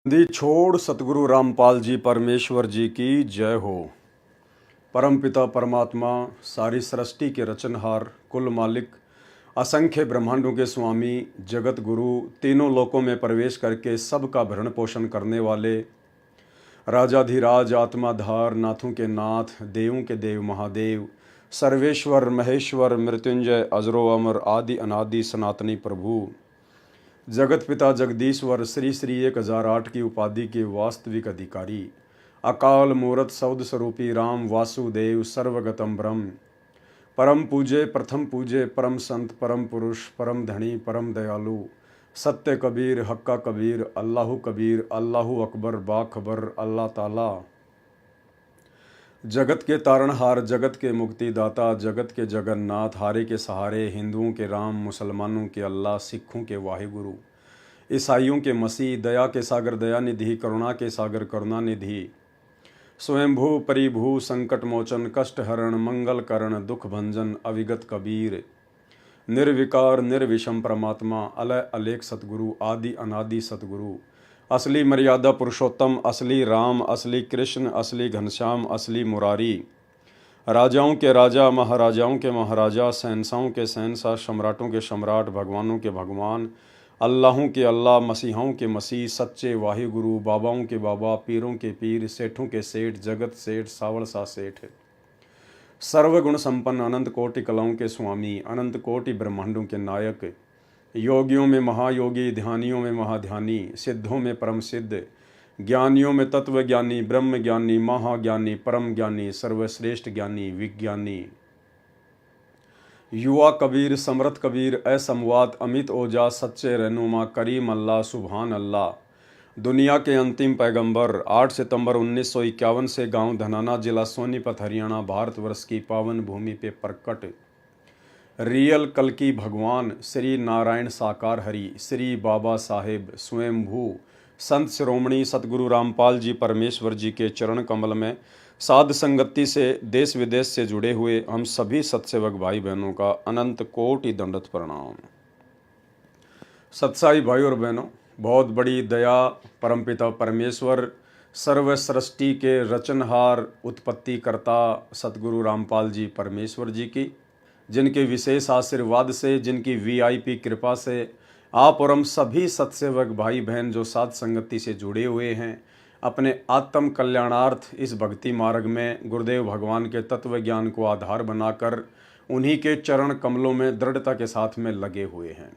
दी छोड़ सतगुरु रामपाल जी परमेश्वर जी की जय हो। परमपिता परमात्मा, सारी सृष्टि के रचनहार, कुल मालिक, असंख्य ब्रह्मांडों के स्वामी, जगत गुरु, तीनों लोकों में प्रवेश करके सबका भरण पोषण करने वाले, राजाधिराज, आत्माधार, नाथों के नाथ, देवों के देव महादेव, सर्वेश्वर महेश्वर, मृत्युंजय, अजरो अमर, आदि अनादि सनातनी प्रभु, जगत पिता जगदीश्वर, श्री श्री 1008 की उपाधि के वास्तविक अधिकारी, अकाल मूरत शब्द स्वरूपी राम वासुदेव सर्वगतम ब्रह्म, परम पूजे प्रथम पूजे, परम संत, परम पुरुष, परम धनी, परम दयालु, सत्य कबीर, हक्का कबीर, अल्लाहु अकबर, बाखबर, अल्लाह ताला, जगत के तारणहार, जगत के मुक्तिदाता, जगत के जगन्नाथ, हारे के सहारे, हिंदुओं के राम, मुसलमानों के अल्लाह, सिखों के वाहिगुरु, ईसाइयों के मसीह, दया के सागर दया निधि, करुणा के सागर करुणा निधि, स्वयंभू परिभू, संकट मोचन, कष्ट हरण, मंगल करण, दुख भंजन, अविगत कबीर, निर्विकार निर्विषम परमात्मा, अलय अलेख सतगुरु, आदि अनादि सतगुरु, असली मर्यादा पुरुषोत्तम, असली राम, असली कृष्ण, असली घनश्याम, असली मुरारी, राजाओं के राजा, महाराजाओं के महाराजा, शहंशाहों के शहंशाह, सम्राटों के सम्राट, भगवानों के भगवान, अल्लाहों के अल्लाह, मसीहों के मसीह, सच्चे वाहिगुरु, बाबाओं के बाबा, पीरों के पीर, सेठों के सेठ, जगत सेठ, सावड़ सा सेठ, सर्वगुण संपन्न, अनंत कोटि कलाओं के स्वामी, अनंत कोटि ब्रह्मांडों के नायक, योगियों में महायोगी, ध्यानियों में महाध्यानी, सिद्धों में परम सिद्ध, ज्ञानियों में तत्व ज्ञानी, ब्रह्म ज्ञानी, महाज्ञानी, परम ज्ञानी, सर्वश्रेष्ठ ज्ञानी, विज्ञानी, युवा कबीर, समर्थ कबीर, असमवात, अमित ओजा, सच्चे रहनुमा, करीम अल्लाह, सुभान अल्लाह, दुनिया के अंतिम पैगंबर, 8 सितंबर 1951 से गांव धनाना, जिला सोनीपत, हरियाणा, भारतवर्ष की पावन भूमि पे प्रकट रियल कल की भगवान श्री नारायण साकार हरि, श्री बाबा साहेब स्वयंभू संत शिरोमणि सतगुरु रामपाल जी परमेश्वर जी के चरण कमल में साध संगति से देश विदेश से जुड़े हुए हम सभी सत्सेवक भाई बहनों का अनंत कोटि दंडवत प्रणाम। सत्साई भाई और बहनों, बहुत बड़ी दया परमपिता परमेश्वर, सर्व सृष्टि के रचनहार, उत्पत्ति करता सतगुरु रामपाल जी परमेश्वर जी की, जिनके विशेष आशीर्वाद से, जिनकी वीआईपी कृपा से आप और हम सभी सत्सेवक भाई बहन जो साध संगति से जुड़े हुए हैं, अपने आत्म कल्याणार्थ इस भक्ति मार्ग में गुरुदेव भगवान के तत्व ज्ञान को आधार बनाकर उन्हीं के चरण कमलों में दृढ़ता के साथ में लगे हुए हैं।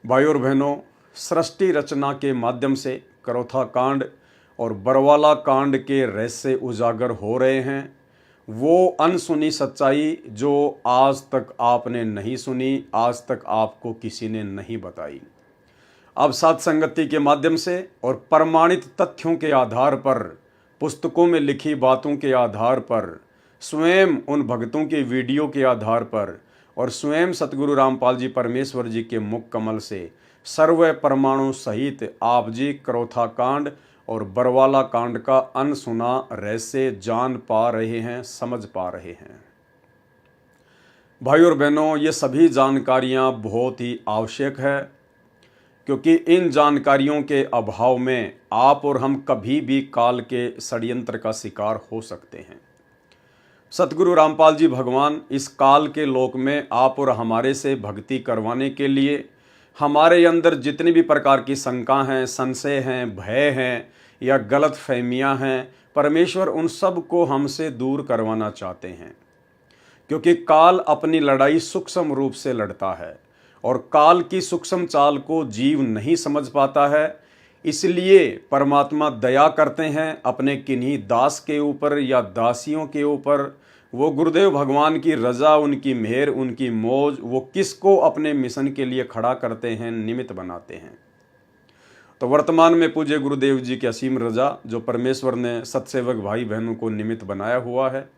भाई और बहनों, सृष्टि रचना के माध्यम से करौथा कांड और बरवाला कांड के रहस्य उजागर हो रहे हैं। वो अनसुनी सच्चाई जो आज तक आपने नहीं सुनी, आज तक आपको किसी ने नहीं बताई, अब साध संगति के माध्यम से और प्रमाणित तथ्यों के आधार पर, पुस्तकों में लिखी बातों के आधार पर, स्वयं उन भक्तों के वीडियो के आधार पर और स्वयं सतगुरु रामपाल जी परमेश्वर जी के मुख कमल से सर्व परमाणु सहित आप जी करौथा कांड और बरवाला कांड का अनसुना रहस्य जान पा रहे हैं, समझ पा रहे हैं। भाई और बहनों, ये सभी जानकारियां बहुत ही आवश्यक है, क्योंकि इन जानकारियों के अभाव में आप और हम कभी भी काल के षड्यंत्र का शिकार हो सकते हैं। सतगुरु रामपाल जी भगवान इस काल के लोक में आप और हमारे से भक्ति करवाने के लिए हमारे अंदर जितनी भी प्रकार की शंका हैं, संशय हैं, भय हैं या गलत फहमियाँ हैं, परमेश्वर उन सब को हमसे दूर करवाना चाहते हैं। क्योंकि काल अपनी लड़ाई सूक्ष्म रूप से लड़ता है और काल की सूक्ष्म चाल को जीव नहीं समझ पाता है। इसलिए परमात्मा दया करते हैं अपने किन्हीं दास के ऊपर या दासियों के ऊपर। वो गुरुदेव भगवान की रजा, उनकी मेहर, उनकी मौज, वो किसको अपने मिशन के लिए खड़ा करते हैं, निमित्त बनाते हैं। तो वर्तमान में पूज्य गुरुदेव जी की असीम रजा, जो परमेश्वर ने सत्सेवक भाई बहनों को निमित्त बनाया हुआ है,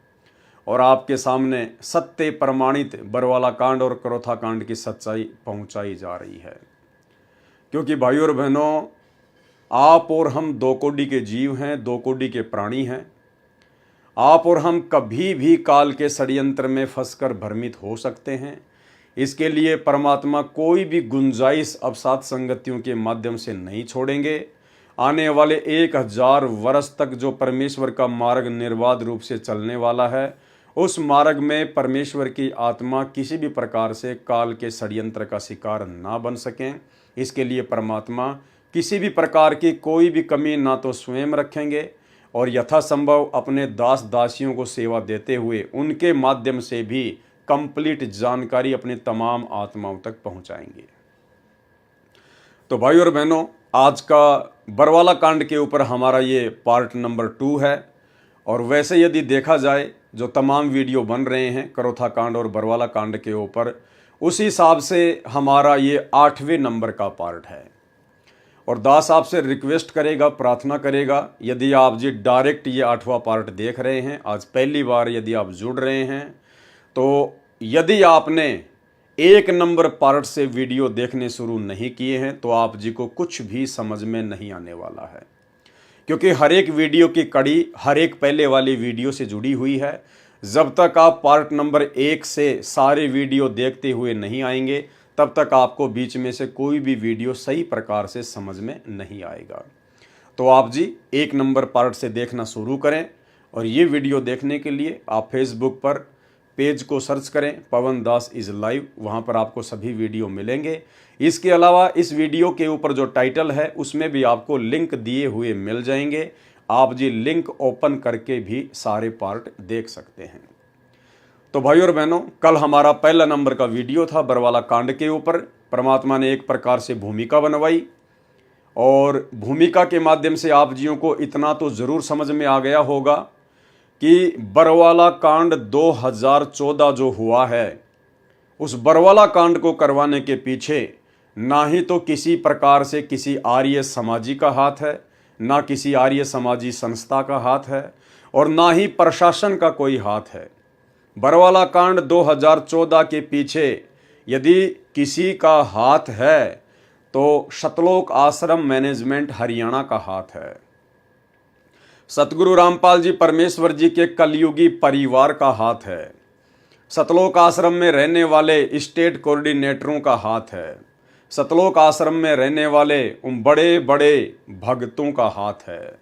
और आपके सामने सत्य प्रमाणित बरवाला कांड और करौथा कांड की सच्चाई पहुंचाई जा रही है। क्योंकि भाई और बहनों, आप और हम दो कोटि के जीव हैं, दो कोटि के प्राणी हैं। आप और हम कभी भी काल के षड्यंत्र में फंसकर भ्रमित हो सकते हैं। इसके लिए परमात्मा कोई भी गुंजाइश अब साध संगतियों के माध्यम से नहीं छोड़ेंगे आने वाले 1000 वर्ष तक जो परमेश्वर का मार्ग निर्बाध रूप से चलने वाला है, उस मार्ग में परमेश्वर की आत्मा किसी भी प्रकार से काल के षड्यंत्र का शिकार ना बन सकें। इसके लिए परमात्मा किसी भी प्रकार की कोई भी कमी ना तो स्वयं रखेंगे और यथासंभव अपने दास दासियों को सेवा देते हुए उनके माध्यम से भी कंप्लीट जानकारी अपनी तमाम आत्माओं तक पहुंचाएंगे। तो भाई और बहनों, आज का बरवाला कांड के ऊपर हमारा ये पार्ट नंबर 2 है। और वैसे यदि देखा जाए जो तमाम वीडियो बन रहे हैं करोथा कांड और बरवाला कांड के ऊपर, उस हिसाब से हमारा ये 8वें नंबर का पार्ट है। और दास आपसे रिक्वेस्ट करेगा, प्रार्थना करेगा, यदि आप जी डायरेक्ट ये 8वां पार्ट देख रहे हैं, आज पहली बार यदि आप जुड़ रहे हैं, तो यदि आपने 1 नंबर पार्ट से वीडियो देखने शुरू नहीं किए हैं तो आप जी को कुछ भी समझ में नहीं आने वाला है, क्योंकि हर एक वीडियो की कड़ी हर एक पहले वाली वीडियो से जुड़ी हुई है। जब तक आप पार्ट नंबर 1 से सारे वीडियो देखते हुए नहीं आएंगे, तब तक आपको बीच में से कोई भी वीडियो सही प्रकार से समझ में नहीं आएगा। तो आप जी 1 नंबर पार्ट से देखना शुरू करें। और ये वीडियो देखने के लिए आप फेसबुक पर पेज को सर्च करें, पवन दास इज़ लाइव, वहाँ पर आपको सभी वीडियो मिलेंगे। इसके अलावा इस वीडियो के ऊपर जो टाइटल है उसमें भी आपको लिंक दिए हुए मिल जाएंगे। आप जी लिंक ओपन करके भी सारे पार्ट देख सकते हैं। तो भाई और बहनों, कल हमारा पहला नंबर का वीडियो था बरवाला कांड के ऊपर। परमात्मा ने एक प्रकार से भूमिका बनवाई और भूमिका के माध्यम से आप जियों को इतना तो ज़रूर समझ में आ गया होगा कि बरवाला कांड 2014 जो हुआ है, उस बरवाला कांड को करवाने के पीछे ना ही तो किसी प्रकार से किसी आर्य समाजी का हाथ है, ना किसी आर्य समाजी संस्था का हाथ है और ना ही प्रशासन का कोई हाथ है। बरवाला कांड 2014 के पीछे यदि किसी का हाथ है तो सतलोक आश्रम मैनेजमेंट हरियाणा का हाथ है। सतगुरु रामपाल जी परमेश्वर जी के कलयुगी परिवार का हाथ है। सतलोक आश्रम में रहने वाले स्टेट कोऑर्डिनेटरों का हाथ है। सतलोक आश्रम में रहने वाले उन बड़े बड़े भक्तों का हाथ है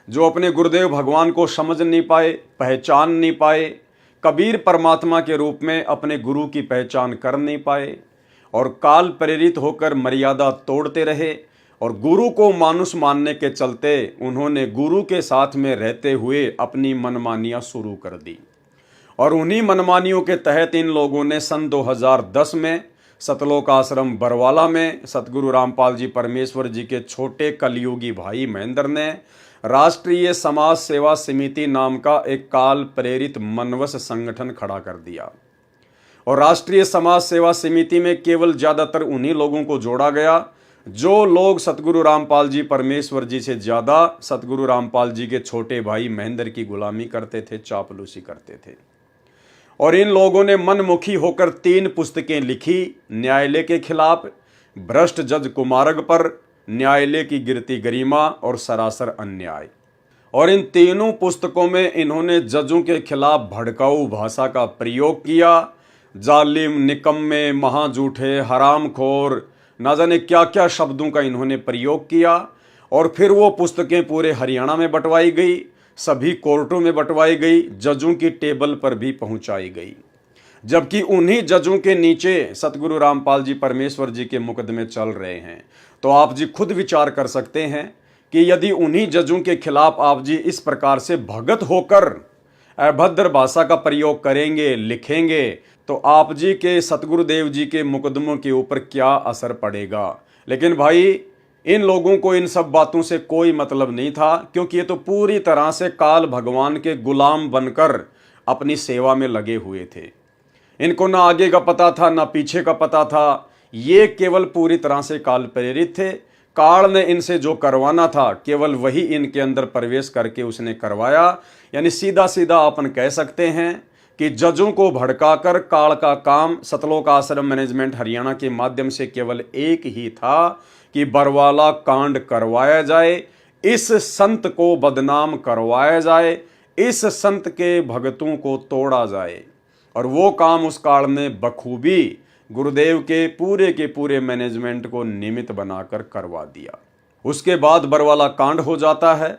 जो अपने गुरुदेव भगवान को समझ नहीं पाए, पहचान नहीं पाए, कबीर परमात्मा के रूप में अपने गुरु की पहचान कर नहीं पाए और काल प्रेरित होकर मर्यादा तोड़ते रहे। और गुरु को मानुष मानने के चलते उन्होंने गुरु के साथ में रहते हुए अपनी मनमानियां शुरू कर दी। और उन्हीं मनमानियों के तहत इन लोगों ने सन 2010 में सतलोक आश्रम बरवाला में सतगुरु रामपाल जी परमेश्वर जी के छोटे कलयुगी भाई महेंद्र ने राष्ट्रीय समाज सेवा समिति नाम का एक काल प्रेरित मनवस संगठन खड़ा कर दिया। और राष्ट्रीय समाज सेवा समिति में केवल ज़्यादातर उन्हीं लोगों को जोड़ा गया जो लोग सतगुरु रामपाल जी परमेश्वर जी से ज़्यादा सतगुरु रामपाल जी के छोटे भाई महेंद्र की गुलामी करते थे, चापलूसी करते थे। और इन लोगों ने मनमुखी होकर 3 पुस्तकें लिखी न्यायालय के खिलाफ, भ्रष्ट जज कुमारग पर, न्यायालय की गिरती गरिमा और सरासर अन्याय। और इन तीनों पुस्तकों में इन्होंने जजों के खिलाफ भड़काऊ भाषा का प्रयोग किया। जालिम, निकम्मे, महाजूठे, हरामखोर, ना जाने क्या क्या शब्दों का इन्होंने प्रयोग किया। और फिर वो पुस्तकें पूरे हरियाणा में बंटवाई गई, सभी कोर्टों में बंटवाई गई, जजों की टेबल पर भी पहुंचाई गई। जबकि उन्हीं जजों के नीचे सतगुरु रामपाल जी परमेश्वर जी के मुकदमे चल रहे हैं। तो आप जी खुद विचार कर सकते हैं कि यदि उन्हीं जजों के खिलाफ आप जी इस प्रकार से भगत होकर अभद्र भाषा का प्रयोग करेंगे, लिखेंगे, तो आप जी के सतगुरुदेव जी के मुकदमों के ऊपर क्या असर पड़ेगा। लेकिन भाई इन लोगों को इन सब बातों से कोई मतलब नहीं था, क्योंकि ये तो पूरी तरह से काल भगवान के गुलाम बनकर अपनी सेवा में लगे हुए थे। इनको ना आगे का पता था ना पीछे का पता था, ये केवल पूरी तरह से काल प्रेरित थे। काल ने इनसे जो करवाना था केवल वही इनके अंदर प्रवेश करके उसने करवाया। यानी सीधा सीधा अपन कह सकते हैं कि जजों को भड़काकर काल का काम सतलोक आश्रम मैनेजमेंट हरियाणा के माध्यम से केवल एक ही था कि बरवाला कांड करवाया जाए, इस संत को बदनाम करवाया जाए, इस संत के भगतों को तोड़ा जाए। और वो काम उस काल ने बखूबी गुरुदेव के पूरे मैनेजमेंट को निमित्त बनाकर करवा दिया। उसके बाद बरवाला कांड हो जाता है।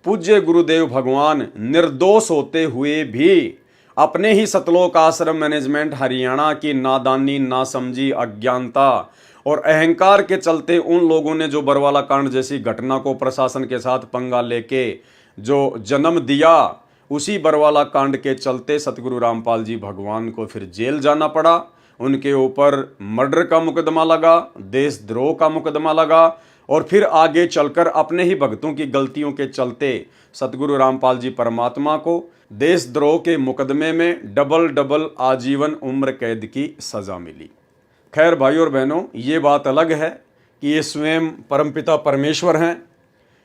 पूज्य गुरुदेव भगवान निर्दोष होते हुए भी अपने ही सतलोक आश्रम मैनेजमेंट हरियाणा की नादानी, नासमझी, अज्ञानता और अहंकार के चलते उन लोगों ने जो बरवाला कांड जैसी घटना को प्रशासन के साथ पंगा लेके जो जन्म दिया, उसी बरवाला कांड के चलते सतगुरु रामपाल जी भगवान को फिर जेल जाना पड़ा। उनके ऊपर मर्डर का मुकदमा लगा, देशद्रोह का मुकदमा लगा और फिर आगे चलकर अपने ही भक्तों की गलतियों के चलते सतगुरु रामपाल जी परमात्मा को देशद्रोह के मुकदमे में डबल आजीवन उम्र कैद की सजा मिली। खैर भाइयों और बहनों, ये बात अलग है कि ये स्वयं परमपिता परमेश्वर हैं,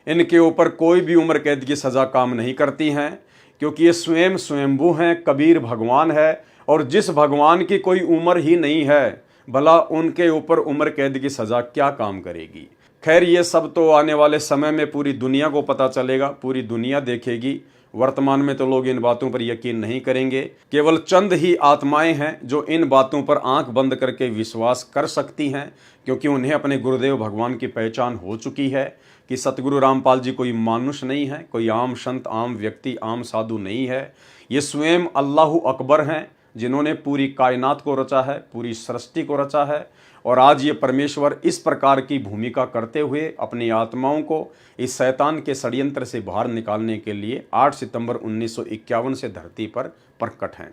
इनके ऊपर कोई भी उम्र कैद की सज़ा काम नहीं करती हैं, क्योंकि ये स्वयं स्वयंभू हैं, कबीर भगवान है और जिस भगवान की कोई उम्र ही नहीं है, भला उनके ऊपर उम्र कैद की सज़ा क्या काम करेगी। खैर ये सब तो आने वाले समय में पूरी दुनिया को पता चलेगा, पूरी दुनिया देखेगी। वर्तमान में तो लोग इन बातों पर यकीन नहीं करेंगे। केवल चंद ही आत्माएं हैं जो इन बातों पर आंख बंद करके विश्वास कर सकती हैं, क्योंकि उन्हें अपने गुरुदेव भगवान की पहचान हो चुकी है कि सतगुरु रामपाल जी कोई मानुष नहीं है, कोई आम संत, आम व्यक्ति, आम साधु नहीं है। ये स्वयं अल्लाह अकबर हैं, जिन्होंने पूरी कायनात को रचा है, पूरी सृष्टि को रचा है। और आज ये परमेश्वर इस प्रकार की भूमिका करते हुए अपनी आत्माओं को इस शैतान के षड्यंत्र से बाहर निकालने के लिए 8 सितंबर 1951 से धरती पर प्रकट हैं।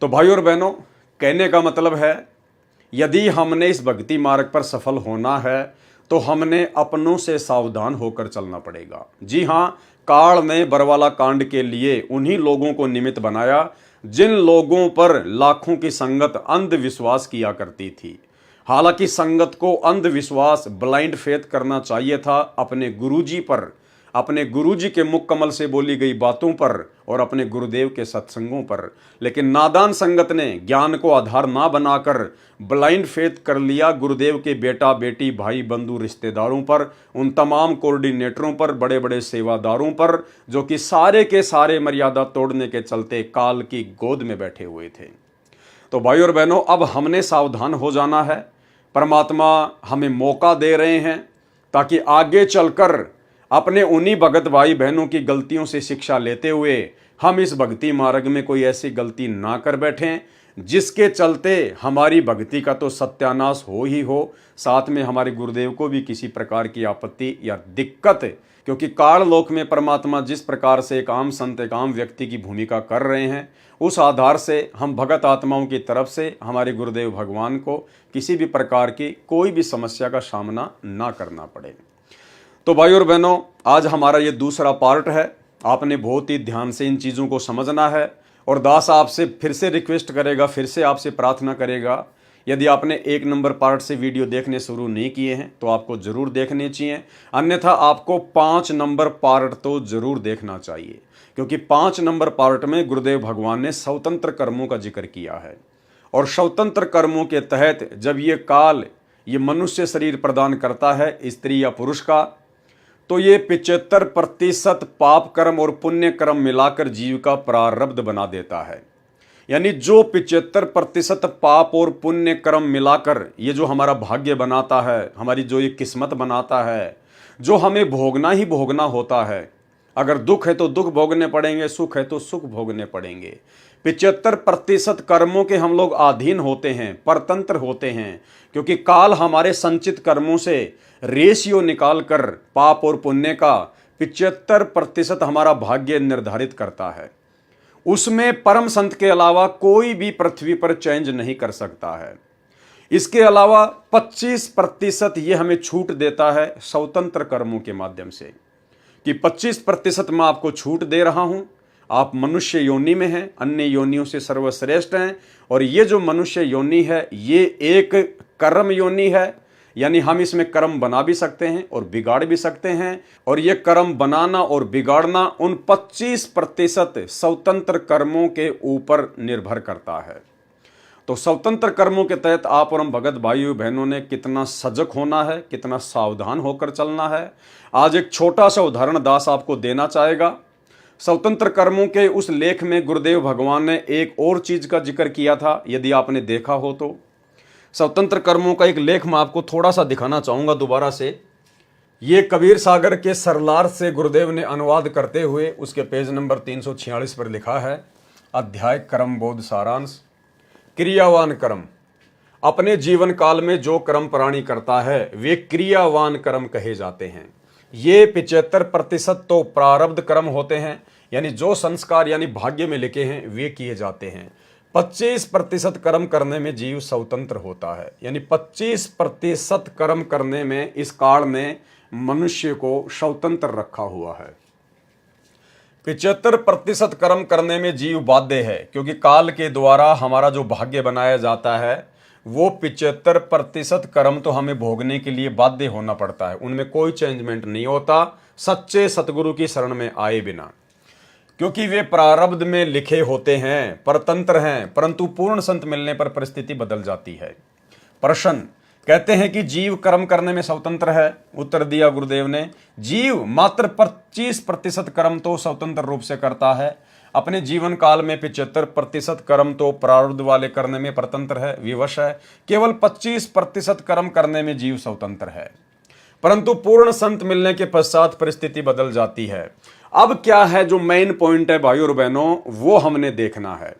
तो भाइयों और बहनों, कहने का मतलब है, यदि हमने इस भक्ति मार्ग पर सफल होना है तो हमने अपनों से सावधान होकर चलना पड़ेगा। जी हाँ, काल ने बरवाला कांड के लिए उन्हीं लोगों को निमित्त बनाया जिन लोगों पर लाखों की संगत अंधविश्वास किया करती थी। हालांकि संगत को अंधविश्वास, ब्लाइंड फेथ करना चाहिए था अपने गुरुजी पर, अपने गुरुजी के मुख कमल से बोली गई बातों पर और अपने गुरुदेव के सत्संगों पर। लेकिन नादान संगत ने ज्ञान को आधार ना बनाकर ब्लाइंड फेथ कर लिया गुरुदेव के बेटा बेटी, भाई बंधु, रिश्तेदारों पर, उन तमाम कोऑर्डिनेटरों पर, बड़े बड़े सेवादारों पर, जो कि सारे के सारे मर्यादा तोड़ने के चलते काल की गोद में बैठे हुए थे। तो भाइयों और बहनों, अब हमने सावधान हो जाना है। परमात्मा हमें मौका दे रहे हैं ताकि आगे चलकर अपने उन्हीं भगत भाई बहनों की गलतियों से शिक्षा लेते हुए हम इस भक्ति मार्ग में कोई ऐसी गलती ना कर बैठें जिसके चलते हमारी भक्ति का तो सत्यानाश हो ही हो, साथ में हमारे गुरुदेव को भी किसी प्रकार की आपत्ति या दिक्कत। क्योंकि काल लोक में परमात्मा जिस प्रकार से एक आम संत, एक आम व्यक्ति की भूमिका कर रहे हैं, उस आधार से हम भगत आत्माओं की तरफ से हमारे गुरुदेव भगवान को किसी भी प्रकार की कोई भी समस्या का सामना ना करना पड़े। तो भाई और बहनों, आज हमारा ये दूसरा पार्ट है। आपने बहुत ही ध्यान से इन चीज़ों को समझना है और दास आपसे फिर से रिक्वेस्ट करेगा, फिर से आपसे प्रार्थना करेगा, यदि आपने 1 नंबर पार्ट से वीडियो देखने शुरू नहीं किए हैं तो आपको ज़रूर देखने चाहिए, अन्यथा आपको 5 नंबर पार्ट तो ज़रूर देखना चाहिए, क्योंकि 5 नंबर पार्ट में गुरुदेव भगवान ने स्वतंत्र कर्मों का जिक्र किया है। और स्वतंत्र कर्मों के तहत जब ये काल ये मनुष्य शरीर प्रदान करता है स्त्री या पुरुष का, तो ये 75% पाप कर्म और पुण्य कर्म मिलाकर जीव का प्रारब्ध बना देता है। यानी जो 75% पाप और पुण्य कर्म मिलाकर ये जो हमारा भाग्य बनाता है, हमारी जो ये किस्मत बनाता है, जो हमें भोगना ही भोगना होता है। अगर दुख है तो दुख भोगने पड़ेंगे, सुख है तो सुख भोगने पड़ेंगे। 75% कर्मों के हम लोग अधीन होते हैं, परतंत्र होते हैं, क्योंकि काल हमारे संचित कर्मों से रेशियो निकालकर पाप और पुण्य का 75% हमारा भाग्य निर्धारित करता है। उसमें परम संत के अलावा कोई भी पृथ्वी पर चेंज नहीं कर सकता है। इसके अलावा 25% ये हमें छूट देता है स्वतंत्र कर्मों के माध्यम से, कि 25% मैं आपको छूट दे रहा हूं। आप मनुष्य योनि में हैं, अन्य योनियों से सर्वश्रेष्ठ हैं, और ये जो मनुष्य योनि है ये एक कर्म योनि है, यानी हम इसमें कर्म बना भी सकते हैं और बिगाड़ भी सकते हैं। और ये कर्म बनाना और बिगाड़ना उन 25% स्वतंत्र कर्मों के ऊपर निर्भर करता है। तो स्वतंत्र कर्मों के तहत आप और हम भगत भाइयों बहनों ने कितना सजग होना है, कितना सावधान होकर चलना है। आज एक छोटा सा उदाहरण दास आपको देना चाहेगा। स्वतंत्र कर्मों के उस लेख में गुरुदेव भगवान ने एक और चीज का जिक्र किया था, यदि आपने देखा हो तो। स्वतंत्र कर्मों का एक लेख मैं आपको थोड़ा सा दिखाना चाहूंगा दोबारा से। ये कबीर सागर के सरलार्थ से गुरुदेव ने अनुवाद करते हुए उसके पेज नंबर 346 पर लिखा है, अध्याय कर्म बोध सारांश। क्रियावान कर्म। अपने जीवन काल में जो कर्म प्राणी करता है वे क्रियावान कर्म कहे जाते हैं। ये 75% तो प्रारब्ध कर्म होते हैं, यानी जो संस्कार यानी भाग्य में लिखे हैं वे किए जाते हैं। 25% कर्म करने में जीव स्वतंत्र होता है, यानी 25% कर्म करने में इस काल ने मनुष्य को स्वतंत्र रखा हुआ है। 75% कर्म करने में जीव बाध्य है, क्योंकि काल के द्वारा हमारा जो भाग्य बनाया जाता है वो 75% कर्म तो हमें भोगने के लिए बाध्य होना पड़ता है। उनमें कोई चेंजमेंट नहीं होता सच्चे सतगुरु की शरण में आए बिना, क्योंकि वे प्रारब्ध में लिखे होते हैं, परतंत्र हैं। परंतु पूर्ण संत मिलने पर परिस्थिति बदल जाती है। प्रश्न कहते हैं कि जीव कर्म करने में स्वतंत्र है। उत्तर दिया गुरुदेव ने, जीव मात्र 25% कर्म तो स्वतंत्र रूप से करता है। अपने जीवन काल में 75% कर्म तो प्रारब्ध वाले करने में परतंत्र है, विवश है। केवल 25% कर्म करने में जीव स्वतंत्र है। परंतु पूर्ण संत मिलने के पश्चात परिस्थिति बदल जाती है। अब क्या है जो मेन पॉइंट है भाइयों और बहनों, वो हमने देखना है।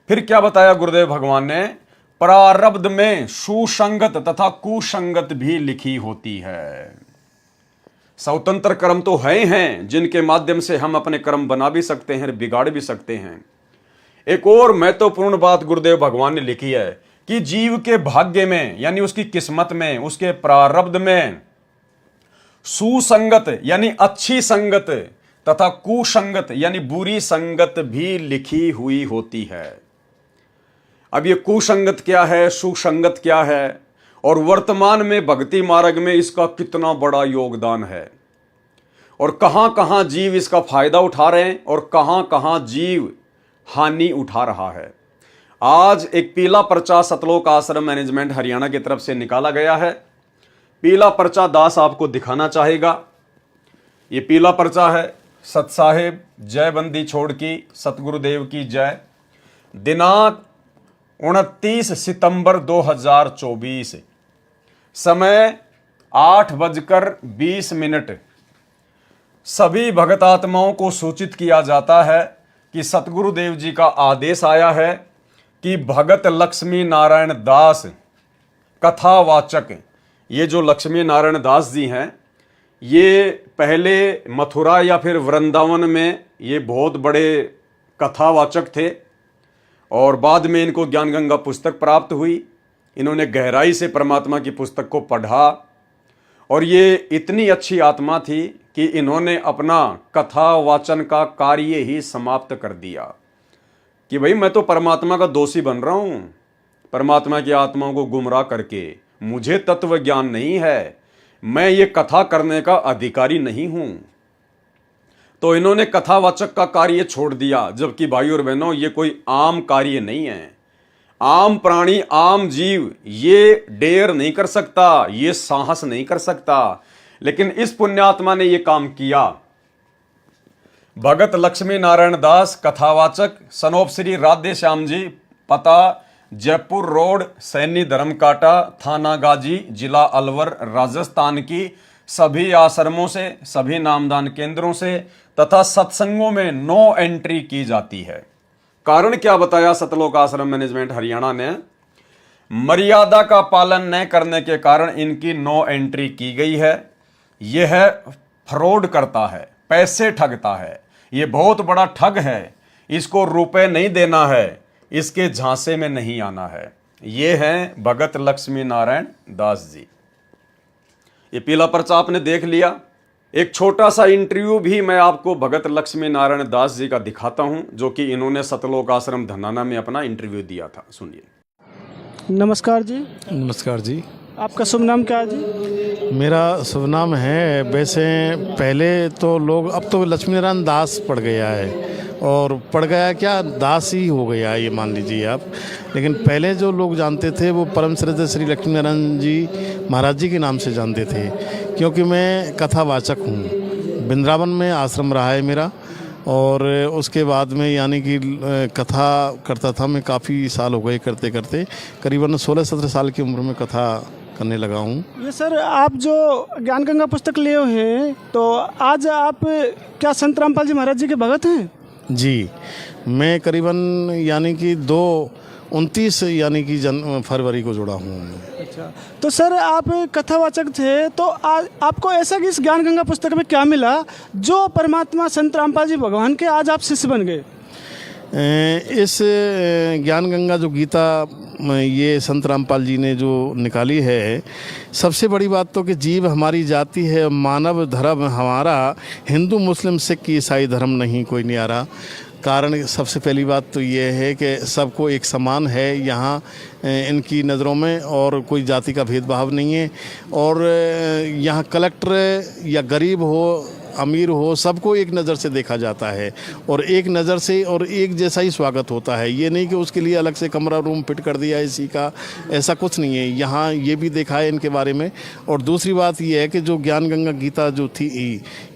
फिर क्या बताया गुरुदेव भगवान ने, प्रारब्ध में सुसंगत तथा कुसंगत भी लिखी होती है। स्वतंत्र कर्म तो हैं जिनके माध्यम से हम अपने कर्म बना भी सकते हैं, बिगाड़ भी सकते हैं। एक और महत्वपूर्ण बात गुरुदेव भगवान ने लिखी है कि जीव के भाग्य में यानी उसकी किस्मत में, उसके प्रारब्ध में सुसंगत यानी अच्छी संगत तथा कुसंगत यानी बुरी संगत भी लिखी हुई होती है। अब ये कुसंगत क्या है, सुसंगत क्या है, और वर्तमान में भक्ति मार्ग में इसका कितना बड़ा योगदान है, और कहां कहां जीव इसका फायदा उठा रहे हैं और कहां कहां जीव हानि उठा रहा है। आज एक पीला पर्चा सतलोक आश्रम मैनेजमेंट हरियाणा की तरफ से निकाला गया है। पीला पर्चा दास आपको दिखाना चाहेगा। ये पीला पर्चा है, सत साहेब जय बंदी छोड़ की सतगुरुदेव की जय। दिनांक 29 सितंबर 2024, समय 8:20। सभी भगत आत्माओं को सूचित किया जाता है कि सतगुरुदेव जी का आदेश आया है कि भगत लक्ष्मी नारायण दास कथावाचक, ये जो लक्ष्मी नारायण दास जी हैं, ये पहले मथुरा या फिर वृंदावन में ये बहुत बड़े कथावाचक थे, और बाद में इनको ज्ञान गंगा पुस्तक प्राप्त हुई। इन्होंने गहराई से परमात्मा की पुस्तक को पढ़ा, और ये इतनी अच्छी आत्मा थी कि इन्होंने अपना कथा वाचन का कार्य ही समाप्त कर दिया कि भाई मैं तो परमात्मा का दोषी बन रहा हूं, परमात्मा की आत्माओं को गुमराह करके। मुझे तत्व ज्ञान नहीं है, मैं ये कथा करने का अधिकारी नहीं हूं। तो इन्होंने कथावाचक का कार्य छोड़ दिया, जबकि भाई और बहनों ये कोई आम कार्य नहीं है। आम प्राणी, आम जीव ये डेयर नहीं कर सकता, ये साहस नहीं कर सकता, लेकिन इस पुण्यात्मा ने ये काम किया। भगत लक्ष्मी नारायण दास कथावाचक, सनोप श्री राधे श्याम जी, पता जयपुर रोड, सैनी धर्मकाटा, थाना गाजी, जिला अलवर, राजस्थान की सभी आश्रमों से, सभी नामदान केंद्रों से तथा सत्संगों में नो एंट्री की जाती है। कारण क्या बताया सतलोक आश्रम मैनेजमेंट हरियाणा ने, मर्यादा का पालन न करने के कारण इनकी नो एंट्री की गई है। यह फ्रॉड करता है, पैसे ठगता है, ये बहुत बड़ा ठग है। इसको रुपए नहीं देना है, इसके झांसे में नहीं आना है। ये हैं भगत लक्ष्मी नारायण दास जी। ये पीला पर्चा आपने देख लिया। एक छोटा सा इंटरव्यू भी मैं आपको भगत लक्ष्मी नारायण दास जी का दिखाता हूं, जो कि इन्होंने सतलोक आश्रम धनाना में अपना इंटरव्यू दिया था। सुनिए। नमस्कार जी। नमस्कार जी। आपका शुभ नाम क्या है जी? मेरा शुभ नाम है, वैसे पहले तो लोग, अब तो लक्ष्मी नारायण दास पड़ गया है, और पड़ गया क्या, दास ही हो गया ये मान लीजिए आप। लेकिन पहले जो लोग जानते थे वो परम श्रद्धेय श्री लक्ष्मी नारायण जी महाराज जी के नाम से जानते थे, क्योंकि मैं कथावाचक हूँ। वृंदावन में आश्रम रहा है मेरा, और उसके बाद में यानी कि कथा करता था मैं, काफ़ी साल हो गए करते करते, करीबन 16-17 साल की उम्र में कथा करने लगा हूँ। ये सर आप जो ज्ञान गंगा पुस्तक लिए हुए हैं तो आज आप क्या संत रामपाल जी महाराज जी के भगत हैं? जी, मैं करीबन यानी कि 29 यानी कि फरवरी को जुड़ा हूँ। अच्छा, तो सर आप कथावाचक थे, तो आज आपको ऐसा कि इस ज्ञान गंगा पुस्तक में क्या मिला जो परमात्मा संत रामपाल जी भगवान के आज आप शिष्य बन गए? इस ज्ञान गंगा जो गीता ये संत रामपाल जी ने जो निकाली है, सबसे बड़ी बात तो कि जीव हमारी जाति है, मानव धर्म हमारा, हिंदू मुस्लिम सिख ईसाई धर्म नहीं कोई न्यारा। कारण सबसे पहली बात तो ये है कि सबको एक समान है यहाँ इनकी नज़रों में, और कोई जाति का भेदभाव नहीं है। और यहाँ कलेक्टर या गरीब हो अमीर हो, सबको एक नज़र से देखा जाता है और एक नज़र से और एक जैसा ही स्वागत होता है। ये नहीं कि उसके लिए अलग से कमरा रूम फिट कर दिया इसी का, ऐसा कुछ नहीं है। यहाँ ये भी देखा है इनके बारे में। और दूसरी बात ये है कि जो ज्ञान गंगा गीता जो थी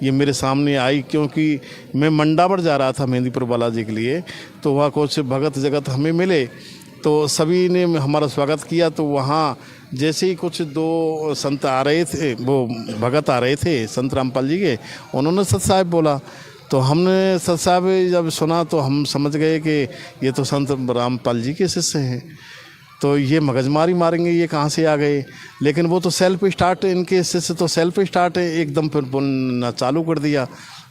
ये मेरे सामने आई, क्योंकि मैं मंडावर जा रहा था मेहंदीपुर बालाजी के लिए, तो वहाँ कुछ भगत जगत हमें मिले, तो सभी ने हमारा स्वागत किया। तो वहाँ जैसे ही कुछ 2 संत आ रहे थे, वो भगत आ रहे थे संत रामपाल जी के, उन्होंने सत साहब बोला, तो हमने सत साहब जब सुना तो हम समझ गए कि ये तो संत रामपाल जी के शिष्य हैं, तो ये मगजमारी मारेंगे, ये कहाँ से आ गए। लेकिन वो तो सेल्फ स्टार्ट, इनके शिष्य तो सेल्फ स्टार्ट है एकदम, फिर बोलना चालू कर दिया।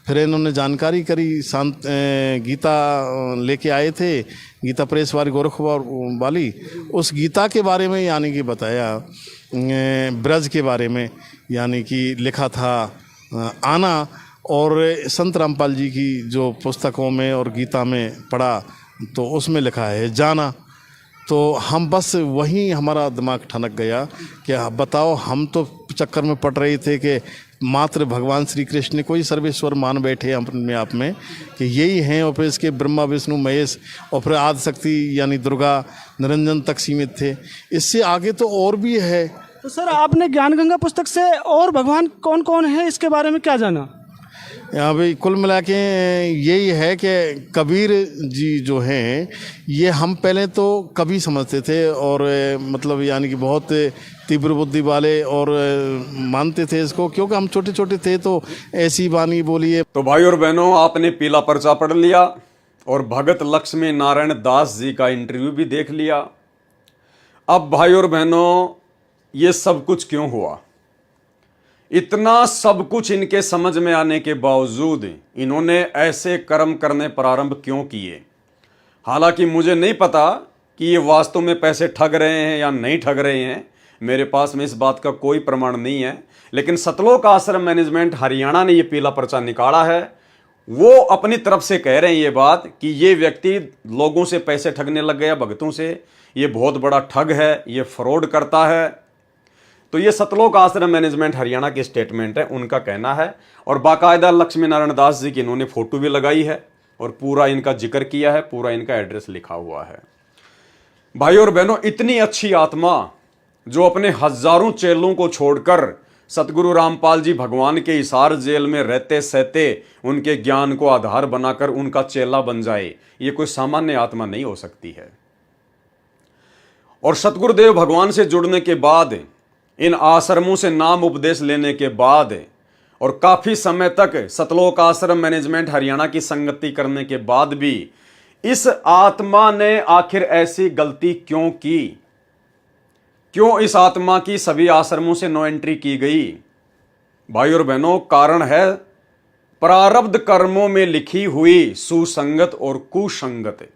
फिर इन्होंने जानकारी करी, शांत गीता लेके आए थे, गीता प्रेस वाली गोरखपुर वाली, उस गीता के बारे में यानी कि बताया, ब्रज के बारे में यानी कि लिखा था आना, और संत रामपाल जी की जो पुस्तकों में और गीता में पढ़ा तो उसमें लिखा है जाना। तो हम बस वहीं हमारा दिमाग ठनक गया कि बताओ, हम तो चक्कर में पड़ रहे थे कि मात्र भगवान श्री कृष्ण ने कोई सर्वेश्वर मान बैठे अपने आप में कि यही हैं, और फिर इसके ब्रह्मा विष्णु महेश और फिर आदि शक्ति यानी दुर्गा निरंजन तक सीमित थे। इससे आगे तो और भी है। तो सर आपने ज्ञान गंगा पुस्तक से और भगवान कौन कौन है इसके बारे में क्या जाना? यहाँ भाई कुल मिला के यही है कि कबीर जी जो हैं, ये हम पहले तो कवि समझते थे और मतलब यानी कि बहुत तीव्र बुद्धि वाले, और मानते थे इसको, क्योंकि हम छोटे छोटे थे तो ऐसी वाणी बोलिए। तो भाई और बहनों, आपने पीला पर्चा पढ़ लिया और भगत लक्ष्मी नारायण दास जी का इंटरव्यू भी देख लिया। अब भाई और बहनों, ये सब कुछ क्यों हुआ? इतना सब कुछ इनके समझ में आने के बावजूद इन्होंने ऐसे कर्म करने प्रारंभ क्यों किए? हालांकि मुझे नहीं पता कि ये वास्तव में पैसे ठग रहे हैं या नहीं ठग रहे हैं, मेरे पास में इस बात का कोई प्रमाण नहीं है। लेकिन सतलोक आश्रम मैनेजमेंट हरियाणा ने ये पीला पर्चा निकाला है। वो अपनी तरफ से कह रहे हैं ये बात कि ये व्यक्ति लोगों से पैसे ठगने लग गया, भक्तों से, ये बहुत बड़ा ठग है, ये फ्रॉड करता है। तो ये सतलोक आश्रम मैनेजमेंट हरियाणा की स्टेटमेंट है, उनका कहना है। और बाकायदा लक्ष्मी नारायण दास जी की इन्होंने फोटो भी लगाई है और पूरा इनका जिक्र किया है, पूरा इनका एड्रेस लिखा हुआ है। भाई और बहनों, इतनी अच्छी आत्मा जो अपने हजारों चेलों को छोड़कर सतगुरु रामपाल जी भगवान के हिसार जेल में रहते सहते उनके ज्ञान को आधार बनाकर उनका चेला बन जाए, ये कोई सामान्य आत्मा नहीं हो सकती है। और सतगुरुदेव भगवान से जुड़ने के बाद, इन आश्रमों से नाम उपदेश लेने के बाद और काफी समय तक सतलोक आश्रम मैनेजमेंट हरियाणा की संगति करने के बाद भी इस आत्मा ने आखिर ऐसी गलती क्यों की? क्यों इस आत्मा की सभी आश्रमों से नो एंट्री की गई? भाई और बहनों, कारण है प्रारब्ध कर्मों में लिखी हुई सुसंगत और कुसंगत।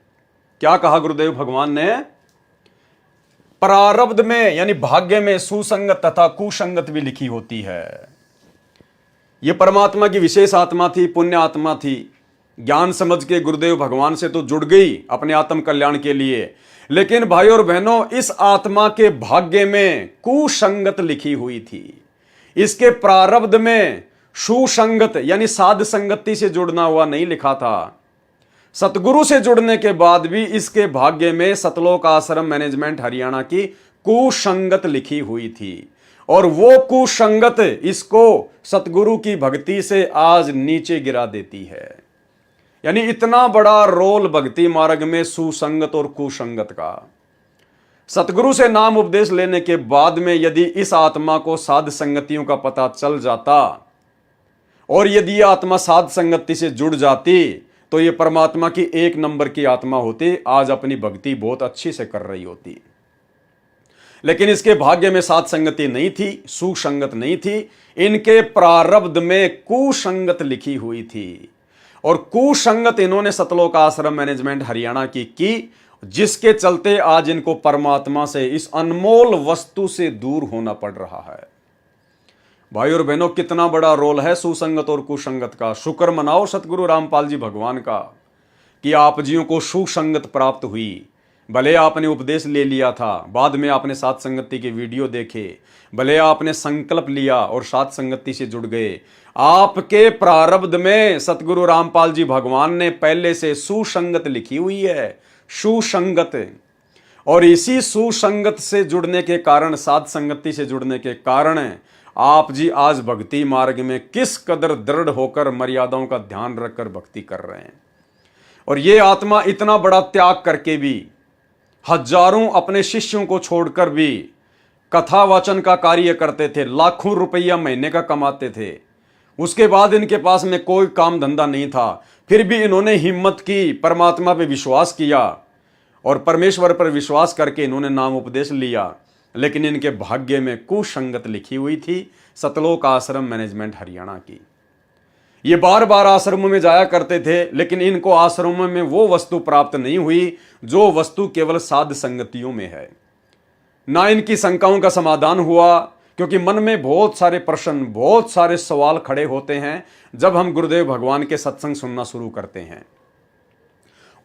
क्या कहा गुरुदेव भगवान ने? प्रारब्ध में यानी भाग्य में सुसंगत तथा कुसंगत भी लिखी होती है। यह परमात्मा की विशेष आत्मा थी, पुण्य आत्मा थी। ज्ञान समझ के गुरुदेव भगवान से तो जुड़ गई अपने आत्म कल्याण के लिए, लेकिन भाई और बहनों, इस आत्मा के भाग्य में कुसंगत लिखी हुई थी। इसके प्रारब्ध में सुसंगत यानी साध संगति से जुड़ना हुआ नहीं लिखा था। सतगुरु से जुड़ने के बाद भी इसके भाग्य में सतलोक आश्रम मैनेजमेंट हरियाणा की कुसंगत लिखी हुई थी, और वो कुसंगत इसको सतगुरु की भक्ति से आज नीचे गिरा देती है। यानी इतना बड़ा रोल भक्ति मार्ग में सुसंगत और कुसंगत का। सतगुरु से नाम उपदेश लेने के बाद में यदि इस आत्मा को साध संगतियों का पता चल जाता और यदि यह आत्मा साध संगति से जुड़ जाती तो ये परमात्मा की एक नंबर की आत्मा होती, आज अपनी भक्ति बहुत अच्छी से कर रही होती। लेकिन इसके भाग्य में साध संगति नहीं थी, सुसंगत नहीं थी, इनके प्रारब्ध में कुसंगत लिखी हुई थी और कुसंगत इन्होंने सतलोक आश्रम मैनेजमेंट हरियाणा की, जिसके चलते आज इनको परमात्मा से, इस अनमोल वस्तु से दूर होना पड़ रहा है। भाई और बहनों, कितना बड़ा रोल है सुसंगत और कुसंगत का। शुक्र मनाओ सतगुरु रामपाल जी भगवान का कि आप जियों को सुसंगत प्राप्त हुई। भले आपने उपदेश ले लिया था, बाद में आपने साध संगति के वीडियो देखे, भले आपने संकल्प लिया और साध संगति से जुड़ गए, आपके प्रारब्ध में सतगुरु रामपाल जी भगवान ने पहले से सुसंगत लिखी हुई है, सुसंगत। और इसी सुसंगत से जुड़ने के कारण, साध संगति से जुड़ने के कारण आप जी आज भक्ति मार्ग में किस कदर दृढ़ होकर मर्यादाओं का ध्यान रखकर भक्ति कर रहे हैं। और ये आत्मा इतना बड़ा त्याग करके भी, हजारों अपने शिष्यों को छोड़कर भी कथा वाचन का कार्य करते थे, लाखों रुपया महीने का कमाते थे। उसके बाद इनके पास में कोई काम धंधा नहीं था, फिर भी इन्होंने हिम्मत की, परमात्मा पे विश्वास किया और परमेश्वर पर विश्वास करके इन्होंने नाम उपदेश लिया। लेकिन इनके भाग्य में कुसंगत लिखी हुई थी सतलोक आश्रम मैनेजमेंट हरियाणा की। ये बार बार आश्रमों में जाया करते थे, लेकिन इनको आश्रमों में वो वस्तु प्राप्त नहीं हुई जो वस्तु केवल साध संगतियों में है। ना इनकी शंकाओं का समाधान हुआ, क्योंकि मन में बहुत सारे प्रश्न, बहुत सारे सवाल खड़े होते हैं जब हम गुरुदेव भगवान के सत्संग सुनना शुरू करते हैं।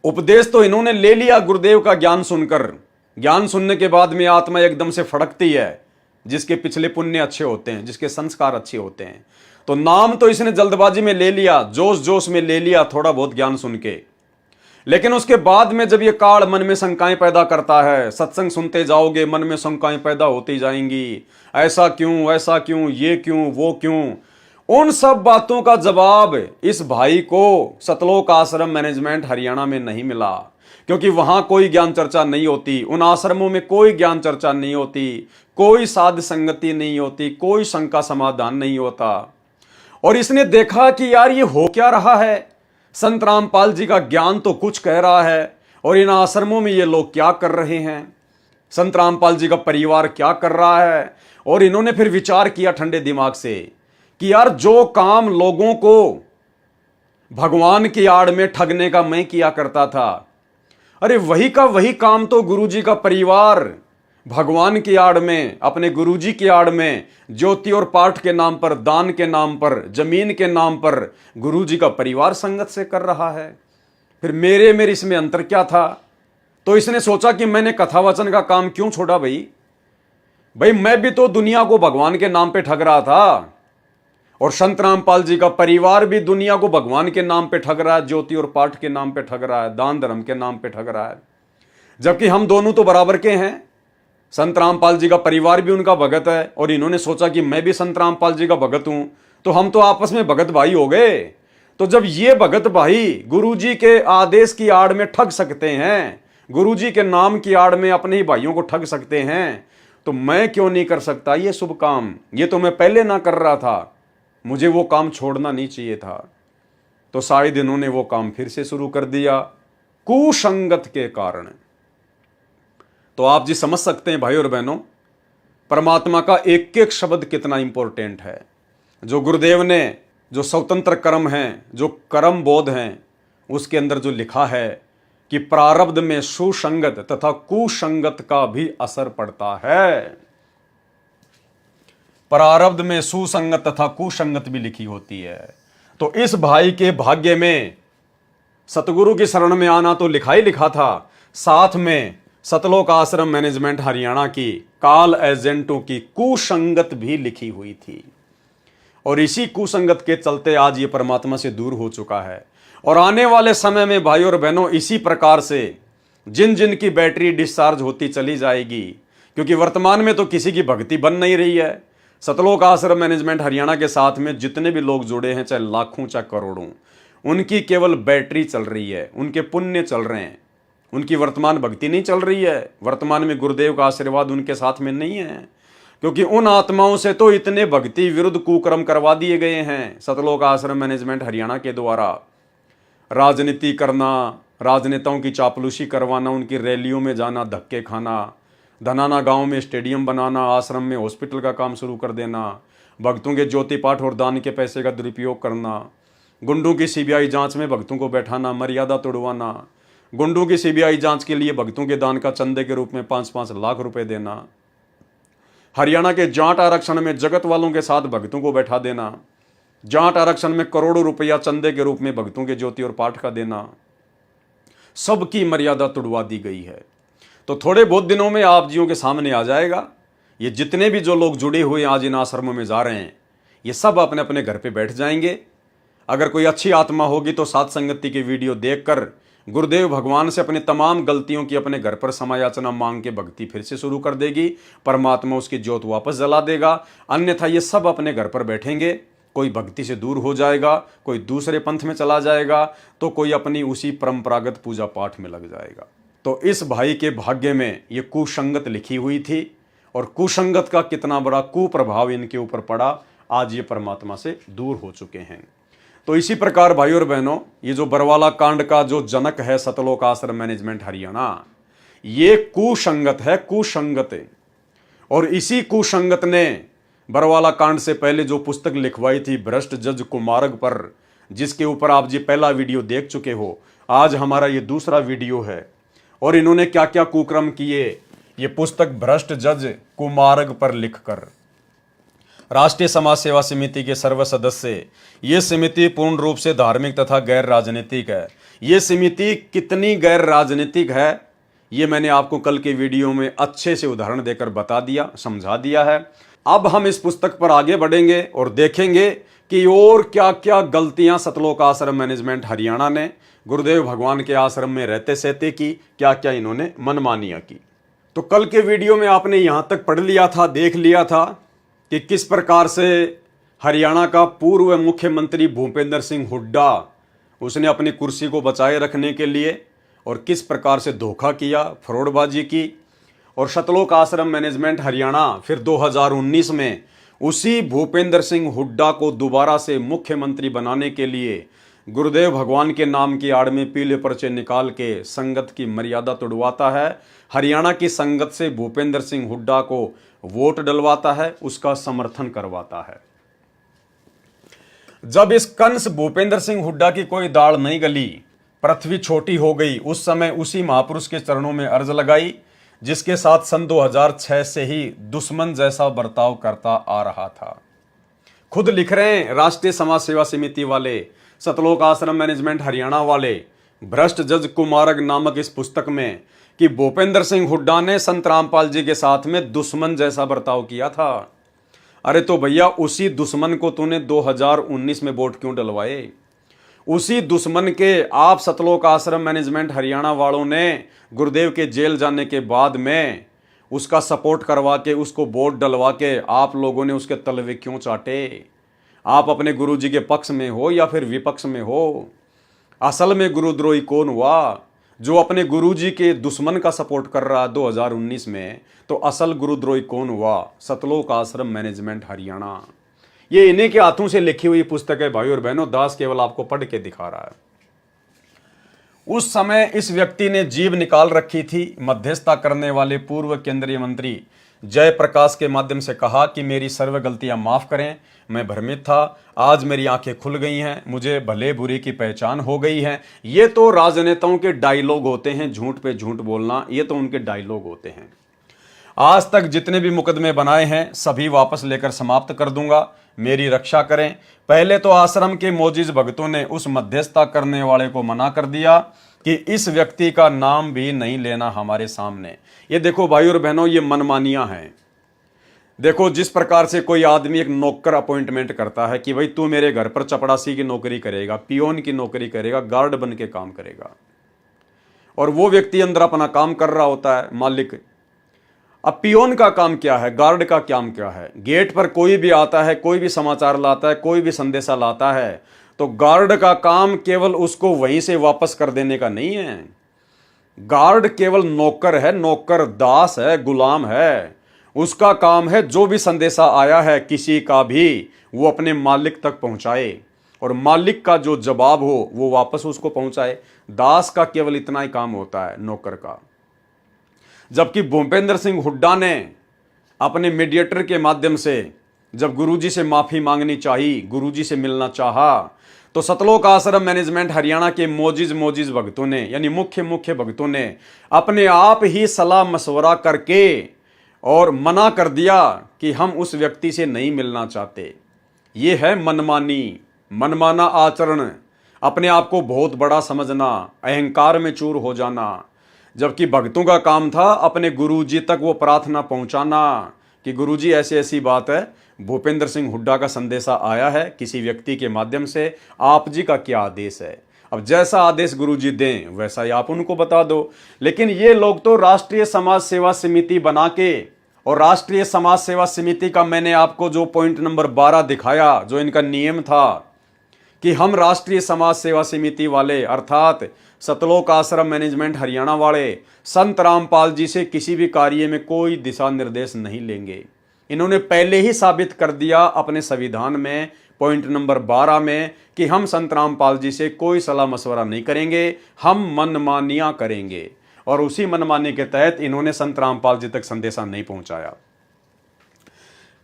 उपदेश तो इन्होंने ले लिया गुरुदेव का ज्ञान सुनकर, ज्ञान सुनने के बाद में आत्मा एकदम से फड़कती है, जिसके पिछले पुण्य अच्छे होते हैं, जिसके संस्कार अच्छे होते हैं। तो नाम तो इसने जल्दबाजी में ले लिया, जोश जोश में ले लिया थोड़ा बहुत ज्ञान सुन के, लेकिन उसके बाद में जब ये काल मन में शंकाएं पैदा करता है, सत्संग सुनते जाओगे मन में शंकाएं पैदा होती जाएंगी, ऐसा क्यों, ऐसा क्यों, ये क्यों, वो क्यों। उन सब बातों का जवाब इस भाई को सतलोक आश्रम मैनेजमेंट हरियाणा में नहीं मिला, क्योंकि वहां कोई ज्ञान चर्चा नहीं होती, उन आश्रमों में कोई ज्ञान चर्चा नहीं होती, कोई साध संगति नहीं होती, कोई शंका समाधान नहीं होता। और इसने देखा कि यार ये हो क्या रहा है, संत रामपाल जी का ज्ञान तो कुछ कह रहा है और इन आश्रमों में ये लोग क्या कर रहे हैं, संत रामपाल जी का परिवार क्या कर रहा है। और इन्होंने फिर विचार किया ठंडे दिमाग से कि यार जो काम लोगों को भगवान की आड़ में ठगने का मैं किया करता था, अरे वही का वही काम तो गुरुजी का परिवार भगवान की आड़ में, अपने गुरुजी की आड़ में, ज्योति और पाठ के नाम पर, दान के नाम पर, जमीन के नाम पर गुरुजी का परिवार संगत से कर रहा है। फिर मेरे इसमें अंतर क्या था। तो इसने सोचा कि मैंने कथा वचन का काम क्यों छोड़ा। भाई मैं भी तो दुनिया को भगवान के नाम पे ठग रहा था और संत रामपाल जी का परिवार भी दुनिया को भगवान के नाम पे ठग रहा है, ज्योति और पाठ के नाम पे ठग रहा है, दान धर्म के नाम पे ठग रहा है, जबकि हम दोनों तो बराबर के हैं। संत रामपाल जी का परिवार भी उनका भगत है और इन्होंने सोचा कि मैं भी संत रामपाल जी का भगत हूं, तो हम तो आपस में भगत भाई हो गए। तो जब ये भगत भाई गुरुजी के आदेश की आड़ में ठग सकते हैं, गुरुजी के नाम की आड़ में अपने ही भाइयों को ठग सकते हैं, तो मैं क्यों नहीं कर सकता ये शुभ काम। ये तो मैं पहले ना कर रहा था, मुझे वो काम छोड़ना नहीं चाहिए था। तो शायद इन्होंने वो काम फिर से शुरू कर दिया कुसंगत के कारण। तो आप जी समझ सकते हैं भाई और बहनों, परमात्मा का एक एक शब्द कितना इंपॉर्टेंट है। जो गुरुदेव ने, जो स्वतंत्र कर्म हैं, जो कर्म बोध हैं, उसके अंदर जो लिखा है कि प्रारब्ध में सुसंगत तथा कुसंगत का भी असर पड़ता है। प्रारब्ध में सुसंगत तथा कुसंगत भी लिखी होती है। तो इस भाई के भाग्य में सतगुरु की शरण में आना तो लिखा ही लिखा था, साथ में सतलोक आश्रम मैनेजमेंट हरियाणा की काल एजेंटों की कुसंगत भी लिखी हुई थी। और इसी कुसंगत के चलते आज ये परमात्मा से दूर हो चुका है। और आने वाले समय में भाई और बहनों इसी प्रकार से जिन जिन की बैटरी डिस्चार्ज होती चली जाएगी, क्योंकि वर्तमान में तो किसी की भक्ति बन नहीं रही है। सतलोक आश्रम मैनेजमेंट हरियाणा के साथ में जितने भी लोग जुड़े हैं, चाहे लाखों चाहे करोड़ों, उनकी केवल बैटरी चल रही है, उनके पुण्य चल रहे हैं, उनकी वर्तमान भक्ति नहीं चल रही है, वर्तमान में गुरुदेव का आशीर्वाद उनके साथ में नहीं है, क्योंकि उन आत्माओं से तो इतने भक्ति विरुद्ध कुकर्म करवा दिए गए हैं सतलोक आश्रम मैनेजमेंट हरियाणा के द्वारा। राजनीति करना, राजनेताओं की चापलूसी करवाना, उनकी रैलियों में जाना, धक्के खाना, धनाना गांव में स्टेडियम बनाना, आश्रम में हॉस्पिटल का काम शुरू कर देना, भक्तों के ज्योति पाठ और दान के पैसे का दुरुपयोग करना, गुंडों की सीबीआई जांच में भक्तों को बैठाना, मर्यादा तोड़वाना, गुंडों की सीबीआई जांच के लिए भक्तों के दान का चंदे के रूप में 5-5 लाख रुपए देना, हरियाणा के जाट आरक्षण में जगत वालों के साथ भक्तों को बैठा देना, जाट आरक्षण में करोड़ों रुपया चंदे के रूप में भक्तों के ज्योति और पाठ का देना, सबकी मर्यादा तोड़वा दी गई है। तो थोड़े बहुत दिनों में आप जियों के सामने आ जाएगा, ये जितने भी जो लोग जुड़े हुए आज इन आश्रमों में जा रहे हैं, ये सब अपने अपने घर पे बैठ जाएंगे। अगर कोई अच्छी आत्मा होगी तो सात संगति की वीडियो देखकर गुरुदेव भगवान से अपनी तमाम गलतियों की अपने घर पर समायाचना मांग के भक्ति फिर से शुरू कर देगी, परमात्मा उसकी ज्योत वापस जला देगा। अन्यथा ये सब अपने घर पर बैठेंगे, कोई भक्ति से दूर हो जाएगा, कोई दूसरे पंथ में चला जाएगा, तो कोई अपनी उसी परंपरागत पूजा पाठ में लग जाएगा। तो इस भाई के भाग्य में ये कुसंगत लिखी हुई थी, और कुसंगत का कितना बड़ा कुप्रभाव इनके ऊपर पड़ा, आज ये परमात्मा से दूर हो चुके हैं। तो इसी प्रकार भाई और बहनों, ये जो बरवाला कांड का जो जनक है सतलोक आश्रम मैनेजमेंट हरियाणा, ये कुसंगत है, कुसंगत है। और इसी कुसंगत ने बरवाला कांड से पहले जो पुस्तक लिखवाई थी भ्रष्ट जज कुमारग पर, जिसके ऊपर आप जी पहला वीडियो देख चुके हो, आज हमारा ये दूसरा वीडियो है। और इन्होंने क्या क्या कुकर्म किए, ये पुस्तक भ्रष्ट जज कुमारग पर लिखकर राष्ट्रीय समाज सेवा समिति के सर्व सदस्य, ये समिति पूर्ण रूप से धार्मिक तथा गैर राजनीतिक है। ये समिति कितनी गैर राजनीतिक है, ये मैंने आपको कल के वीडियो में अच्छे से उदाहरण देकर बता दिया, समझा दिया है। अब हम इस पुस्तक पर आगे बढ़ेंगे और देखेंगे कि और क्या क्या गलतियां सतलोक आश्रम मैनेजमेंट हरियाणा ने गुरुदेव भगवान के आश्रम में रहते सहते की, क्या क्या इन्होंने मनमानियां की। तो कल के वीडियो में आपने यहां तक पढ़ लिया था, देख लिया था कि किस प्रकार से हरियाणा का पूर्व मुख्यमंत्री भूपेंद्र सिंह हुड्डा, उसने अपनी कुर्सी को बचाए रखने के लिए और किस प्रकार से धोखा किया, फ्रॉडबाजी की। और सतलोक आश्रम मैनेजमेंट हरियाणा फिर 2019 में उसी भूपेंद्र सिंह हुड्डा को दोबारा से मुख्यमंत्री बनाने के लिए गुरुदेव भगवान के नाम की आड़ में पीले पर्चे निकाल के संगत की मर्यादा तोड़वाता है, हरियाणा की संगत से भूपेंद्र सिंह हुड्डा को वोट डलवाता है, उसका समर्थन करवाता है। जब इस कंस भूपेंद्र सिंह हुड्डा की कोई दाढ़ नहीं गली, पृथ्वी छोटी हो गई, उस समय उसी महापुरुष के चरणों में अर्ज लगाई, जिसके साथ सन 2006 से ही दुश्मन जैसा बर्ताव करता आ रहा था। खुद लिख रहे हैं राष्ट्रीय समाज सेवा समिति वाले, सतलोक आश्रम मैनेजमेंट हरियाणा वाले, भ्रष्ट जज कुमारग नामक इस पुस्तक में कि भूपेंद्र सिंह हुड्डा ने संत रामपाल जी के साथ में दुश्मन जैसा बर्ताव किया था। अरे तो भैया, उसी दुश्मन को तूने 2019 में वोट क्यों डलवाए? उसी दुश्मन के आप सतलोक आश्रम मैनेजमेंट हरियाणा वालों ने गुरुदेव के जेल जाने के बाद में उसका सपोर्ट करवा के, उसको वोट डलवा के आप लोगों ने उसके तलवे क्यों चाटे? आप अपने गुरुजी के पक्ष में हो या फिर विपक्ष में हो? असल में गुरुद्रोही कौन हुआ? जो अपने गुरुजी के दुश्मन का सपोर्ट कर रहा 2019 में, तो असल गुरुद्रोही कौन हुआ? सतलोक आश्रम मैनेजमेंट हरियाणा। ये इन्हीं के हाथों से लिखी हुई पुस्तक है भाई और बहनों, दास केवल आपको पढ़ के दिखा रहा है। उस समय इस व्यक्ति ने जीभ निकाल रखी थी, मध्यस्थता करने वाले पूर्व केंद्रीय मंत्री जयप्रकाश के माध्यम से कहा कि मेरी सर्व गलतियां माफ करें, मैं भ्रमित था, आज मेरी आंखें खुल गई हैं, मुझे भले बुरी की पहचान हो गई है। ये तो राजनेताओं के डायलॉग होते हैं, झूठ पे झूठ बोलना, ये तो उनके डायलॉग होते हैं। आज तक जितने भी मुकदमे बनाए हैं सभी वापस लेकर समाप्त कर दूंगा, मेरी रक्षा करें। पहले तो आश्रम के मोजिज भक्तों ने उस मध्यस्थता करने वाले को मना कर दिया कि इस व्यक्ति का नाम भी नहीं लेना हमारे सामने। ये देखो भाई और बहनों, ये मनमानियां हैं। देखो, जिस प्रकार से कोई आदमी एक नौकर अपॉइंटमेंट करता है कि भाई तू मेरे घर पर चपड़ासी की नौकरी करेगा, पियोन की नौकरी करेगा, गार्ड बन के काम करेगा, और वो व्यक्ति अंदर अपना काम कर रहा होता है, मालिक। अब पियोन का काम क्या है, गार्ड का काम क्या है? गेट पर कोई भी आता है, कोई भी समाचार लाता है, कोई भी संदेशा लाता है, तो गार्ड का काम केवल उसको वहीं से वापस कर देने का नहीं है। गार्ड केवल नौकर है, नौकर दास है, गुलाम है। उसका काम है जो भी संदेशा आया है किसी का भी, वो अपने मालिक तक पहुंचाए और मालिक का जो जवाब हो वो वापस उसको पहुंचाए। दास का केवल इतना ही काम होता है, नौकर का। जबकि भूपेंद्र सिंह हुड्डा ने अपने मीडिएटर के माध्यम से जब गुरुजी से माफी मांगनी चाहिए, गुरुजी से मिलना चाहा, तो सतलोक आश्रम मैनेजमेंट हरियाणा के मोजिज भक्तों ने, यानी मुख्य भक्तों ने अपने आप ही सलाह मशवरा करके और मना कर दिया कि हम उस व्यक्ति से नहीं मिलना चाहते। ये है मनमाना आचरण, अपने आप को बहुत बड़ा समझना, अहंकार में चूर हो जाना। जबकि भक्तों का काम था अपने गुरुजी तक वो प्रार्थना पहुंचाना कि गुरुजी ऐसी ऐसी बात है, भूपेंद्र सिंह हुड्डा का संदेशा आया है किसी व्यक्ति के माध्यम से, आप जी का क्या आदेश है। अब जैसा आदेश गुरुजी दें वैसा ही आप उनको बता दो। लेकिन ये लोग तो राष्ट्रीय समाज सेवा समिति बना के, और राष्ट्रीय समाज सेवा समिति का मैंने आपको जो पॉइंट नंबर 12 दिखाया, जो इनका नियम था कि हम राष्ट्रीय समाज सेवा समिति वाले अर्थात सतलोक आश्रम मैनेजमेंट हरियाणा वाले संत रामपाल जी से किसी भी कार्य में कोई दिशा निर्देश नहीं लेंगे। इन्होंने पहले ही साबित कर दिया अपने संविधान में पॉइंट नंबर 12 में कि हम संत रामपाल जी से कोई सलाह मशवरा नहीं करेंगे, हम मनमानियां करेंगे। और उसी मनमानी के तहत इन्होंने संत रामपाल जी तक संदेशा नहीं पहुंचाया।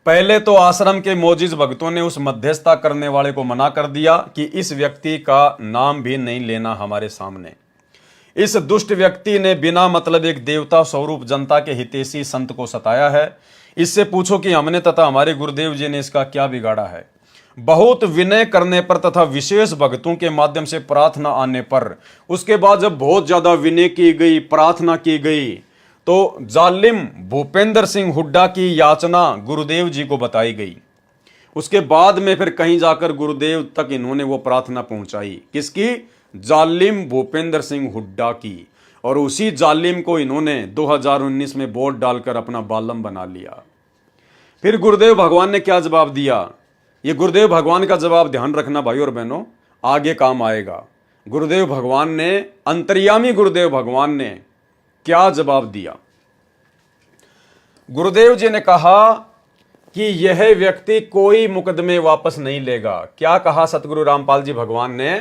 पहले तो आश्रम के मोजिज भक्तों ने उस मध्यस्थता करने वाले को मना कर दिया कि इस व्यक्ति का नाम भी नहीं लेना हमारे सामने। इस दुष्ट व्यक्ति ने बिना मतलब एक देवता स्वरूप जनता के हितैषी संत को सताया है। इससे पूछो कि हमने तथा हमारे गुरुदेव जी ने इसका क्या बिगाड़ा है। बहुत विनय करने पर तथा विशेष भक्तों के माध्यम से प्रार्थना आने पर, उसके बाद जब बहुत ज्यादा विनय की गई, प्रार्थना की गई, तो जालिम भूपेंद्र सिंह हुड्डा की याचना गुरुदेव जी को बताई गई। उसके बाद में फिर कहीं जाकर गुरुदेव तक इन्होंने वो प्रार्थना पहुंचाई, किसकी? जालिम भूपेंद्र सिंह हुड्डा की। और उसी जालिम को इन्होंने 2019 में वोट डालकर अपना बालम बना लिया। फिर गुरुदेव भगवान ने क्या जवाब दिया? ये गुरुदेव भगवान का जवाब ध्यान रखना भाई और बहनों, आगे काम आएगा। गुरुदेव भगवान ने, अंतर्यामी गुरुदेव भगवान ने क्या जवाब दिया? गुरुदेव जी ने कहा कि यह व्यक्ति कोई मुकदमे वापस नहीं लेगा। क्या कहा सतगुरु रामपाल जी भगवान ने?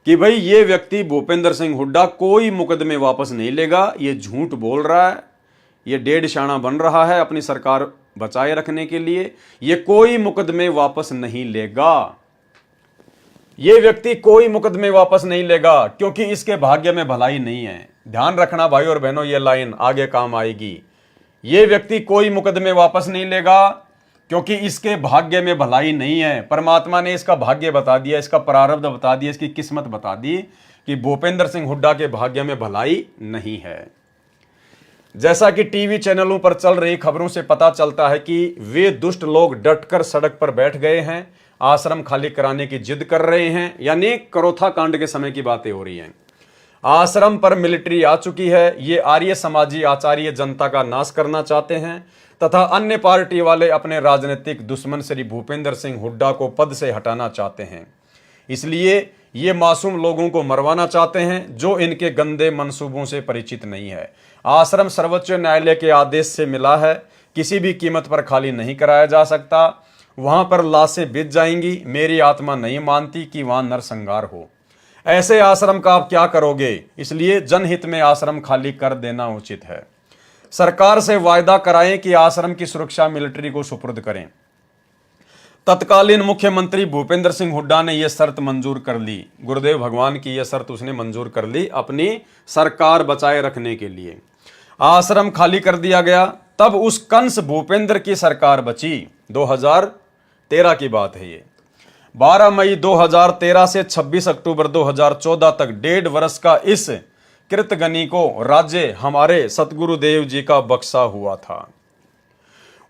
कि भाई ये व्यक्ति भूपेंद्र सिंह हुड्डा कोई मुकदमे वापस नहीं लेगा, ये झूठ बोल रहा है, ये डेढ़ शाना बन रहा है अपनी सरकार बचाए रखने के लिए, ये कोई मुकदमे वापस नहीं लेगा। ये व्यक्ति कोई मुकदमे वापस नहीं लेगा क्योंकि इसके भाग्य में भलाई नहीं है। ध्यान रखना भाई और बहनों, ये लाइन आगे काम आएगी। ये व्यक्ति कोई मुकदमे वापस नहीं लेगा क्योंकि इसके भाग्य में भलाई नहीं है। परमात्मा ने इसका भाग्य बता दिया, इसका प्रारब्ध बता दिया, इसकी किस्मत बता दी कि भूपेंद्र सिंह हुड्डा के भाग्य में भलाई नहीं है। जैसा कि टीवी चैनलों पर चल रही खबरों से पता चलता है कि वे दुष्ट लोग डटकर सड़क पर बैठ गए हैं, आश्रम खाली कराने की जिद कर रहे हैं। यानी करोथा कांड के समय की बातें हो रही हैं। आश्रम पर मिलिट्री आ चुकी है। ये आर्य समाजी आचार्य जनता का नाश करना चाहते हैं तथा अन्य पार्टी वाले अपने राजनीतिक दुश्मन श्री भूपेंद्र सिंह हुड्डा को पद से हटाना चाहते हैं। इसलिए ये मासूम लोगों को मरवाना चाहते हैं जो इनके गंदे मंसूबों से परिचित नहीं है। आश्रम सर्वोच्च न्यायालय के आदेश से मिला है, किसी भी कीमत पर खाली नहीं कराया जा सकता। वहां पर लाशें बिछ जाएंगी। मेरी आत्मा नहीं मानती कि वहां नरसंहार हो। ऐसे आश्रम का आप क्या करोगे? इसलिए जनहित में आश्रम खाली कर देना उचित है। सरकार से वायदा कराएं कि आश्रम की सुरक्षा मिलिट्री को सुपुर्द करें। तत्कालीन मुख्यमंत्री भूपेंद्र सिंह हुड्डा ने यह शर्त मंजूर कर ली। गुरुदेव भगवान की यह शर्त उसने मंजूर कर ली अपनी सरकार बचाए रखने के लिए। आश्रम खाली कर दिया गया। तब उस कंस भूपेंद्र की सरकार बची। 2013 की बात है ये। 12 मई 2013 से 26 अक्टूबर 2014 तक 1.5 वर्ष का इस कृतगनी को राज्य हमारे सतगुरुदेव जी का बख्शा हुआ था।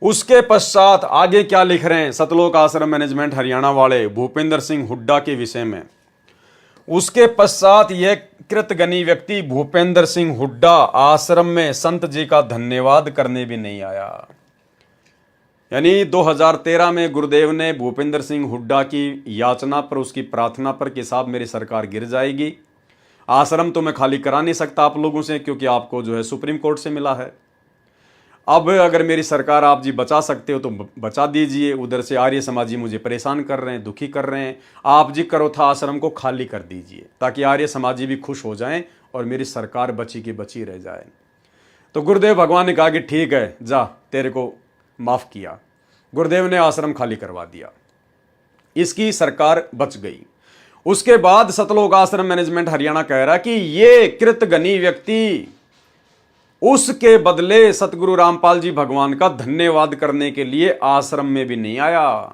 उसके पश्चात आगे क्या लिख रहे हैं सतलोक आश्रम मैनेजमेंट हरियाणा वाले भूपेंद्र सिंह हुड्डा के विषय में? उसके पश्चात यह कृतगनी व्यक्ति भूपेंद्र सिंह हुड्डा आश्रम में संत जी का धन्यवाद करने भी नहीं आया। यानी 2013 में गुरुदेव ने भूपेंद्र सिंह हुड्डा की याचना पर, उसकी प्रार्थना पर कि साहब मेरी सरकार गिर जाएगी, आश्रम तो मैं खाली करा नहीं सकता आप लोगों से, क्योंकि आपको जो है सुप्रीम कोर्ट से मिला है। अब अगर मेरी सरकार आप जी बचा सकते हो तो बचा दीजिए। उधर से आर्य समाजी मुझे परेशान कर रहे हैं, दुखी कर रहे हैं। आप जी करोथा आश्रम को खाली कर दीजिए ताकि आर्य समाजी भी खुश हो जाएं और मेरी सरकार बची की बची रह जाए। तो गुरुदेव भगवान ने कहा कि ठीक है, जा, तेरे को माफ़ किया। गुरुदेव ने आश्रम खाली करवा दिया, इसकी सरकार बच गई। उसके बाद सतलोक आश्रम मैनेजमेंट हरियाणा कह रहा कि ये कृतघ्नी व्यक्ति उसके बदले सतगुरु रामपाल जी भगवान का धन्यवाद करने के लिए आश्रम में भी नहीं आया।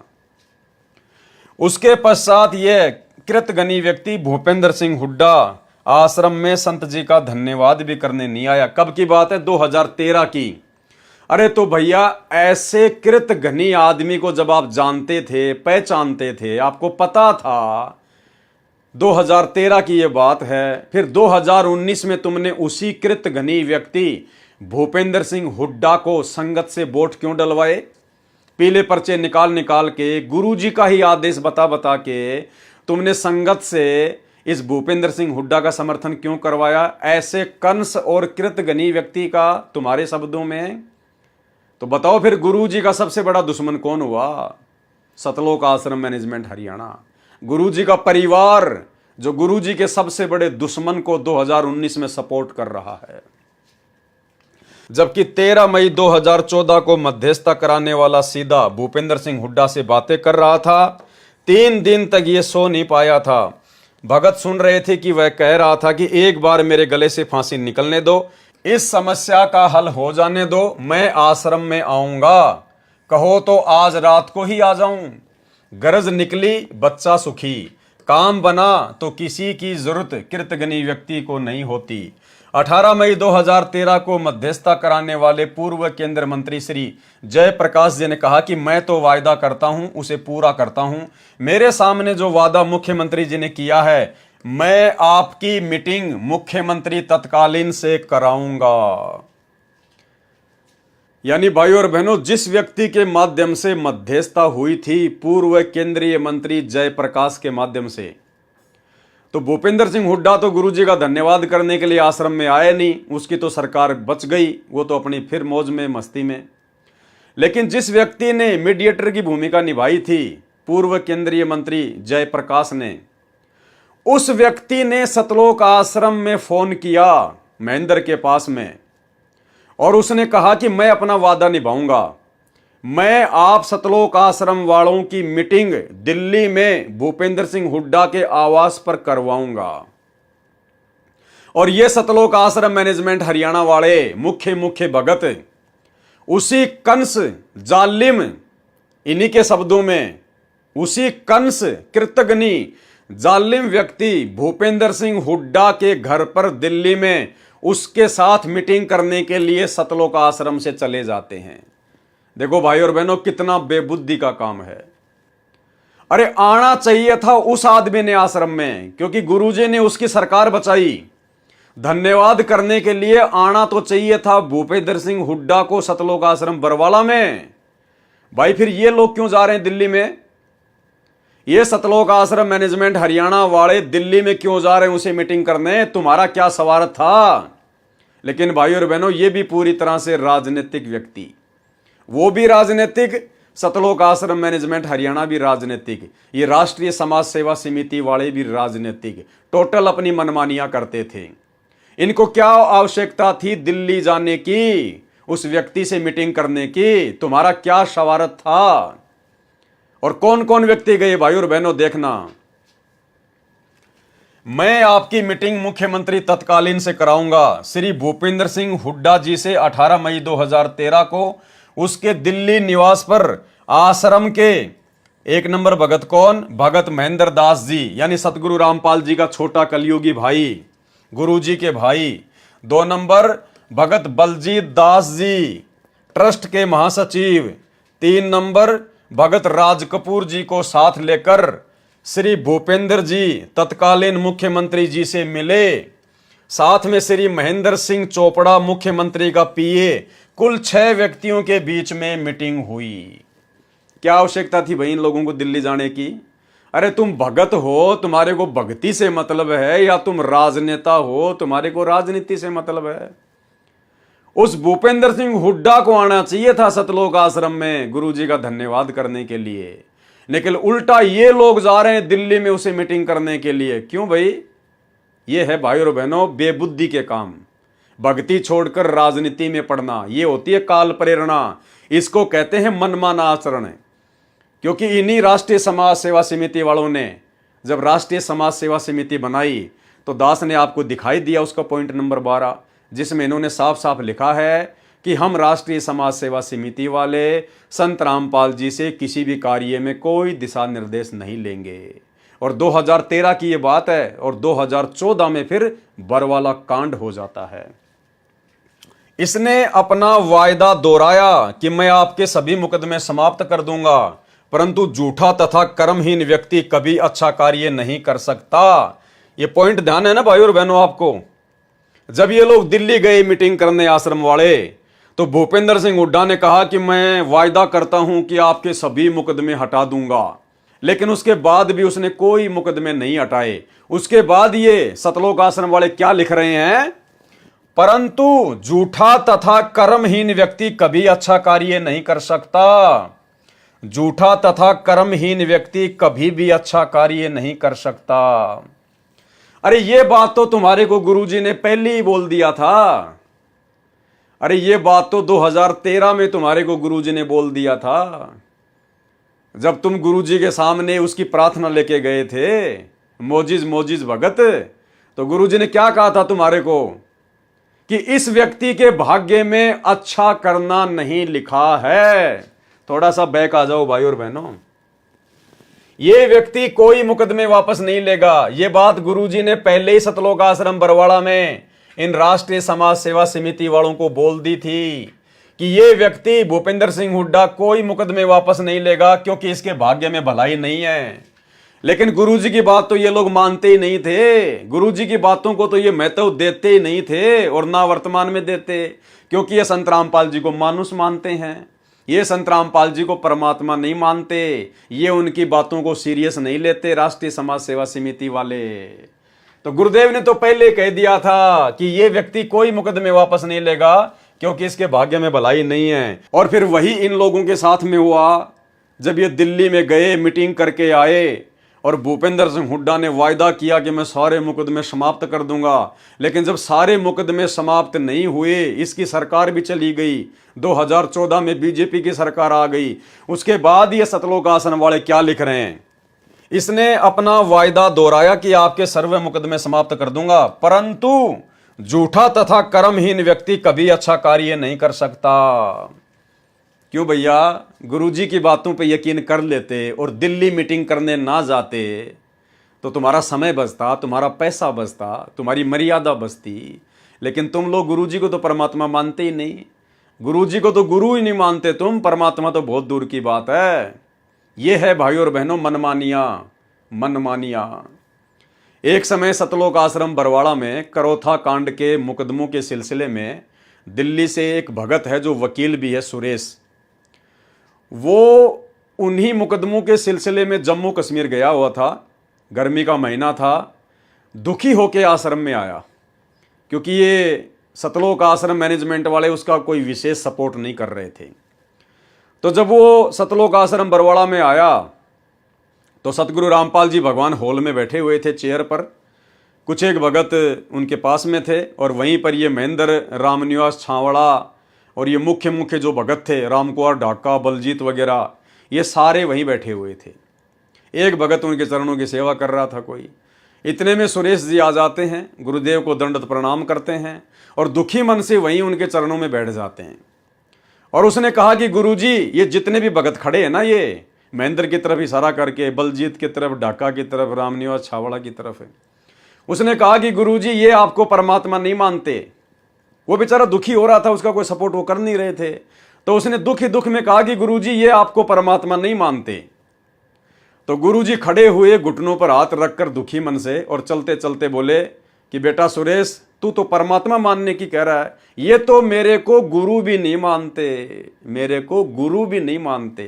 उसके पश्चात यह कृतघ्नी व्यक्ति भूपेंद्र सिंह हुड्डा आश्रम में संत जी का धन्यवाद भी करने नहीं आया। कब की बात है? 2013 की। अरे तो भैया, ऐसे कृतघ्नी आदमी को जब आप जानते थे, पहचानते थे, आपको पता था, 2013 की ये बात है, फिर 2019 में तुमने उसी कृतघ्नी व्यक्ति भूपेंद्र सिंह हुड्डा को संगत से वोट क्यों डलवाए? पीले पर्चे निकाल निकाल के, गुरुजी का ही आदेश बता बता के तुमने संगत से इस भूपेंद्र सिंह हुड्डा का समर्थन क्यों करवाया? ऐसे कंस और कृतघ्नी व्यक्ति का तुम्हारे शब्दों में। तो बताओ फिर गुरुजी का सबसे बड़ा दुश्मन कौन हुआ? सतलोक आश्रम मैनेजमेंट हरियाणा। गुरुजी का परिवार जो गुरुजी के सबसे बड़े दुश्मन को 2019 में सपोर्ट कर रहा है। जबकि 13 मई 2014 को मध्यस्थता कराने वाला सीधा भूपेंद्र सिंह हुड्डा से बातें कर रहा था। 3 दिन तक ये सो नहीं पाया था। भगत सुन रहे थे कि वह कह रहा था कि एक बार मेरे गले से फांसी निकलने दो, इस समस्या का हल हो जाने दो, मैं आश्रम में आऊंगा, कहो तो आज रात को ही आ जाऊं। गरज निकली बच्चा सुखी, काम बना तो किसी की जरूरत कृतघ्नी व्यक्ति को नहीं होती। 18 मई 2013 को मध्यस्थता कराने वाले पूर्व केंद्रीय मंत्री श्री जयप्रकाश जी ने कहा कि मैं तो वायदा करता हूं, उसे पूरा करता हूं। मेरे सामने जो वादा मुख्यमंत्री जी ने किया है, मैं आपकी मीटिंग मुख्यमंत्री तत्कालीन से कराऊंगा। यानी भाई और बहनों, जिस व्यक्ति के माध्यम से मध्यस्थता हुई थी पूर्व केंद्रीय मंत्री जयप्रकाश के माध्यम से, तो भूपेंद्र सिंह हुड्डा तो गुरुजी का धन्यवाद करने के लिए आश्रम में आए नहीं, उसकी तो सरकार बच गई, वो तो अपनी फिर मौज में मस्ती में। लेकिन जिस व्यक्ति ने मीडिएटर की भूमिका निभाई थी पूर्व केंद्रीय मंत्री जयप्रकाश ने, उस व्यक्ति ने सतलोक आश्रम में फोन किया महेंद्र के पास में, और उसने कहा कि मैं अपना वादा निभाऊंगा, मैं आप सतलोक आश्रम वालों की मीटिंग दिल्ली में भूपेंद्र सिंह हुड्डा के आवास पर करवाऊंगा। और ये सतलोक आश्रम मैनेजमेंट हरियाणा वाले मुख्य भगत, उसी कंस जालिम, इन्हीं के शब्दों में, उसी कंस कृतघ्नी जालिम व्यक्ति भूपेंद्र सिंह हुड्डा के घर पर दिल्ली में उसके साथ मीटिंग करने के लिए सतलोक आश्रम से चले जाते हैं। देखो भाई और बहनों, कितना बेबुद्धि का काम है। अरे आना चाहिए था उस आदमी ने आश्रम में, क्योंकि गुरुजी ने उसकी सरकार बचाई। धन्यवाद करने के लिए आना तो चाहिए था भूपेंद्र सिंह हुड्डा को सतलोक आश्रम बरवाला में। भाई फिर ये लोग क्यों जा रहे हैं दिल्ली में? ये सतलोक आश्रम मैनेजमेंट हरियाणा वाले दिल्ली में क्यों जा रहे हैं उसे मीटिंग करने? तुम्हारा क्या सवाल था? लेकिन भाई और बहनों, ये भी पूरी तरह से राजनीतिक व्यक्ति, वो भी राजनीतिक, सतलोक आश्रम मैनेजमेंट हरियाणा भी राजनीतिक, ये राष्ट्रीय समाज सेवा समिति वाले भी राजनीतिक, टोटल अपनी मनमानियां करते थे। इनको क्या आवश्यकता थी दिल्ली जाने की, उस व्यक्ति से मीटिंग करने की? तुम्हारा क्या शवारत था? और कौन कौन व्यक्ति गए भाई और बहनों, देखना। मैं आपकी मीटिंग मुख्यमंत्री तत्कालीन से कराऊंगा। श्री भूपेंद्र सिंह हुड्डा जी से 18 मई 2013 को उसके दिल्ली निवास पर आश्रम के 1 नंबर भगत कौन? भगत महेंद्र दास जी, यानी सतगुरु रामपाल जी का छोटा कलयुगी भाई, गुरुजी के भाई। 2 नंबर भगत बलजीत दास जी, ट्रस्ट के महासचिव। 3 नंबर भगत राज कपूर जी को साथ लेकर श्री भूपेंद्र जी तत्कालीन मुख्यमंत्री जी से मिले। साथ में श्री महेंद्र सिंह चोपड़ा मुख्यमंत्री का पीए। कुल 6 व्यक्तियों के बीच में मीटिंग हुई। क्या आवश्यकता थी भाई इन लोगों को दिल्ली जाने की? अरे तुम भगत हो, तुम्हारे को भक्ति से मतलब है, या तुम राजनेता हो, तुम्हारे को राजनीति से मतलब है। उस भूपेंद्र सिंह हुड्डा को आना चाहिए था सतलोक आश्रम में गुरुजी का धन्यवाद करने के लिए, लेकिन उल्टा ये लोग जा रहे हैं दिल्ली में उसे मीटिंग करने के लिए। क्यों भाई? ये है भाई और बहनों बेबुद्धि के काम। भक्ति छोड़कर राजनीति में पड़ना, ये होती है काल प्रेरणा। इसको कहते हैं मनमाना आचरण। क्योंकि इन्हीं राष्ट्रीय समाज सेवा समिति वालों ने जब राष्ट्रीय समाज सेवा समिति बनाई तो दास ने आपको दिखाई दिया उसका पॉइंट नंबर 12, जिसमें इन्होंने साफ साफ लिखा है कि हम राष्ट्रीय समाज सेवा समिति वाले संत रामपाल जी से किसी भी कार्य में कोई दिशा निर्देश नहीं लेंगे। और 2013 की ये बात है, और 2014 में फिर बरवाला कांड हो जाता है। इसने अपना वायदा दोहराया कि मैं आपके सभी मुकदमे समाप्त कर दूंगा, परंतु झूठा तथा कर्महीन व्यक्ति कभी अच्छा कार्य नहीं कर सकता। ये पॉइंट ध्यान है ना भाई और बहनों आपको। जब ये लोग दिल्ली गए मीटिंग करने आश्रम वाले, तो भूपेंद्र सिंह हुड्डा ने कहा कि मैं वायदा करता हूं कि आपके सभी मुकदमे हटा दूंगा, लेकिन उसके बाद भी उसने कोई मुकदमे नहीं हटाए। उसके बाद ये सतलोक आश्रम वाले क्या लिख रहे हैं? परंतु झूठा तथा कर्महीन व्यक्ति कभी अच्छा कार्य नहीं कर सकता। झूठा तथा कर्महीन व्यक्ति कभी भी अच्छा कार्य नहीं कर सकता। अरे ये बात तो तुम्हारे को गुरुजी ने पहले ही बोल दिया था। अरे ये बात तो 2013 में तुम्हारे को गुरुजी ने बोल दिया था, जब तुम गुरुजी के सामने उसकी प्रार्थना लेके गए थे, मोजिज मोजिज भगत। तो गुरुजी ने क्या कहा था तुम्हारे को कि इस व्यक्ति के भाग्य में अच्छा करना नहीं लिखा है। थोड़ा सा बैक आ जाओ भाई और बहनों। ये व्यक्ति कोई मुकदमे वापस नहीं लेगा। ये बात गुरुजी ने पहले ही सतलोक आश्रम बरवाड़ा में इन राष्ट्रीय समाज सेवा समिति वालों को बोल दी थी कि ये व्यक्ति भूपेंद्र सिंह हुड्डा कोई मुकदमे वापस नहीं लेगा, क्योंकि इसके भाग्य में भलाई नहीं है। लेकिन गुरुजी की बात तो ये लोग मानते ही नहीं थे। गुरुजी की बातों को तो ये महत्व देते ही नहीं थे, और ना वर्तमान में देते, क्योंकि ये संत रामपाल जी को मानुष मानते हैं। ये संत रामपाल जी को परमात्मा नहीं मानते। ये उनकी बातों को सीरियस नहीं लेते राष्ट्रीय समाज सेवा समिति वाले। तो गुरुदेव ने तो पहले कह दिया था कि ये व्यक्ति कोई मुकदमे वापस नहीं लेगा, क्योंकि इसके भाग्य में भलाई नहीं है। और फिर वही इन लोगों के साथ में हुआ, जब ये दिल्ली में गए, मीटिंग करके आए, और भूपेंद्र सिंह हुड्डा ने वायदा किया कि मैं सारे मुकदमे समाप्त कर दूंगा। लेकिन जब सारे मुकदमे समाप्त नहीं हुए, इसकी सरकार भी चली गई, 2014 में बीजेपी की सरकार आ गई। उसके बाद ये सतलोक आश्रम वाले क्या लिख रहे हैं? इसने अपना वायदा दोहराया कि आपके सर्व मुकदमे समाप्त कर दूंगा, परंतु झूठा तथा कर्महीन व्यक्ति कभी अच्छा कार्य नहीं कर सकता। क्यों भैया? गुरुजी की बातों पे यकीन कर लेते और दिल्ली मीटिंग करने ना जाते तो तुम्हारा समय बचता, तुम्हारा पैसा बचता, तुम्हारी मर्यादा बचती। लेकिन तुम लोग गुरुजी को तो परमात्मा मानते ही नहीं। गुरुजी को तो गुरु ही नहीं मानते तुम, परमात्मा तो बहुत दूर की बात है। ये है भाई और बहनों मनमानिया। एक समय सतलोक आश्रम बरवाड़ा में करोथा कांड के मुकदमों के सिलसिले में दिल्ली से एक भगत है जो वकील भी है, सुरेश। वो उन्हीं मुकदमों के सिलसिले में जम्मू कश्मीर गया हुआ था। गर्मी का महीना था, दुखी होके आश्रम में आया, क्योंकि ये सतलोक आश्रम मैनेजमेंट वाले उसका कोई विशेष सपोर्ट नहीं कर रहे थे। तो जब वो सतलोक आश्रम बरवाड़ा में आया तो सतगुरु रामपाल जी भगवान हॉल में बैठे हुए थे चेयर पर। कुछ एक भगत उनके पास में थे, और वहीं पर ये महेंद्र रामनिवास छावड़ा और ये मुख्य जो भगत थे, रामकुमार ढाका, बलजीत वगैरह, ये सारे वहीं बैठे हुए थे। एक भगत उनके चरणों की सेवा कर रहा था कोई। इतने में सुरेश जी आ जाते हैं, गुरुदेव को दंडवत प्रणाम करते हैं और दुखी मन से वहीं उनके चरणों में बैठ जाते हैं। और उसने कहा कि गुरुजी, ये जितने भी भगत खड़े हैं ना, ये महेंद्र की तरफ इशारा करके, बलजीत की तरफ, ढाका की तरफ, रामनिवास छावड़ा की तरफ है। उसने कहा कि गुरुजी, ये आपको परमात्मा नहीं मानते। वो बेचारा दुखी हो रहा था, उसका कोई सपोर्ट वो कर नहीं रहे थे। तो उसने दुख ही दुख में कहा कि गुरुजी, ये आपको परमात्मा नहीं मानते। तो गुरुजी खड़े हुए, घुटनों पर हाथ रखकर दुखी मन से, और चलते चलते बोले कि बेटा सुरेश, तू तो परमात्मा मानने की कह रहा है, ये तो मेरे को गुरु भी नहीं मानते, मेरे को गुरु भी नहीं मानते।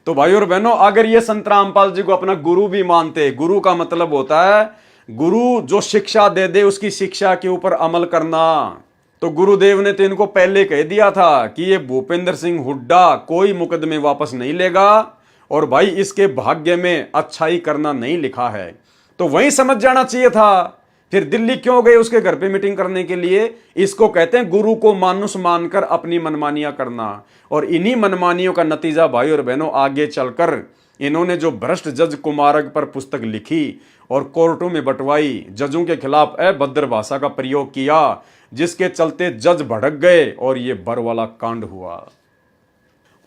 तो भाई और बहनों, अगर ये संत रामपाल जी को अपना गुरु भी मानते, गुरु का मतलब होता है गुरु जो शिक्षा दे दे उसकी शिक्षा के ऊपर अमल करना, तो गुरुदेव ने तो इनको पहले कह दिया था कि ये भूपेंद्र सिंह हुड्डा कोई मुकदमे वापस नहीं लेगा और भाई इसके भाग्य में अच्छाई करना नहीं लिखा है। तो वहीं समझ जाना चाहिए था। फिर दिल्ली क्यों गए उसके घर पे मीटिंग करने के लिए? इसको कहते हैं गुरु को मानुष मानकर अपनी मनमानियां करना। और इन्हीं मनमानियों का नतीजा भाई और बहनों, आगे चलकर इन्होंने जो भ्रष्ट जज कुमारक पर पुस्तक लिखी और कोर्टों में बंटवाई, जजों के खिलाफ अभद्र भाषा का प्रयोग किया, जिसके चलते जज भड़क गए और ये बर वाला कांड हुआ।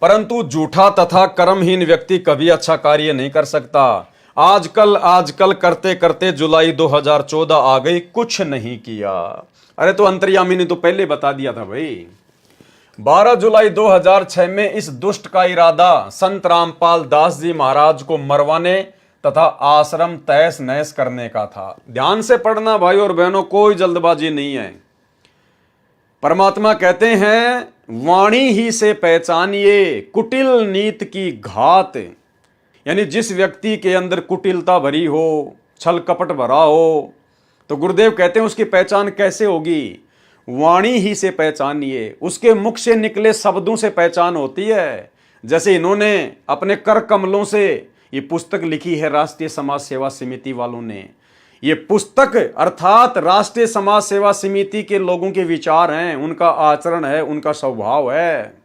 परंतु झूठा तथा कर्महीन व्यक्ति कभी अच्छा कार्य नहीं कर सकता। आजकल करते करते जुलाई 2014 आ गई, कुछ नहीं किया। अरे तो अंतर्यामी ने तो पहले बता दिया था भाई। 12 जुलाई 2006 में इस दुष्ट का इरादा संत रामपाल दास जी महाराज को मरवाने तथा आश्रम तहस नहस करने का था। ध्यान से पढ़ना भाई और बहनों, कोई जल्दबाजी नहीं है। परमात्मा कहते हैं, वाणी ही से पहचानिए कुटिल नीत की घात। यानी जिस व्यक्ति के अंदर कुटिलता भरी हो, छल कपट भरा हो, तो गुरुदेव कहते हैं उसकी पहचान कैसे होगी? वाणी ही से पहचानिए, उसके मुख से निकले शब्दों से पहचान होती है। जैसे इन्होंने अपने कर कमलों से ये पुस्तक लिखी है, राष्ट्रीय समाज सेवा समिति वालों ने। ये पुस्तक अर्थात राष्ट्रीय समाज सेवा समिति के लोगों के विचार हैं, उनका आचरण है, उनका स्वभाव है।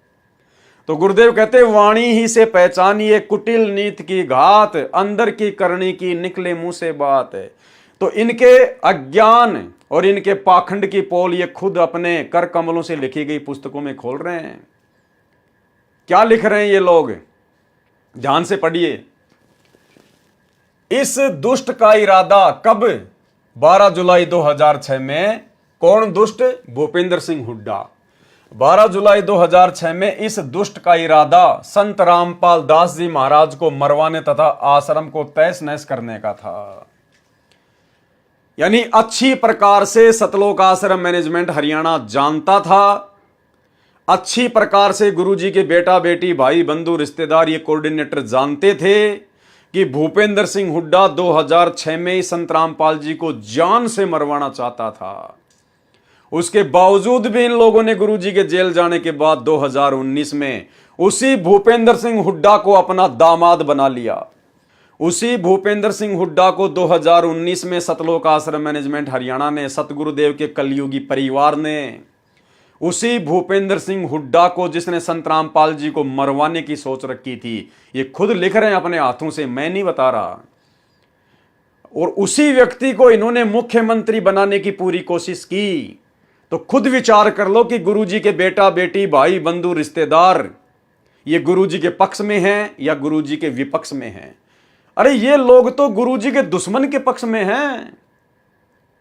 तो गुरुदेव कहते हैं, वाणी ही से पहचानिए कुटिल नीत की घात, अंदर की करनी की निकले मुंह से बात। तो इनके अज्ञान और इनके पाखंड की पोल ये खुद अपने कर कमलों से लिखी गई पुस्तकों में खोल रहे हैं। क्या लिख रहे हैं ये लोग? ध्यान से पढ़िए। इस दुष्ट का इरादा कब? 12 जुलाई 2006 में। कौन दुष्ट? भूपेंद्र सिंह हुड्डा। 12 जुलाई 2006 में इस दुष्ट का इरादा संत रामपाल दास जी महाराज को मरवाने तथा आश्रम को तहस नहस करने का था। यानी अच्छी प्रकार से सतलोक आश्रम मैनेजमेंट हरियाणा जानता था, अच्छी प्रकार से गुरुजी के बेटा बेटी भाई बंधु रिश्तेदार ये कोऑर्डिनेटर जानते थे कि भूपेंद्र सिंह हुड्डा 2006 में संत रामपाल जी को जान से मरवाना चाहता था। उसके बावजूद भी इन लोगों ने गुरुजी के जेल जाने के बाद 2019 में उसी भूपेंद्र सिंह हुड्डा को अपना दामाद बना लिया। उसी भूपेंद्र सिंह हुड्डा को 2019 में सतलोक आश्रम मैनेजमेंट हरियाणा ने, सतगुरुदेव के कलयुगी परिवार ने, उसी भूपेंद्र सिंह हुड्डा को जिसने संत रामपाल जी को मरवाने की सोच रखी थी, ये खुद लिख रहे हैं अपने हाथों से, मैं नहीं बता रहा। और उसी व्यक्ति को इन्होंने मुख्यमंत्री बनाने की पूरी कोशिश की। तो खुद विचार कर लो कि गुरुजी के बेटा बेटी भाई बंधु रिश्तेदार ये गुरुजी के पक्ष में हैं या गुरुजी के विपक्ष में हैं। अरे ये लोग तो गुरुजी के दुश्मन के पक्ष में हैं,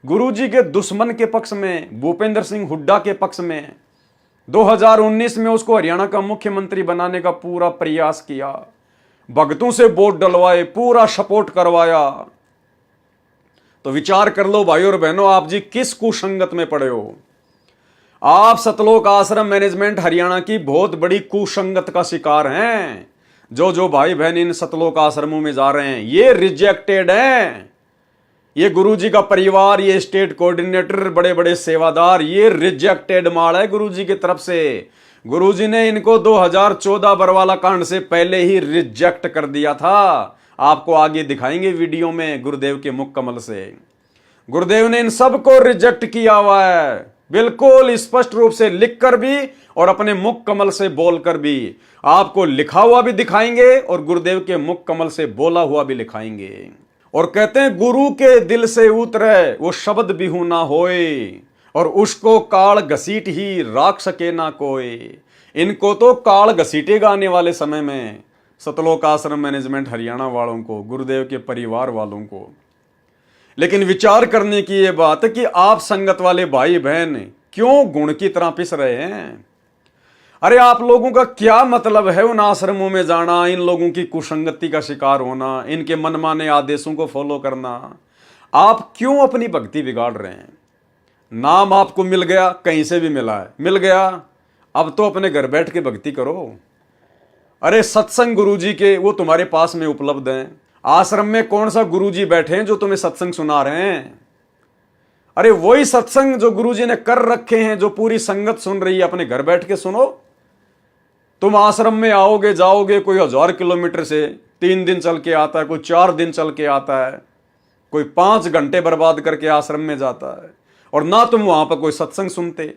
गुरुजी के दुश्मन के पक्ष में, भूपेंद्र सिंह हुड्डा के पक्ष में। 2019 में उसको हरियाणा का मुख्यमंत्री बनाने का पूरा प्रयास किया, भगतों से वोट डलवाए, पूरा सपोर्ट करवाया। तो विचार कर लो भाई और बहनों, आप जी किस कुसंगत में पड़े हो? आप सतलोक आश्रम मैनेजमेंट हरियाणा की बहुत बड़ी कुसंगत का शिकार हैं। जो भाई बहन इन सतलोक आश्रमों में जा रहे हैं ये रिजेक्टेड हैं। ये गुरुजी का परिवार, ये स्टेट कोऑर्डिनेटर, बड़े बड़े सेवादार, ये रिजेक्टेड माल है गुरुजी की तरफ से। गुरुजी ने इनको 2014 बरवाला कांड से पहले ही रिजेक्ट कर दिया था। आपको आगे दिखाएंगे वीडियो में गुरुदेव के मुख कमल से। गुरुदेव ने इन सबको रिजेक्ट किया हुआ है, बिल्कुल स्पष्ट रूप से लिखकर भी और अपने मुख कमल से बोलकर भी। आपको लिखा हुआ भी दिखाएंगे और गुरुदेव के मुख कमल से बोला हुआ भी दिखाएंगे। और कहते हैं, गुरु के दिल से उतरे वो शब्द बिहू ना होए, और उसको काल घसीट ही राख सके ना कोई। इनको तो काल घसीटेगा आने वाले समय में, सतलोक आश्रम मैनेजमेंट हरियाणा वालों को, गुरुदेव के परिवार वालों को। लेकिन विचार करने की यह बात है कि आप संगत वाले भाई बहन क्यों गुण की तरह पिस रहे हैं? अरे आप लोगों का क्या मतलब है उन आश्रमों में जाना, इन लोगों की कुसंगति का शिकार होना, इनके मनमाने आदेशों को फॉलो करना? आप क्यों अपनी भक्ति बिगाड़ रहे हैं? नाम आपको मिल गया, कहीं से भी मिला है, मिल गया, अब तो अपने घर बैठ के भक्ति करो। अरे सत्संग गुरुजी के वो तुम्हारे पास में उपलब्ध हैं। आश्रम में कौन सा गुरुजी बैठे हैं जो तुम्हें सत्संग सुना रहे हैं? अरे वही सत्संग जो गुरुजी ने कर रखे हैं, जो पूरी संगत सुन रही है, अपने घर बैठ के सुनो। तुम आश्रम में आओगे जाओगे, कोई 1000 किलोमीटर से 3 दिन चल के आता है, कोई 4 दिन चल के आता है, कोई 5 घंटे बर्बाद करके आश्रम में जाता है, और ना तुम वहां पर कोई सत्संग सुनते।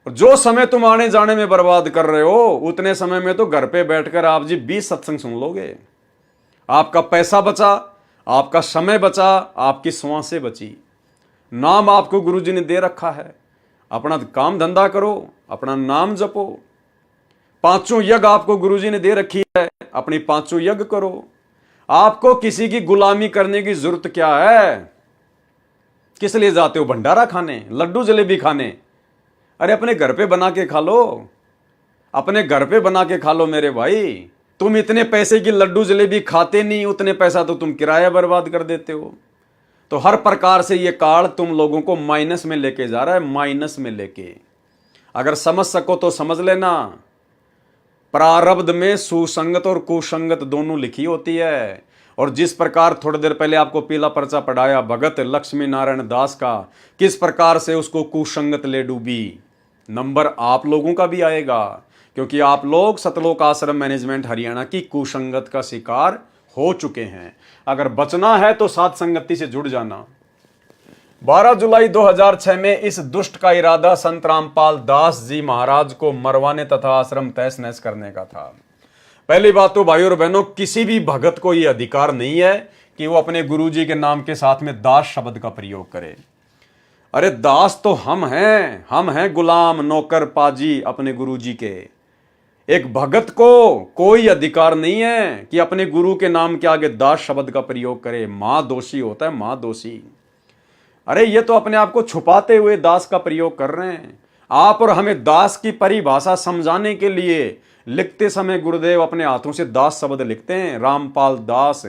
और जो समय तुम आने जाने में बर्बाद कर रहे हो, उतने समय में तो घर पे बैठकर आप जी 20 सत्संग सुन लोगे। आपका पैसा बचा, आपका समय बचा, आपकी श्वासें बची। नाम आपको गुरुजी ने दे रखा है, अपना काम धंधा करो, अपना नाम जपो। 5 यज्ञ आपको गुरुजी ने दे रखी है, अपनी 5 यज्ञ करो। आपको किसी की गुलामी करने की जरूरत क्या है? किस लिए जाते हो? भंडारा खाने, लड्डू जलेबी खाने? अरे अपने घर पे बना के खा लो, अपने घर पे बना के खा लो मेरे भाई। तुम इतने पैसे की लड्डू जलेबी खाते नहीं, उतने पैसा तो तुम किराया बर्बाद कर देते हो। तो हर प्रकार से ये काल तुम लोगों को माइनस में लेके जा रहा है, माइनस में लेके। अगर समझ सको तो समझ लेना, प्रारब्ध में सुसंगत और कुसंगत दोनों लिखी होती है। और जिस प्रकार थोड़ी देर पहले आपको पीला पर्चा पढ़ाया भगत लक्ष्मी नारायण दास का, किस प्रकार से उसको कुसंगत ले डूबी, नंबर आप लोगों का भी आएगा, क्योंकि आप लोग सतलोक आश्रम मैनेजमेंट हरियाणा की कुसंगत का शिकार हो चुके हैं। अगर बचना है तो साथ संगति से जुड़ जाना। 12 जुलाई 2006 में इस दुष्ट का इरादा संत रामपाल दास जी महाराज को मरवाने तथा आश्रम तहस नहस करने का था। पहली बात तो भाइयों और बहनों, किसी भी भगत को यह अधिकार नहीं है कि वो अपने गुरुजी के नाम के साथ में दास शब्द का प्रयोग करे। अरे दास तो हम हैं गुलाम नौकर पाजी अपने गुरुजी के। एक भगत को कोई अधिकार नहीं है कि अपने गुरु के नाम के आगे दास शब्द का प्रयोग करे। मां दोषी होता है, मां दोषी। अरे ये तो अपने आप को छुपाते हुए दास का प्रयोग कर रहे हैं। आप और हमें दास की परिभाषा समझाने के लिए लिखते समय गुरुदेव अपने हाथों से दास शब्द लिखते हैं, रामपाल दास।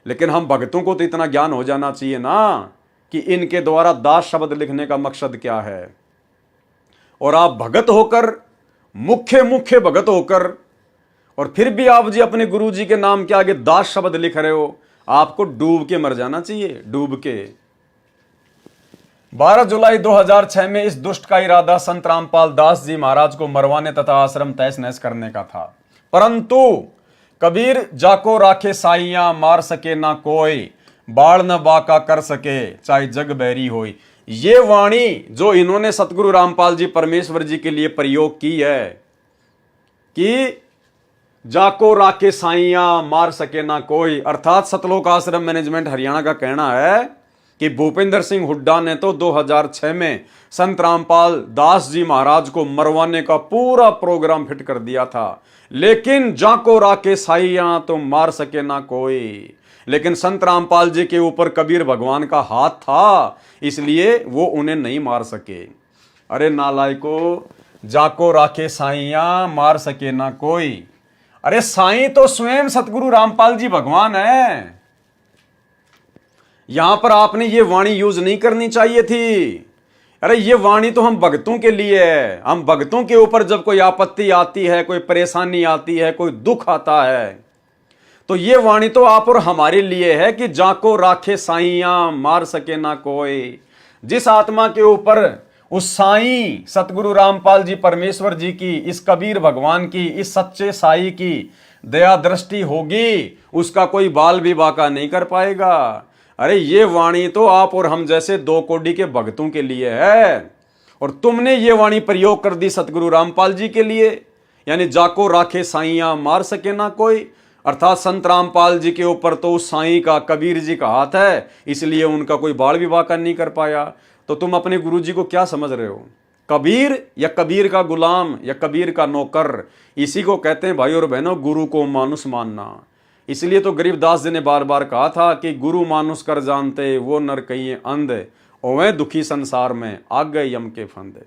लेकिन हम भक्तों को तो इतना ज्ञान हो जाना चाहिए ना कि इनके द्वारा दास शब्द लिखने का मकसद क्या है। और आप भगत होकर, मुख्य भगत होकर, और फिर भी आप जी अपने गुरुजी के नाम के आगे दास शब्द लिख रहे हो, आपको डूब के मर जाना चाहिए, डूब के। 12 जुलाई 2006 में इस दुष्ट का इरादा संत रामपाल दास जी महाराज को मरवाने तथा आश्रम तहस नहस करने का था। परंतु कबीर जाको राखे साइयां, मार सके ना कोई, बाढ़ न बाका कर सके चाहे जग बैरी होई। ये वाणी जो इन्होंने सतगुरु रामपाल जी परमेश्वर जी के लिए प्रयोग की है कि जाको राखे साइयां, मार सके ना कोई, अर्थात सतलोक आश्रम मैनेजमेंट हरियाणा का कहना है कि भूपेंद्र सिंह हुड्डा ने तो 2006 में संत रामपाल दास जी महाराज को मरवाने का पूरा प्रोग्राम फिट कर दिया था, लेकिन जाको राके साइयां तो मार सके ना कोई। लेकिन संत रामपाल जी के ऊपर कबीर भगवान का हाथ था, इसलिए वो उन्हें नहीं मार सके। अरे नालायको, जाको राखे साइयां, मार सके ना कोई। अरे साईं तो स्वयं सतगुरु रामपाल जी भगवान है। यहां पर आपने ये वाणी यूज नहीं करनी चाहिए थी। अरे ये वाणी तो हम भक्तों के लिए है। हम भक्तों के ऊपर जब कोई आपत्ति आती है, कोई परेशानी आती है, कोई दुख आता है, तो ये वाणी तो आप और हमारे लिए है कि जाको राखे साइयां, मार सके ना कोई। जिस आत्मा के ऊपर उस साईं सतगुरु रामपाल जी परमेश्वर जी की, इस कबीर भगवान की, इस सच्चे साई की दया दृष्टि होगी, उसका कोई बाल भी बाका नहीं कर पाएगा। अरे ये वाणी तो आप और हम जैसे 2 कोड़ी के भक्तों के लिए है, और तुमने ये वाणी प्रयोग कर दी सतगुरु रामपाल जी के लिए, यानी जाको राखे साइयां, मार सके ना कोई। अर्थात संत रामपाल जी के ऊपर तो उस साईं का, कबीर जी का हाथ है, इसलिए उनका कोई बाल विवाह नहीं कर पाया। तो तुम अपने गुरु जी को क्या समझ रहे हो? कबीर या कबीर का गुलाम या कबीर का नौकर, इसी को कहते हैं भाई और बहनों गुरु को मानुष मानना। इसलिए तो गरीबदास जी ने बार बार कहा था कि गुरु मानुष कर जानते, वो नर कहिए अंध, ओवे दुखी संसार में आ गए यम के फंदे।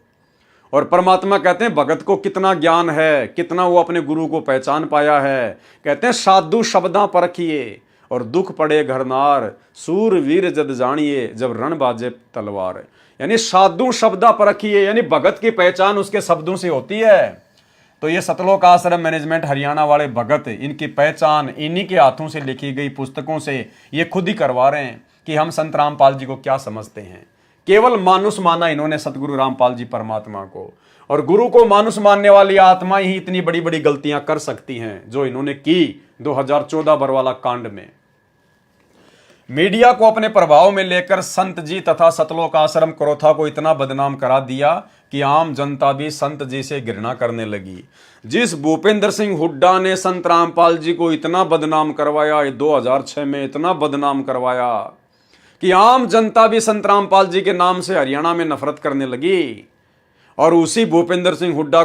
और परमात्मा कहते हैं भगत को कितना ज्ञान है, कितना वो अपने गुरु को पहचान पाया है। कहते हैं साधु शब्दा परखिए और दुख पड़े घरनार, सूर वीर जद जानिए जब रण बाजे तलवार। यानी साधु शब्दा परखिए, यानी भगत की पहचान उसके शब्दों से होती है। तो ये सतलोक आश्रम मैनेजमेंट हरियाणा वाले भगत, इनकी पहचान इन्हीं के हाथों से लिखी गई पुस्तकों से ये खुद ही करवा रहे हैं कि हम संत रामपाल जी को क्या समझते हैं। केवल मानुष माना इन्होंने सतगुरु रामपाल जी परमात्मा को, और गुरु को मानुष मानने वाली आत्मा ही इतनी बड़ी बड़ी गलतियां कर सकती हैं जो इन्होंने की 2014 बरवाला कांड में। मीडिया को अपने प्रभाव में लेकर संत जी तथा सतलोक आश्रम करोथा को इतना बदनाम करा दिया कि आम जनता भी संत जी से घृणा करने लगी। जिस भूपेंद्र सिंह हुड्डा ने संत रामपाल जी को इतना बदनाम करवाया, 2006 में इतना बदनाम करवाया कि आम जनता भी संत रामपाल जी के नाम से हरियाणा में नफरत करने लगी। और उसी भूपेंद्र सिंह हुड्डा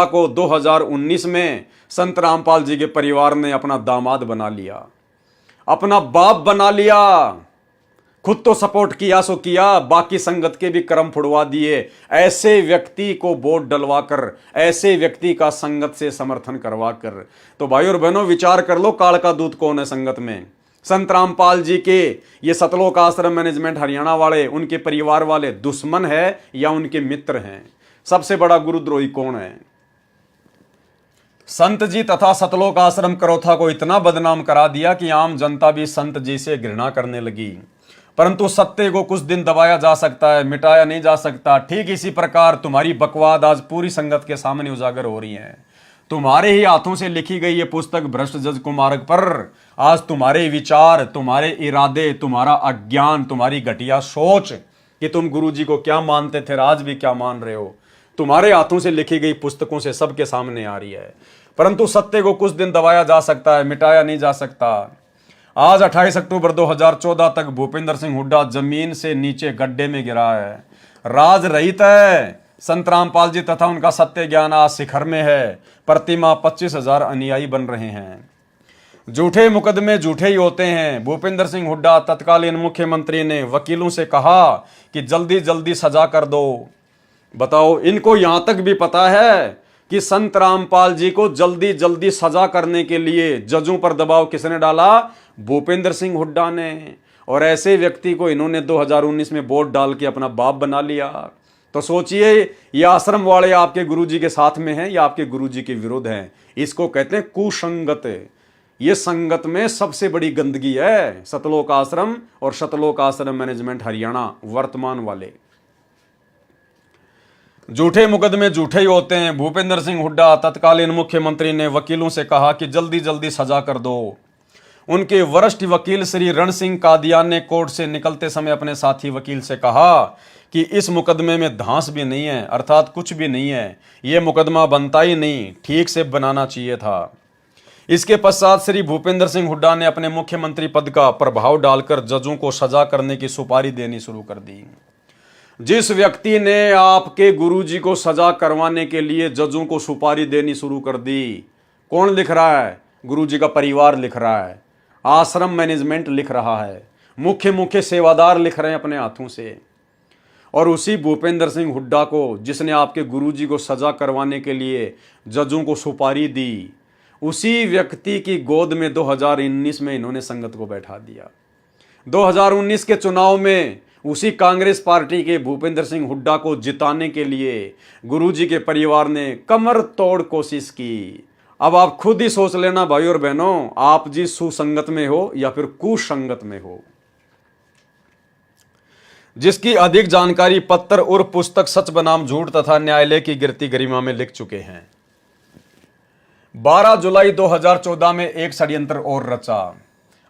को 2019 में संत रामपाल जी के परिवार ने अपना दामाद बना लिया, अपना बाप बना लिया। खुद तो सपोर्ट किया सो किया, बाकी संगत के भी कर्म फुड़वा दिए। ऐसे व्यक्ति को वोट डलवाकर, ऐसे व्यक्ति का संगत से समर्थन करवा कर, तो भाई और बहनों विचार कर लो काल का दूत कौन है संगत में। संत रामपाल जी के ये सतलोक आश्रम मैनेजमेंट हरियाणा वाले, उनके परिवार वाले दुश्मन है या उनके मित्र हैं? सबसे बड़ा गुरुद्रोही कौन है? संत जी तथा सतलोक आश्रम करोथा को इतना बदनाम करा दिया कि आम जनता भी संत जी से घृणा करने लगी। परंतु सत्य को कुछ दिन दबाया जा सकता है, मिटाया नहीं जा सकता। ठीक इसी प्रकार तुम्हारी बकवाद आज पूरी संगत के सामने उजागर हो रही है। तुम्हारे ही हाथों से लिखी गई ये पुस्तक भ्रष्ट जज कुमारक पर आज तुम्हारे विचार, तुम्हारे इरादे, तुम्हारा अज्ञान, तुम्हारी घटिया सोच कि तुम गुरु जी को क्या मानते थे, आज भी क्या मान रहे हो, तुम्हारे हाथों से लिखी गई पुस्तकों से सबके सामने आ रही है। परंतु सत्य को कुछ दिन दबाया जा सकता है, मिटाया नहीं जा सकता। आज 28 अक्टूबर 2014 तक भूपेंद्र सिंह हुड्डा जमीन से नीचे गड्ढे में गिरा है। राज रहित है। संत रामपाल जी तथा उनका सत्य ज्ञान आज शिखर में है। प्रतिमा 25,000 अनुयायी बन रहे हैं। झूठे मुकदमे झूठे ही होते हैं। भूपेंद्र सिंह हुड्डा तत्कालीन मुख्यमंत्री ने वकीलों से कहा कि जल्दी जल्दी सजा कर दो। बताओ, इनको यहां तक भी पता है कि संत रामपाल जी को जल्दी जल्दी सजा करने के लिए जजों पर दबाव किसने डाला? भूपेंद्र सिंह हुड्डा ने। और ऐसे व्यक्ति को इन्होंने 2019 में वोट डाल के अपना बाप बना लिया। तो सोचिए, ये आश्रम वाले आपके गुरुजी के साथ में हैं या आपके गुरुजी के विरुद्ध हैं? इसको कहते हैं कुसंगत। ये संगत में सबसे बड़ी गंदगी है सतलोक आश्रम और सतलोक आश्रम मैनेजमेंट हरियाणा वर्तमान वाले। झूठे मुकदमे झूठे ही होते हैं। भूपेंद्र सिंह हुड्डा तत्कालीन मुख्यमंत्री ने वकीलों से कहा कि जल्दी जल्दी सजा कर दो। उनके वरिष्ठ वकील श्री रण सिंह कादियान ने कोर्ट से निकलते समय अपने साथी वकील से कहा कि इस मुकदमे में धांस भी नहीं है, अर्थात कुछ भी नहीं है, यह मुकदमा बनता ही नहीं, ठीक से बनाना चाहिए था। इसके पश्चात श्री भूपेंद्र सिंह हुड्डा ने अपने मुख्यमंत्री पद का प्रभाव डालकर जजों को सजा करने की सुपारी देनी शुरू कर दी। जिस व्यक्ति ने आपके गुरुजी को सजा करवाने के लिए जजों को सुपारी देनी शुरू कर दी, कौन लिख रहा है? गुरुजी का परिवार लिख रहा है, आश्रम मैनेजमेंट लिख रहा है, मुख्य सेवादार लिख रहे हैं अपने हाथों से। और उसी भूपेंद्र सिंह हुड्डा को, जिसने आपके गुरुजी को सजा करवाने के लिए जजों को सुपारी दी, उसी व्यक्ति की गोद में 2019 में इन्होंने संगत को बैठा दिया। 2019 के चुनाव में उसी कांग्रेस पार्टी के भूपेंद्र सिंह हुड्डा को जिताने के लिए गुरुजी के परिवार ने कमर तोड़ कोशिश की। अब आप खुद ही सोच लेना भाई और बहनों, आप जिस सुसंगत में हो या फिर कुसंगत में हो। जिसकी अधिक जानकारी पत्र और पुस्तक सच बनाम झूठ तथा न्यायालय की गिरती गरिमा में लिख चुके हैं। 12 जुलाई 2014 में एक षड्यंत्र और रचा।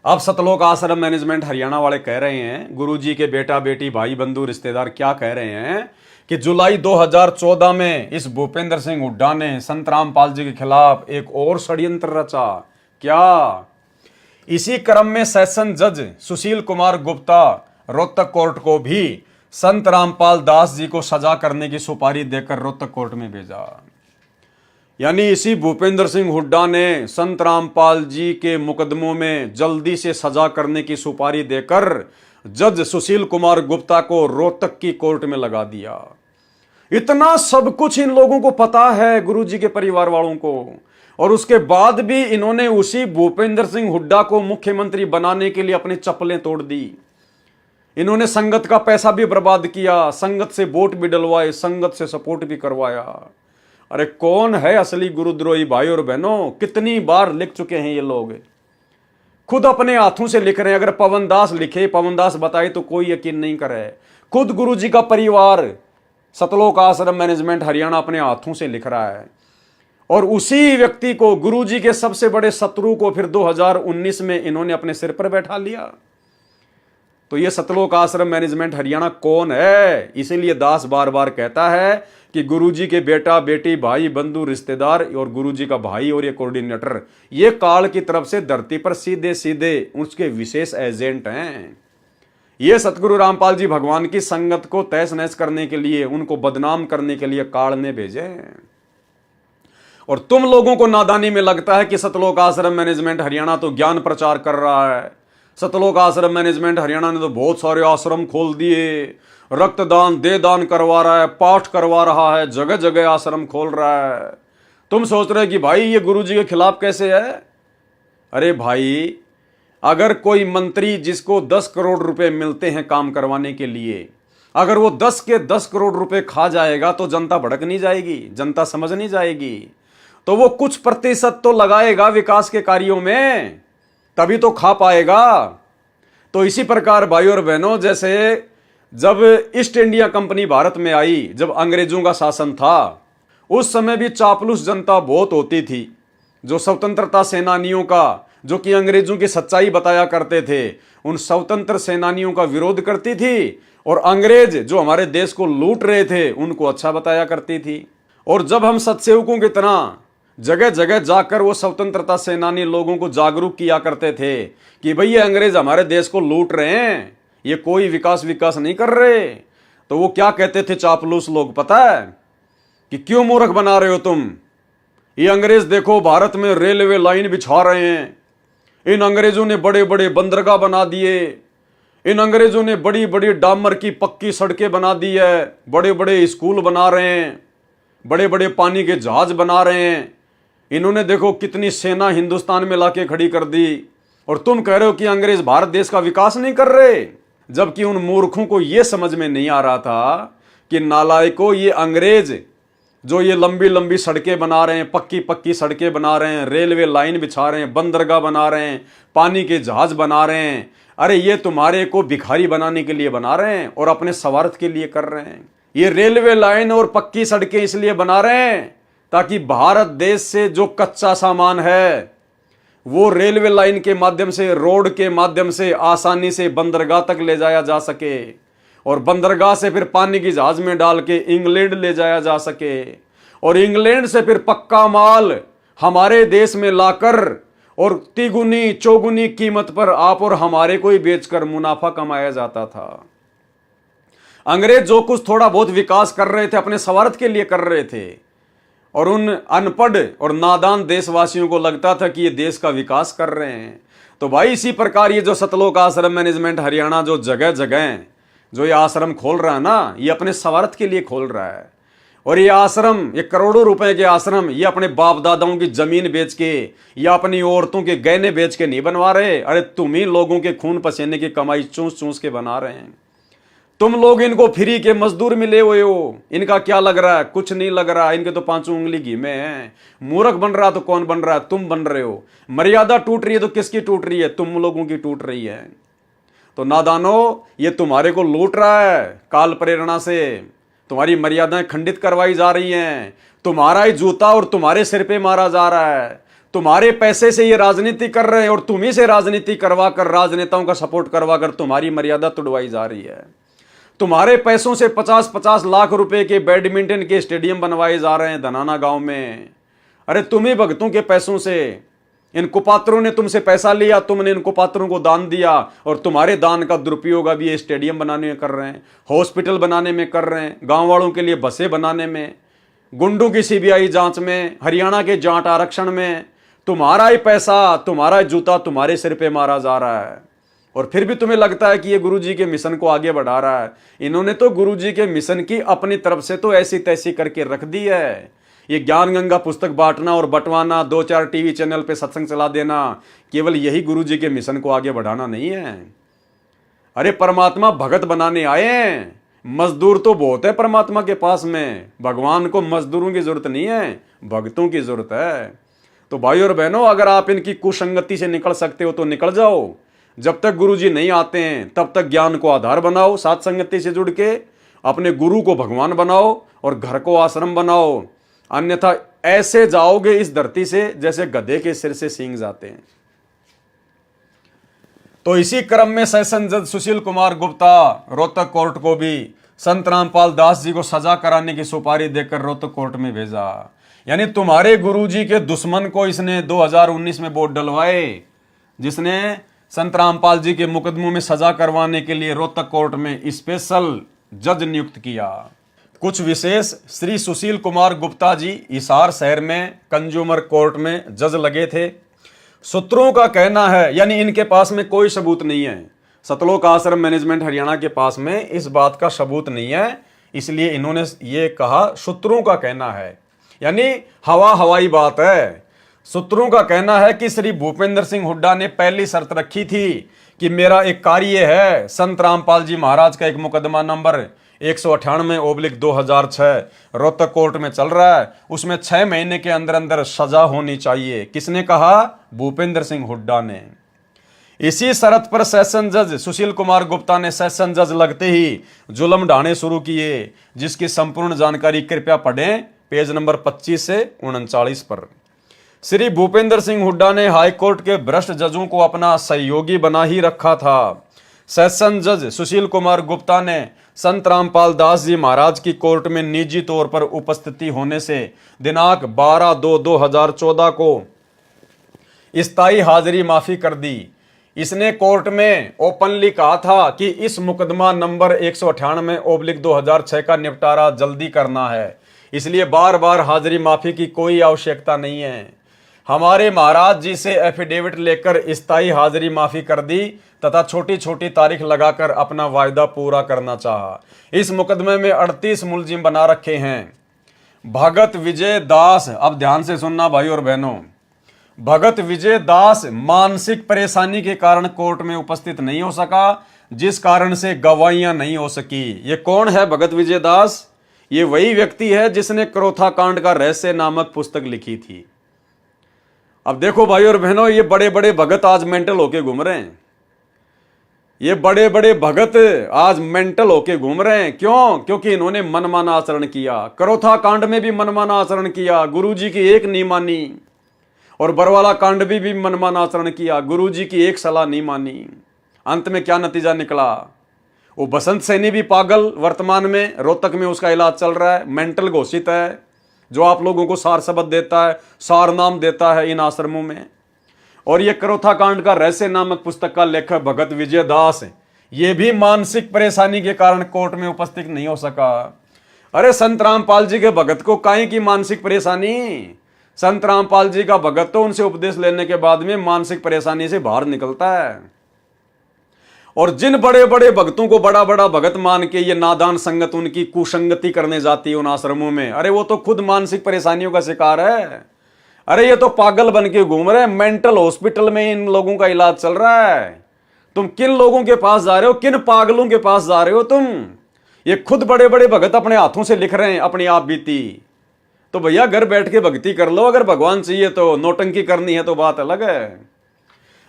अब सतलोक आश्रम मैनेजमेंट हरियाणा वाले कह रहे हैं, गुरुजी के बेटा बेटी भाई बंधु रिश्तेदार क्या कह रहे हैं कि जुलाई 2014 में इस भूपेंद्र सिंह हुड्डा ने संत रामपाल जी के खिलाफ एक और षड्यंत्र रचा। क्या? इसी क्रम में सेशन जज सुशील कुमार गुप्ता रोहतक कोर्ट को भी संत रामपाल दास जी को सजा करने की सुपारी देकर रोहतक कोर्ट में भेजा। यानी इसी भूपेंद्र सिंह हुड्डा ने संत रामपाल जी के मुकदमों में जल्दी से सजा करने की सुपारी देकर जज सुशील कुमार गुप्ता को रोहतक की कोर्ट में लगा दिया। इतना सब कुछ इन लोगों को पता है, गुरुजी के परिवार वालों को, और उसके बाद भी इन्होंने उसी भूपेंद्र सिंह हुड्डा को मुख्यमंत्री बनाने के लिए अपनी चप्पलें तोड़ दी। इन्होंने संगत का पैसा भी बर्बाद किया, संगत से वोट भी डलवाए, संगत से सपोर्ट भी करवाया। अरे कौन है असली गुरुद्रोही भाई और बहनों? कितनी बार लिख चुके हैं ये लोग, खुद अपने हाथों से लिख रहे हैं। अगर पवन दास लिखे, पवन दास बताए तो कोई यकीन नहीं करे। खुद गुरुजी का परिवार सतलोक आश्रम मैनेजमेंट हरियाणा अपने हाथों से लिख रहा है, और उसी व्यक्ति को, गुरुजी के सबसे बड़े शत्रु को, फिर 2019 में इन्होंने अपने सिर पर बैठा लिया। तो ये सतलोक आश्रम मैनेजमेंट हरियाणा कौन है? इसीलिए दास बार बार कहता है कि गुरुजी के बेटा बेटी भाई बंधु रिश्तेदार और गुरुजी का भाई और ये कोऑर्डिनेटर, ये काल की तरफ से धरती पर सीधे सीधे उसके विशेष एजेंट हैं। ये सतगुरु रामपाल जी भगवान की संगत को तहस नहस करने के लिए, उनको बदनाम करने के लिए काल ने भेजे। और तुम लोगों को नादानी में लगता है कि सतलोक आश्रम मैनेजमेंट हरियाणा तो ज्ञान प्रचार कर रहा है, सतलोक आश्रम मैनेजमेंट हरियाणा ने तो बहुत सारे आश्रम खोल दिए, रक्तदान दे दान करवा रहा है, पाठ करवा रहा है, जगह जगह आश्रम खोल रहा है। तुम सोच रहे कि भाई ये गुरुजी के खिलाफ कैसे है? अरे भाई, अगर कोई मंत्री जिसको 10 करोड़ रुपए मिलते हैं काम करवाने के लिए, अगर वो 10 के 10 करोड़ रुपए खा जाएगा तो जनता भड़क नहीं जाएगी, जनता समझ नहीं जाएगी। तो वो कुछ प्रतिशत तो लगाएगा विकास के कार्यों में, तभी तो खा पाएगा। तो इसी प्रकार भाई और बहनों, जैसे जब ईस्ट इंडिया कंपनी भारत में आई, जब अंग्रेजों का शासन था, उस समय भी चापलूस जनता बहुत होती थी, जो स्वतंत्रता सेनानियों का, जो कि अंग्रेजों की सच्चाई बताया करते थे, उन स्वतंत्र सेनानियों का विरोध करती थी, और अंग्रेज जो हमारे देश को लूट रहे थे उनको अच्छा बताया करती थी। और जब हम सत्सेवकों की तरह जगह जगह जाकर वो स्वतंत्रता सेनानी लोगों को जागरूक किया करते थे कि भई ये अंग्रेज हमारे देश को लूट रहे हैं, ये कोई विकास नहीं कर रहे, तो वो क्या कहते थे चापलूस लोग पता है? कि क्यों मूर्ख बना रहे हो तुम? ये अंग्रेज देखो भारत में रेलवे लाइन बिछा रहे हैं, इन अंग्रेजों ने बड़े बड़े बंदरगाह बना दिए, इन अंग्रेजों ने बड़ी बड़ी डामर की पक्की सड़कें बना दी है, बड़े बड़े स्कूल बना रहे हैं, बड़े बड़े पानी के जहाज बना रहे हैं, इन्होंने देखो कितनी सेना हिंदुस्तान में लाके खड़ी कर दी, और तुम कह रहे हो कि अंग्रेज भारत देश का विकास नहीं कर रहे। जबकि उन मूर्खों को यह समझ में नहीं आ रहा था कि नालायकों, ये अंग्रेज जो ये लंबी लंबी सड़कें बना रहे हैं, पक्की पक्की सड़कें बना रहे हैं, रेलवे लाइन बिछा रहे हैं, बंदरगाह बना रहे हैं, पानी के जहाज बना रहे हैं, अरे ये तुम्हारे को भिखारी बनाने के लिए बना रहे हैं और अपने स्वार्थ के लिए कर रहे हैं। ये रेलवे लाइन और पक्की सड़कें इसलिए बना रहे हैं ताकि भारत देश से जो कच्चा सामान है वो रेलवे लाइन के माध्यम से, रोड के माध्यम से आसानी से बंदरगाह तक ले जाया जा सके, और बंदरगाह से फिर पानी की जहाज में डाल के इंग्लैंड ले जाया जा सके, और इंग्लैंड से फिर पक्का माल हमारे देश में लाकर और तिगुनी चौगुनी कीमत पर आप और हमारे को ही बेचकर मुनाफा कमाया जाता था। अंग्रेज जो कुछ थोड़ा बहुत विकास कर रहे थे अपने स्वार्थ के लिए कर रहे थे, और उन अनपढ़ और नादान देशवासियों को लगता था कि ये देश का विकास कर रहे हैं। तो भाई इसी प्रकार ये जो सतलोक आश्रम मैनेजमेंट हरियाणा जो जगह जगह जो ये आश्रम खोल रहा है ना, ये अपने स्वार्थ के लिए खोल रहा है। और ये आश्रम, ये करोड़ों रुपए के आश्रम, ये अपने बाप दादाओं की जमीन बेच के या अपनी औरतों के गहने बेच के नहीं बनवा रहे। अरे तुम ही लोगों के खून पसीने की कमाई चूस चूस के बना रहे हैं। तुम लोग इनको फ्री के मजदूर मिले हुए हो, इनका क्या लग रहा है? कुछ नहीं लग रहा, इनके तो 5 उंगली घी में है। मूर्ख बन रहा तो कौन बन रहा है? तुम बन रहे हो। मर्यादा टूट रही है तो किसकी टूट रही है? तुम लोगों की टूट रही है। तो नादानो, ये तुम्हारे को लूट रहा है काल प्रेरणा से, तुम्हारी मर्यादाएं खंडित करवाई जा रही हैं, तुम्हारा ही जूता और तुम्हारे सिर पे मारा जा रहा है, तुम्हारे पैसे से ये राजनीति कर रहे हैं और तुम्ही से राजनीति करवाकर, राजनेताओं का सपोर्ट करवाकर तुम्हारी मर्यादा तुड़वाई जा रही है। तुम्हारे पैसों से 50-50 लाख रुपए के बैडमिंटन के स्टेडियम बनवाए जा रहे हैं धनाना गांव में। अरे तुम्ही भक्तों के पैसों से, इन कुपात्रों ने तुमसे पैसा लिया, तुमने इन कुपात्रों को दान दिया, और तुम्हारे दान का दुरुपयोग अभी ये स्टेडियम बनाने में कर रहे हैं, हॉस्पिटल बनाने में कर रहे हैं, गांव वालों के लिए बसें बनाने में, गुंडों की सीबीआई जांच में, हरियाणा के जाट आरक्षण में। तुम्हारा ही पैसा, तुम्हारा ही जूता तुम्हारे सिर पे मारा जा रहा है, और फिर भी तुम्हें लगता है कि ये गुरुजी के मिशन को आगे बढ़ा रहा है। इन्होंने तो गुरुजी के मिशन की अपनी तरफ से तो ऐसी तैसी करके रख दी है। ये ज्ञान गंगा पुस्तक बांटना और बंटवाना, 2-4 टीवी चैनल पे सत्संग चला देना, केवल यही गुरुजी के मिशन को आगे बढ़ाना नहीं है। अरे परमात्मा भगत बनाने आए हैं, मजदूर तो बहुत है परमात्मा के पास में। भगवान को मजदूरों की जरूरत नहीं है, भक्तों की जरूरत है। तो भाई और बहनों, अगर आप इनकी कुसंगति से निकल सकते हो तो निकल जाओ। जब तक गुरुजी नहीं आते हैं तब तक ज्ञान को आधार बनाओ, साथ संगति से जुड़ के अपने गुरु को भगवान बनाओ और घर को आश्रम बनाओ। अन्यथा ऐसे जाओगे इस धरती से जैसे गधे के सिर से सींग जाते हैं। तो इसी क्रम में सेशन जज सुशील कुमार गुप्ता रोहतक कोर्ट को भी संत रामपाल दास जी को सजा कराने की सुपारी देकर रोहतक कोर्ट में भेजा। यानी तुम्हारे गुरुजी के दुश्मन को इसने 2019 में वोट डलवाए, जिसने संत रामपाल जी के मुकदमों में सजा करवाने के लिए रोहतक कोर्ट में स्पेशल जज नियुक्त किया। कुछ विशेष श्री सुशील कुमार गुप्ता जी हिसार शहर में कंज्यूमर कोर्ट में जज लगे थे। सूत्रों का कहना है, यानी इनके पास में कोई सबूत नहीं है, सतलोक आश्रम मैनेजमेंट हरियाणा के पास में इस बात का सबूत नहीं है, इसलिए इन्होंने ये कहा सूत्रों का कहना है, यानी हवाई बात है। सूत्रों का कहना है कि श्री भूपेंद्र सिंह हुड्डा ने पहली शर्त रखी थी कि मेरा एक कार्य है, संत रामपाल जी महाराज का एक मुकदमा नंबर 198/2006 रोहतक कोर्ट में चल रहा है, उसमें 6 महीने के अंदर अंदर सजा होनी चाहिए। किसने कहा? भूपेंद्र सिंह हुड्डा ने। इसी शर्त पर सेशन जज सुशील कुमार गुप्ता ने सेशन जज लगते ही जुल्म ढाने शुरू किए, जिसकी संपूर्ण जानकारी कृपया पढ़ें पेज नंबर 25 से 39 पर। श्री भूपेंद्र सिंह हुड्डा ने हाईकोर्ट के भ्रष्ट जजों को अपना सहयोगी बना ही रखा था। सेशन जज सुशील कुमार गुप्ता ने संत रामपाल दास जी महाराज की कोर्ट में निजी तौर पर उपस्थिति होने से दिनांक 12/2/2014 को स्थायी हाजिरी माफी कर दी। इसने कोर्ट में ओपनली कहा था कि इस मुकदमा नंबर 198/2006 का निपटारा जल्दी करना है, इसलिए बार बार हाजिरी माफी की कोई आवश्यकता नहीं है। हमारे महाराज जी से एफिडेविट लेकर स्थायी हाजिरी माफी कर दी तथा छोटी छोटी तारीख लगाकर अपना वायदा पूरा करना चाहा। इस मुकदमे में 38 मुलजिम बना रखे हैं। भगत विजय दास, अब ध्यान से सुनना भाई और बहनों, भगत विजय दास मानसिक परेशानी के कारण कोर्ट में उपस्थित नहीं हो सका, जिस कारण से गवाहियां नहीं हो सकी। ये कौन है भगत विजय दास? ये वही व्यक्ति है जिसने क्रोथा कांड का रहस्य नामक पुस्तक लिखी थी। अब देखो भाई और बहनों, ये बड़े बड़े भगत आज मेंटल होके घूम रहे हैं। ये बड़े बड़े भगत आज मेंटल होके घूम रहे हैं। क्यों? क्योंकि इन्होंने मनमाना आचरण किया। क्रोथा कांड में भी मनमाना आचरण किया, गुरुजी की एक नहीं मानी, और बरवाला कांड भी मनमाना आचरण किया, गुरुजी की एक सलाह नहीं मानी। अंत में क्या नतीजा निकला? वो बसंत सैनी भी पागल, वर्तमान में रोहतक में उसका इलाज चल रहा है, मेंटल घोषित है, जो आप लोगों को सार शब्द देता है, सार नाम देता है इन आश्रमों में। और ये क्रोथा कांड का रहस्य नामक पुस्तक का लेखक भगत विजय दास, ये भी मानसिक परेशानी के कारण कोर्ट में उपस्थित नहीं हो सका। अरे संत रामपाल जी के भगत को काहे की मानसिक परेशानी? संत रामपाल जी का भगत तो उनसे उपदेश लेने के बाद में मानसिक परेशानी से बाहर निकलता है। और जिन बड़े बड़े भक्तों को बड़ा बड़ा भगत मान के ये नादान संगत उनकी कुसंगति करने जाती है उन आश्रमों में, अरे वो तो खुद मानसिक परेशानियों का शिकार है। अरे ये तो पागल बन के घूम रहे हैं, मेंटल हॉस्पिटल में इन लोगों का इलाज चल रहा है। तुम किन लोगों के पास जा रहे हो? किन पागलों के पास जा रहे हो तुम? ये खुद बड़े बड़े भगत अपने हाथों से लिख रहे हैं अपनी आप बीती। तो भैया घर बैठ के भक्ति कर लो, अगर भगवान चाहिए तो। नौटंकी करनी है तो बात अलग है।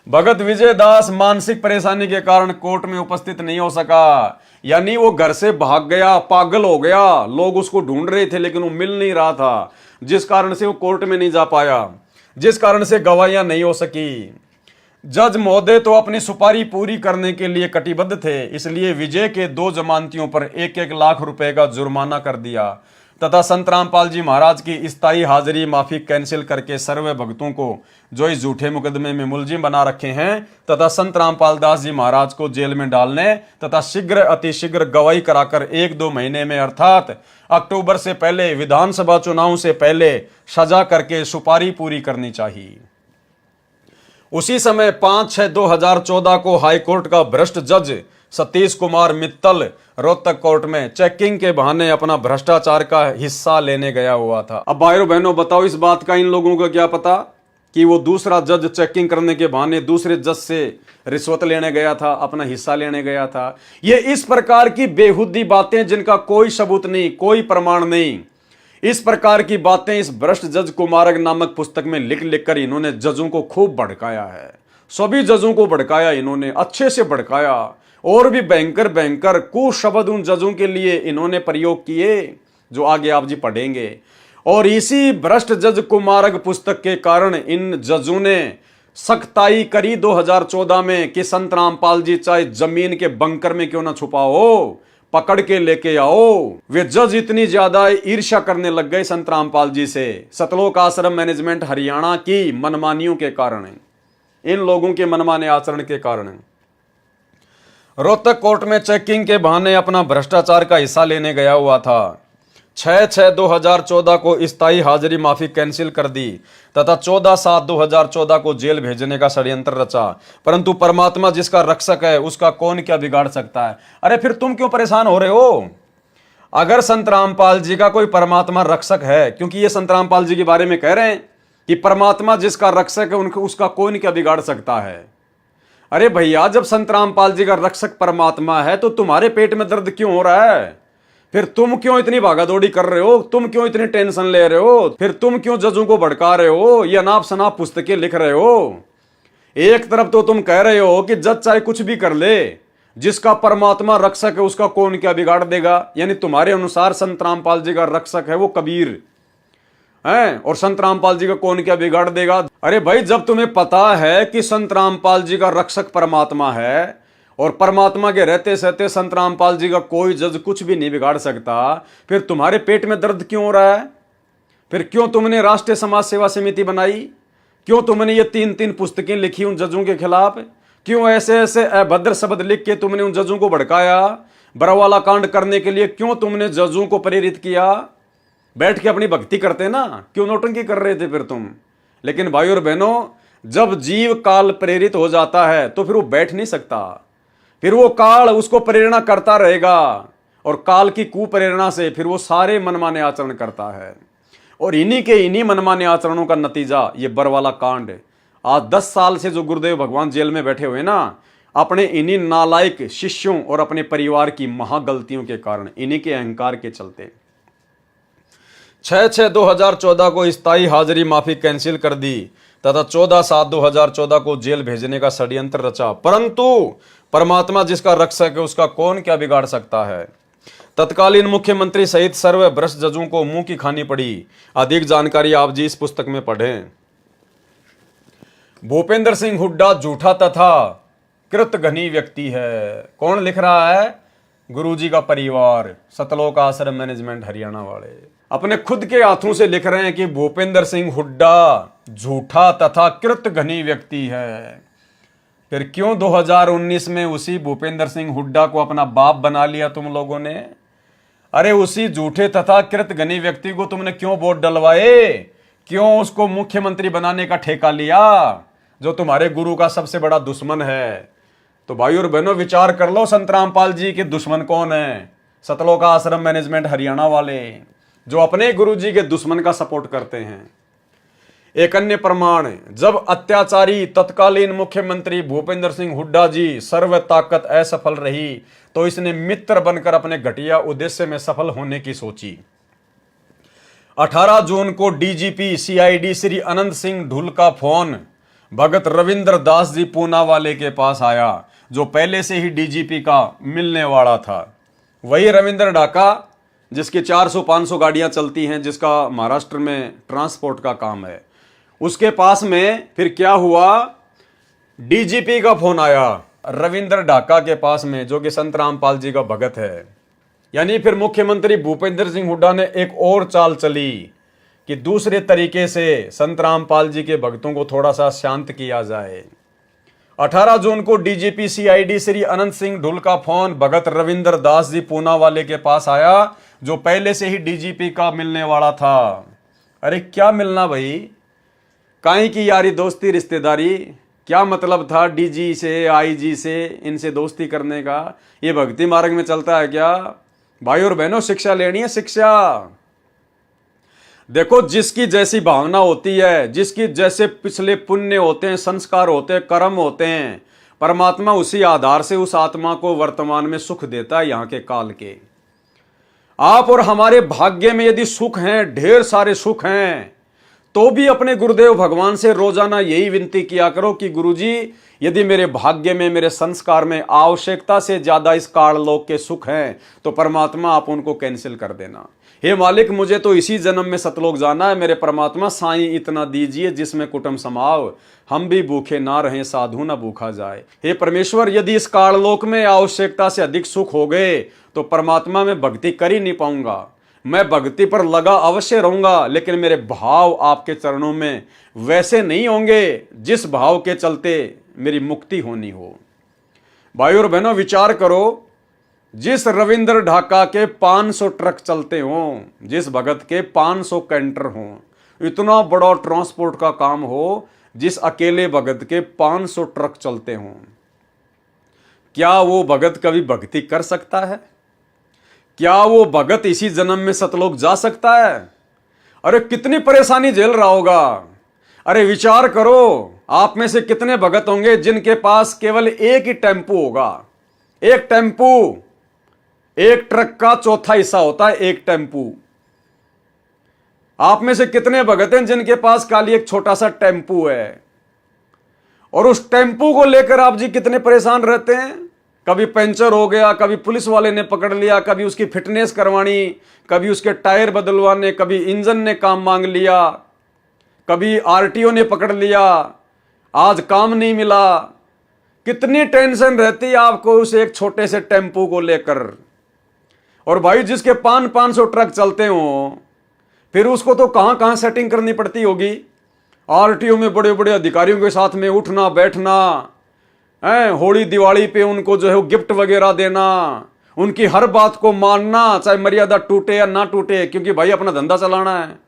भगत विजय दास मानसिक परेशानी के कारण कोर्ट में उपस्थित नहीं हो सका, यानी वो घर से भाग गया, पागल हो गया। लोग उसको ढूंढ रहे थे लेकिन वो मिल नहीं रहा था, जिस कारण से वो कोर्ट में नहीं जा पाया, जिस कारण से गवाहियां नहीं हो सकी। जज महोदय तो अपनी सुपारी पूरी करने के लिए कटिबद्ध थे, इसलिए विजय के 2 जमानतियों पर 1-1 लाख रुपए का जुर्माना कर दिया तथा संत रामपाल जी महाराज की स्थायी हाजिरी माफी कैंसिल करके सर्वे भक्तों को जो इस झूठे मुकदमे में मुलजिम बना रखे हैं तथा संत रामपाल दास जी महाराज को जेल में डालने तथा शीघ्र अतिशीघ्र गवाही कराकर 1-2 महीने में अर्थात अक्टूबर से पहले विधानसभा चुनाव से पहले सजा करके सुपारी पूरी करनी चाहिए। उसी समय 5/6/2014 को हाईकोर्ट का भ्रष्ट जज सतीश कुमार मित्तल रोहतक कोर्ट में चेकिंग के बहाने अपना भ्रष्टाचार का हिस्सा लेने गया हुआ था। अब भाइयों बहनों बताओ, इस बात का इन लोगों को क्या पता? कि वो दूसरा जज चेकिंग करने के बहाने दूसरे जज से रिश्वत लेने गया था, अपना हिस्सा लेने गया था। ये इस प्रकार की बेहुदी बातें जिनका कोई सबूत नहीं, कोई प्रमाण नहीं, इस प्रकार की बातें इस भ्रष्ट जज कुमारक नामक पुस्तक में लिख लिख कर इन्होंने जजों को खूब भड़काया है। सभी जजों को भड़काया इन्होंने, अच्छे से भड़काया, और भी भयंकर भयंकर कुशब्द उन जजों के लिए इन्होंने प्रयोग किए, जो आगे आप जी पढ़ेंगे। और इसी भ्रष्ट जज कुमारक पुस्तक के कारण इन जजों ने सख्ताई करी 2014 में कि संत रामपाल जी चाहे जमीन के बंकर में क्यों ना छुपा हो, पकड़ के लेके आओ। वे जज इतनी ज्यादा ईर्ष्या करने लग गए संत रामपाल जी से, सतलोक आश्रम मैनेजमेंट हरियाणा की मनमानियों के कारण, इन लोगों के मनमाने आचरण के कारण। रोहतक कोर्ट में चेकिंग के बहाने अपना भ्रष्टाचार का हिस्सा लेने गया हुआ था। 6/6/2014 को स्थायी हाजिरी माफी कैंसिल कर दी तथा 14/7/2014 को जेल भेजने का षड्यंत्र रचा, परंतु परमात्मा जिसका रक्षक है उसका कौन क्या बिगाड़ सकता है। अरे फिर तुम क्यों परेशान हो रहे हो? अगर संत रामपाल जी का कोई परमात्मा रक्षक है, क्योंकि ये संत रामपाल जी के बारे में कह रहे हैं कि परमात्मा जिसका रक्षक है उनको उसका कौन क्या बिगाड़ सकता है। अरे भैया, जब संत रामपाल जी का रक्षक परमात्मा है तो तुम्हारे पेट में दर्द क्यों हो रहा है? फिर तुम क्यों इतनी भागादौड़ी कर रहे हो? तुम क्यों इतनी टेंशन ले रहे हो? फिर तुम क्यों जजों को भड़का रहे हो? ये अनाप शनाप पुस्तकें लिख रहे हो। एक तरफ तो तुम कह रहे हो कि जज चाहे कुछ भी कर ले, जिसका परमात्मा रक्षक है उसका कौन क्या बिगाड़ देगा, यानी तुम्हारे अनुसार संत रामपाल जी का रक्षक है वो कबीर है, और संत रामपाल जी का कौन क्या बिगाड़ देगा। अरे भाई, जब तुम्हें पता है कि संत रामपाल जी का रक्षक परमात्मा है और परमात्मा के रहते सहते संत रामपाल जी का कोई जज कुछ भी नहीं बिगाड़ सकता, फिर तुम्हारे पेट में दर्द क्यों हो रहा है? फिर क्यों तुमने राष्ट्रीय समाज सेवा समिति बनाई? क्यों तुमने ये 3-3 पुस्तकें लिखी उन जजों के खिलाफ? क्यों ऐसे ऐसे अभद्र शब्द लिख के तुमने उन जजों को भड़काया? बरवाला कांड करने के लिए क्यों तुमने जजों को प्रेरित किया? बैठ के अपनी भक्ति करते ना, क्यों नौटंकी कर रहे थे फिर तुम? लेकिन भाई और बहनों, जब जीव काल प्रेरित हो जाता है तो फिर वो बैठ नहीं सकता, फिर वो काल उसको प्रेरणा करता रहेगा, और काल की कुप्रेरणा से फिर वो सारे मनमाने आचरण करता है। और इन्हीं मनमाने आचरणों का नतीजा ये बरवाला कांड। आज 10 साल से जो गुरुदेव भगवान जेल में बैठे हुए ना, अपने इन्हीं नालायक शिष्यों और अपने परिवार की महागलतियों के कारण, इन्हीं के अहंकार के चलते 6/6/2014 को स्थायी हाजिरी माफी कैंसिल कर दी तथा 14/7/2014 को जेल भेजने का षड्यंत्र रचा, परंतु परमात्मा जिसका रक्षक है उसका कौन क्या बिगाड़ सकता है। तत्कालीन मुख्यमंत्री सहित सर्व भ्रष्ट जजों को मुंह की खानी पड़ी। अधिक जानकारी आप जी इस पुस्तक में पढ़ें। भूपेंद्र सिंह हुड्डा झूठा तथा कृतघ्नी व्यक्ति है। कौन लिख रहा है? गुरुजी का परिवार, सतलोक आश्रम मैनेजमेंट हरियाणा वाले अपने खुद के हाथों से लिख रहे हैं कि भूपेंद्र सिंह हुड्डा झूठा तथा कृतघ्नी व्यक्ति है। फिर क्यों 2019 में उसी भूपेंद्र सिंह हुड्डा को अपना बाप बना लिया तुम लोगों ने? अरे उसी झूठे तथा कृतघ्नी व्यक्ति को तुमने क्यों वोट डलवाए? क्यों उसको मुख्यमंत्री बनाने का ठेका लिया, जो तुम्हारे गुरु का सबसे बड़ा दुश्मन है? तो भाई और बहनों, विचार कर लो, संत रामपाल जी के दुश्मन कौन है? सतलोक आश्रम मैनेजमेंट हरियाणा वाले, जो अपने गुरुजी के दुश्मन का सपोर्ट करते हैं। एक अन्य प्रमाण, जब अत्याचारी तत्कालीन मुख्यमंत्री भूपेंद्र सिंह हुड्डा जी सर्व ताकत असफल रही तो इसने मित्र बनकर अपने घटिया उद्देश्य में सफल होने की सोची। 18 जून को डीजीपी सीआईडी श्री अनंत सिंह ढुल का फोन भगत रविंद्र दास जी पूना वाले के पास आया, जो पहले से ही डीजीपी का मिलने वाला था। वही रविंद्र ढाका जिसकी 400-500 गाड़ियां चलती हैं, जिसका महाराष्ट्र में ट्रांसपोर्ट का काम है, उसके पास में फिर क्या हुआ? डीजीपी का फोन आया रविंद्र ढाका के पास में, जो कि संत रामपाल जी का भगत है। यानी फिर मुख्यमंत्री भूपेंद्र सिंह हुड्डा ने एक और चाल चली कि दूसरे तरीके से संत रामपाल जी के भक्तों को थोड़ा सा शांत किया जाए। 18 जून को डीजीपी सीआईडी श्री अनंत सिंह ढुल का फोन भगत रविंद्र दास जी पूना वाले के पास आया, जो पहले से ही डीजीपी का मिलने वाला था। अरे क्या मिलना भाई, काहे की यारी दोस्ती रिश्तेदारी? क्या मतलब था डीजी से, आईजी से, इनसे दोस्ती करने का? ये भक्ति मार्ग में चलता है क्या? भाई और बहनों, शिक्षा लेनी है, शिक्षा। देखो, जिसकी जैसी भावना होती है, जिसकी जैसे पिछले पुण्य होते हैं, संस्कार होते हैं, कर्म होते हैं, परमात्मा उसी आधार से उस आत्मा को वर्तमान में सुख देता है यहाँ के काल के। आप और हमारे भाग्य में यदि सुख हैं, ढेर सारे सुख हैं, तो भी अपने गुरुदेव भगवान से रोजाना यही विनती किया करो कि गुरुजी, यदि मेरे भाग्य में, मेरे संस्कार में आवश्यकता से ज्यादा इस काललोक के सुख हैं तो परमात्मा आप उनको कैंसिल कर देना। हे मालिक, मुझे तो इसी जन्म में सतलोक जाना है। मेरे परमात्मा, साईं इतना दीजिए जिसमें कुटुंब समाव, हम भी भूखे ना रहें, साधु ना भूखा जाए। हे परमेश्वर, यदि इस काललोक में आवश्यकता से अधिक सुख हो गए तो परमात्मा में भक्ति कर ही नहीं पाऊंगा। मैं भक्ति पर लगा अवश्य रहूंगा, लेकिन मेरे भाव आपके चरणों में वैसे नहीं होंगे जिस भाव के चलते मेरी मुक्ति होनी हो। भाई और बहनों, विचार करो, जिस रविंद्र ढाका के 500 ट्रक चलते हों, जिस भगत के 500 कैंटर हों, इतना बड़ा ट्रांसपोर्ट का काम हो, जिस अकेले भगत के 500 ट्रक चलते हों, क्या वो भगत कभी भक्ति कर सकता है? क्या वो भगत इसी जन्म में सतलोक जा सकता है? अरे कितनी परेशानी झेल रहा होगा। अरे विचार करो, आप में से कितने भगत होंगे जिनके पास केवल एक ही टेम्पू होगा। एक टेम्पू, एक ट्रक का चौथा हिस्सा होता है एक टेम्पू। आप में से कितने भगत हैं जिनके पास खाली एक छोटा सा टेम्पू है, और उस टेम्पू को लेकर आप जी कितने परेशान रहते हैं। कभी पंचर हो गया, कभी पुलिस वाले ने पकड़ लिया, कभी उसकी फिटनेस करवानी, कभी उसके टायर बदलवाने, कभी इंजन ने काम मांग लिया, कभी आरटीओ ने पकड़ लिया, आज काम नहीं मिला। कितनी टेंशन रहती है आपको उस एक छोटे से टेम्पू को लेकर। और भाई, जिसके 500 ट्रक चलते हो, फिर उसको तो कहां कहां सेटिंग करनी पड़ती होगी। आरटीओ में बड़े बड़े अधिकारियों के साथ में उठना बैठना, होली दिवाली पे उनको जो है वो गिफ्ट वगैरह देना, उनकी हर बात को मानना, चाहे मर्यादा टूटे या ना टूटे, क्योंकि भाई अपना धंधा चलाना है।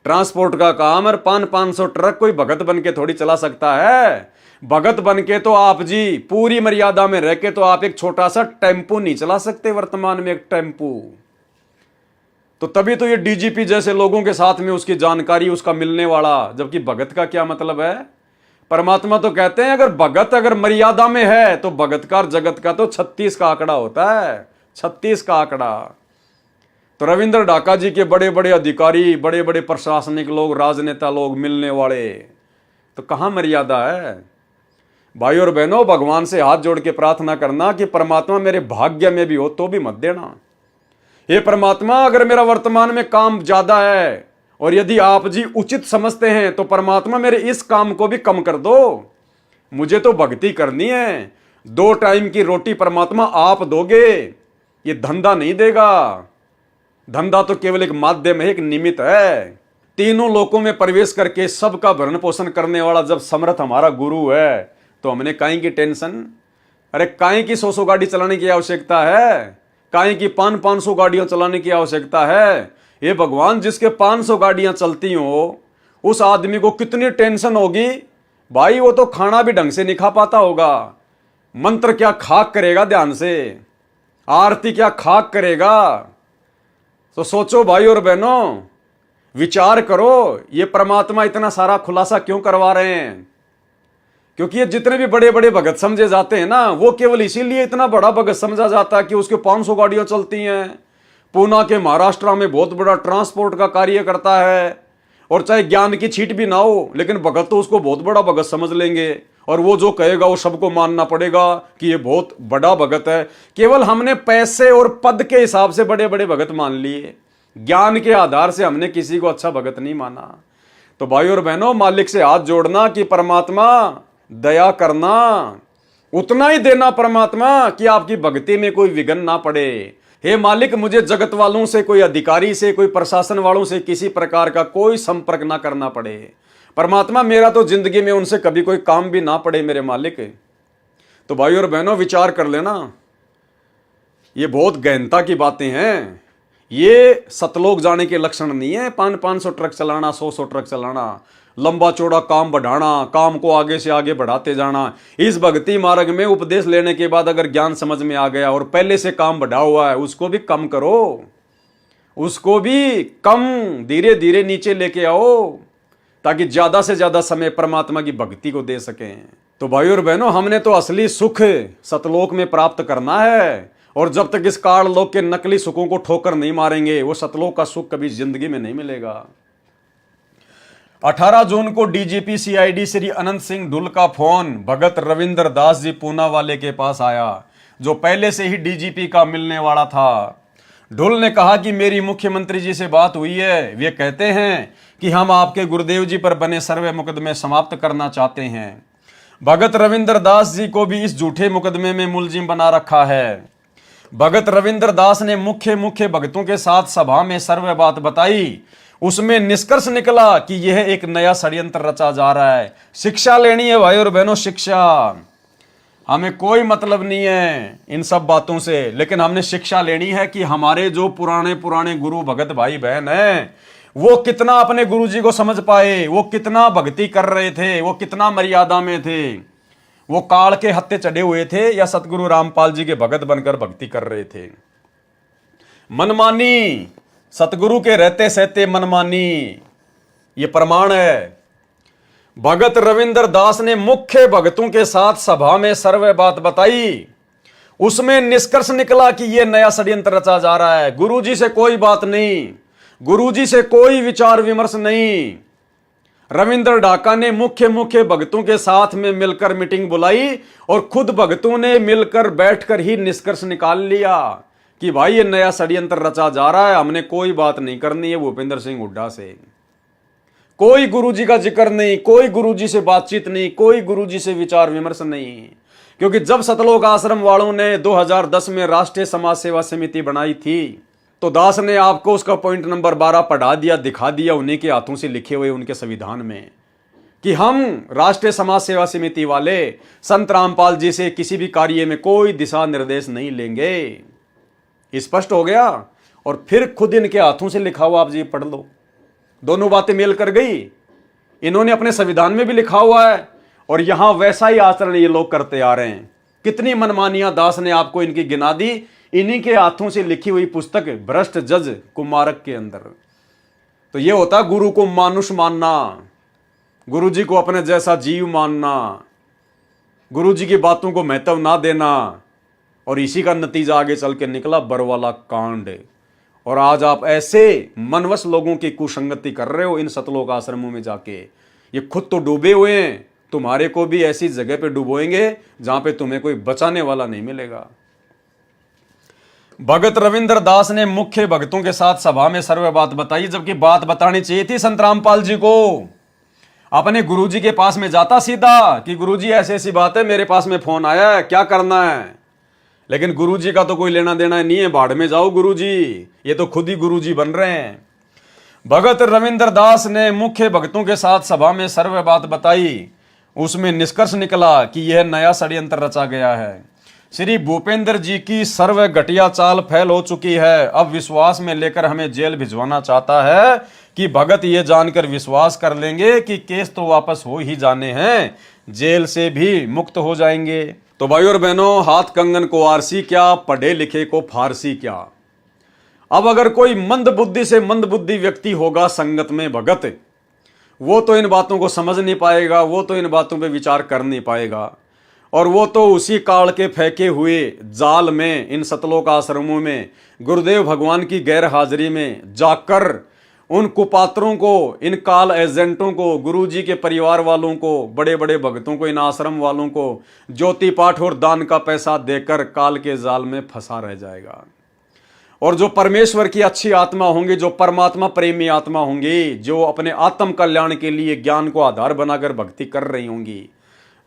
ट्रांसपोर्ट का काम है, 500 ट्रक कोई भगत बन के थोड़ी चला सकता है। भगत बन के तो आप जी पूरी मर्यादा में रह के तो आप एक छोटा सा टेम्पू नहीं चला सकते वर्तमान में, एक टेम्पू। तो तभी तो ये डीजीपी जैसे लोगों के साथ में उसकी जानकारी उसका मिलने वाला, जबकि भगत का क्या मतलब है। परमात्मा तो कहते हैं अगर भगत अगर मर्यादा में है तो भगत का जगत का तो 36 का आंकड़ा होता है, 36 का आंकड़ा। तो रविंद्र ढाका जी के बड़े बड़े अधिकारी, बड़े बड़े प्रशासनिक लोग, राजनेता लोग मिलने वाले, तो कहां मर्यादा है। भाई और बहनों, भगवान से हाथ जोड़ के प्रार्थना करना कि परमात्मा मेरे भाग्य में भी हो तो भी मत देना। हे परमात्मा, अगर मेरा वर्तमान में काम ज्यादा है और यदि आप जी उचित समझते हैं तो परमात्मा मेरे इस काम को भी कम कर दो। मुझे तो भक्ति करनी है। 2 टाइम की रोटी परमात्मा आप दोगे, ये धंधा नहीं देगा। धंधा तो केवल एक माध्यम है, एक निमित्त है। तीनों लोकों में प्रवेश करके सबका भरण पोषण करने वाला जब समर्थ हमारा गुरु है तो हमने काहे की टेंशन। अरे काहे की 100 गाड़ी चलाने की आवश्यकता है, काहे की 500 गाड़ियां चलाने की आवश्यकता है। ये भगवान, जिसके 500 गाड़ियां चलती हो उस आदमी को कितनी टेंशन होगी भाई। वो तो खाना भी ढंग से नहीं खा पाता होगा, मंत्र क्या खाक करेगा ध्यान से, आरती क्या खाक करेगा। तो सोचो भाई और बहनों, विचार करो, ये परमात्मा इतना सारा खुलासा क्यों करवा रहे हैं। क्योंकि ये जितने भी बड़े बड़े भगत समझे जाते हैं ना, वो केवल इसीलिए इतना बड़ा भगत समझा जाता है कि उसके 500 गाड़ियां चलती हैं, पूना के महाराष्ट्र में बहुत बड़ा ट्रांसपोर्ट का कार्य करता है, और चाहे ज्ञान की छीट भी ना हो लेकिन भगत तो उसको बहुत बड़ा भगत समझ लेंगे, और वो जो कहेगा वो सबको मानना पड़ेगा कि ये बहुत बड़ा भगत है। केवल हमने पैसे और पद के हिसाब से बड़े बड़े भगत मान लिए, ज्ञान के आधार से हमने किसी को अच्छा भगत नहीं माना। तो भाई और बहनों, मालिक से हाथ जोड़ना कि परमात्मा दया करना, उतना ही देना परमात्मा कि आपकी भक्ति में कोई विघ्न ना पड़े। हे मालिक, मुझे जगत वालों से, कोई अधिकारी से, कोई प्रशासन वालों से किसी प्रकार का कोई संपर्क ना करना पड़े। परमात्मा, मेरा तो जिंदगी में उनसे कभी कोई काम भी ना पड़े मेरे मालिक। तो भाई और बहनों, विचार कर लेना, ये बहुत गहनता की बातें हैं। ये सतलोक जाने के लक्षण नहीं है 500 ट्रक चलाना, 100 ट्रक चलाना, लंबा चौड़ा काम बढ़ाना, काम को आगे से आगे बढ़ाते जाना। इस भक्ति मार्ग में उपदेश लेने के बाद अगर ज्ञान समझ में आ गया और पहले से काम बढ़ा हुआ है उसको भी कम करो, उसको भी कम धीरे धीरे नीचे लेके आओ, ताकि ज्यादा से ज्यादा समय परमात्मा की भक्ति को दे सकें। तो भाई और बहनों, हमने तो असली सुख सतलोक में प्राप्त करना है, और जब तक इस काल लोक के नकली सुखों को ठोकर नहीं मारेंगे, वो सतलोक का सुख कभी जिंदगी में नहीं मिलेगा। 18 जून को डीजीपी सीआईडी श्री अनंत सिंह ढुल का फोन भगत रविंद्र दास जी पूना वाले के पास आया, जो पहले से ही डीजीपी का मिलने वाला था। ढुल ने कहा कि मेरी मुख्यमंत्री जी से बात हुई है, वे कहते हैं कि हम आपके गुरुदेव जी पर बने सर्वे मुकदमे समाप्त करना चाहते हैं। भगत रविंद्र दास जी को भी इस झूठे मुकदमे में मुलजिम बना रखा है। भगत रविंद्र दास ने मुख्य भगतों के साथ सभा में सर्वे बात बताई। उसमें निष्कर्ष निकला कि यह एक नया षड्यंत्र रचा जा रहा है। शिक्षा लेनी है भाई और बहनों, शिक्षा। हमें कोई मतलब नहीं है इन सब बातों से, लेकिन हमने शिक्षा लेनी है कि हमारे जो पुराने गुरु भगत भाई बहन हैं, वो कितना अपने गुरु जी को समझ पाए, वो कितना भक्ति कर रहे थे, वो कितना मर्यादा में थे, वो काल के हत्थे चढ़े हुए थे या सतगुरु रामपाल जी के भगत बनकर भक्ति कर रहे थे। मनमानी, सतगुरु के रहते सहते मनमानी, ये प्रमाण है। भगत रविंद्र दास ने मुख्य भगतों के साथ सभा में सर्वे बात बताई। उसमें निष्कर्ष निकला कि यह नया षड्यंत्र रचा जा रहा है। गुरुजी से कोई बात नहीं, गुरुजी से कोई विचार विमर्श नहीं। रविंद्र ढाका ने मुख्य भगतों के साथ में मिलकर मीटिंग बुलाई और खुद भगतों ने मिलकर बैठकर ही निष्कर्ष निकाल लिया कि भाई ये नया षड्यंत्र रचा जा रहा है, हमने कोई बात नहीं करनी है भूपेंद्र सिंह हुड्डा से। कोई गुरुजी का जिक्र नहीं, कोई गुरुजी से बातचीत नहीं, कोई गुरुजी से विचार विमर्श नहीं। क्योंकि जब सतलोक आश्रम वालों ने 2010 में राष्ट्रीय समाज सेवा समिति बनाई थी, तो दास ने आपको उसका पॉइंट नंबर 12 पढ़ा दिया, दिखा दिया उन्हीं के हाथों से लिखे हुए उनके संविधान में कि हम राष्ट्रीय समाज सेवा समिति वाले संत रामपाल जी से किसी भी कार्य में कोई दिशा निर्देश नहीं लेंगे। स्पष्ट हो गया। और फिर खुद इनके हाथों से लिखा हुआ आप जी पढ़ लो, दोनों बातें मेल कर गई। इन्होंने अपने संविधान में भी लिखा हुआ है और यहां वैसा ही आचरण ये लोग करते आ रहे हैं। कितनी मनमानियां दास ने आपको इनकी गिना दी, इन्हीं के हाथों से लिखी हुई पुस्तक भ्रष्ट जज कुमारक के अंदर। तो ये होता गुरु को मानुष मानना, गुरु जी को अपने जैसा जीव मानना, गुरु जी की बातों को महत्व ना देना, और इसी का नतीजा आगे चल के निकला बरवाला कांड। और आज आप ऐसे मनवश लोगों की कुसंगति कर रहे हो इन सतलोक आश्रमों में जाके। ये खुद तो डूबे हुए हैं, तुम्हारे को भी ऐसी जगह पे डुबोएंगे जहां पे तुम्हें कोई बचाने वाला नहीं मिलेगा। भगत रविंद्र दास ने मुख्य भगतों के साथ सभा में सर्वे बात बताई, जबकि बात बतानी चाहिए थी संत रामपाल जी को। अपने गुरुजी के पास में जाता सीधा कि गुरुजी ऐसी ऐसी बात है, मेरे पास में फोन आया है, क्या करना है। लेकिन गुरुजी का तो कोई लेना देना नहीं है, भाड़ में जाओ गुरुजी, ये तो खुद ही गुरुजी बन रहे हैं। भगत रविंद्र दास ने मुख्य भक्तों के साथ सभा में सर्वे बात बताई। उसमें निष्कर्ष निकला कि यह नया षड्यंत्र रचा गया है। श्री भूपेंद्र जी की सर्व घटिया चाल फैल हो चुकी है। अब विश्वास में लेकर हमें जेल भिजवाना चाहता है कि भगत ये जानकर विश्वास कर लेंगे कि केस तो वापस हो ही जाने हैं, जेल से भी मुक्त हो जाएंगे। तो भाई और बहनों, हाथ कंगन को आरसी क्या, पढ़े लिखे को फारसी क्या। अब अगर कोई मंद बुद्धि से मंद बुद्धि व्यक्ति होगा संगत में भगत, वो तो इन बातों को समझ नहीं पाएगा, वो तो इन बातों पे विचार कर नहीं पाएगा, और वो तो उसी काल के फेंके हुए जाल में इन सतलोक आश्रमों में गुरुदेव भगवान की गैर हाजिरी में जाकर उन कुपात्रों को, इन काल एजेंटों को, गुरुजी के परिवार वालों को, बड़े बड़े भक्तों को, इन आश्रम वालों को ज्योति पाठ और दान का पैसा देकर काल के जाल में फंसा रह जाएगा। और जो परमेश्वर की अच्छी आत्मा होंगी, जो परमात्मा प्रेमी आत्मा होंगी, जो अपने आत्म कल्याण के लिए ज्ञान को आधार बनाकर भक्ति कर रही होंगी,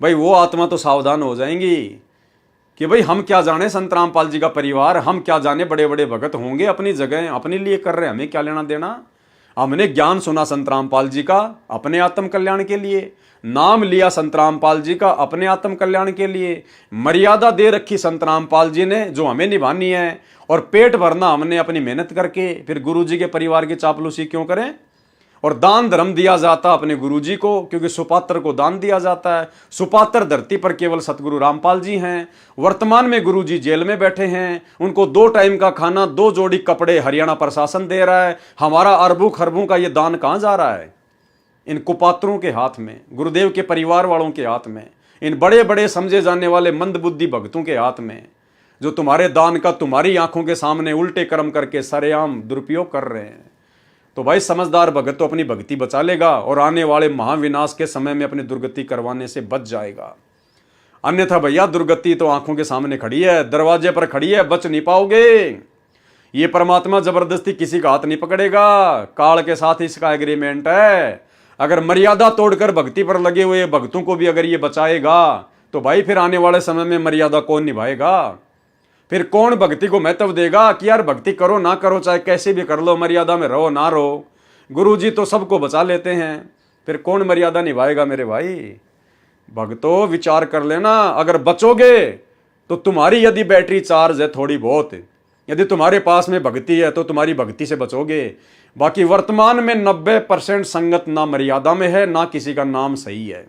भाई वो आत्मा तो सावधान हो जाएंगी कि भाई हम क्या जाने संत रामपाल जी का परिवार, हम क्या जाने बड़े बड़े भगत होंगे अपनी जगह अपने लिए कर रहे हैं, हमें क्या लेना देना। हमने ज्ञान सुना संत रामपाल जी का अपने आत्म कल्याण के लिए, नाम लिया संत रामपाल जी का अपने आत्म कल्याण के लिए, मर्यादा दे रखी संत रामपाल जी ने जो हमें निभानी है, और पेट भरना हमने अपनी मेहनत करके। फिर गुरु जी के परिवार की चापलूसी क्यों करें, और दान धर्म दिया जाता अपने गुरुजी को, क्योंकि सुपात्र को दान दिया जाता है। सुपात्र धरती पर केवल सतगुरु रामपाल जी हैं। वर्तमान में गुरुजी जेल में बैठे हैं, उनको 2 टाइम का खाना, 2 जोड़ी कपड़े हरियाणा प्रशासन दे रहा है। हमारा अरबों खरबों का ये दान कहां जा रहा है? इन कुपात्रों के हाथ में, गुरुदेव के परिवार वालों के हाथ में, इन बड़े बड़े समझे जाने वाले मंदबुद्धि भक्तों के हाथ में, जो तुम्हारे दान का तुम्हारी आंखों के सामने उल्टे कर्म करके सरेआम दुरुपयोग कर रहे हैं। तो भाई समझदार भगत तो अपनी भक्ति बचा लेगा और आने वाले महाविनाश के समय में अपनी दुर्गति करवाने से बच जाएगा। अन्यथा भैया दुर्गति तो आंखों के सामने खड़ी है, दरवाजे पर खड़ी है, बच नहीं पाओगे। ये परमात्मा जबरदस्ती किसी का हाथ नहीं पकड़ेगा, काल के साथ इसका एग्रीमेंट है। अगर मर्यादा तोड़कर भक्ति पर लगे हुए भक्तों को भी अगर ये बचाएगा तो भाई फिर आने वाले समय में मर्यादा कौन निभाएगा? फिर कौन भक्ति को महत्व देगा कि यार भक्ति करो ना करो, चाहे कैसे भी कर लो, मर्यादा में रहो ना रहो, गुरुजी तो सबको बचा लेते हैं। फिर कौन मर्यादा निभाएगा मेरे भाई? भक्तों विचार कर लेना, अगर बचोगे तो तुम्हारी यदि बैटरी चार्ज है थोड़ी बहुत, यदि तुम्हारे पास में भक्ति है तो तुम्हारी भक्ति से बचोगे। बाकी वर्तमान में 90% संगत ना मर्यादा में है, ना किसी का नाम सही है।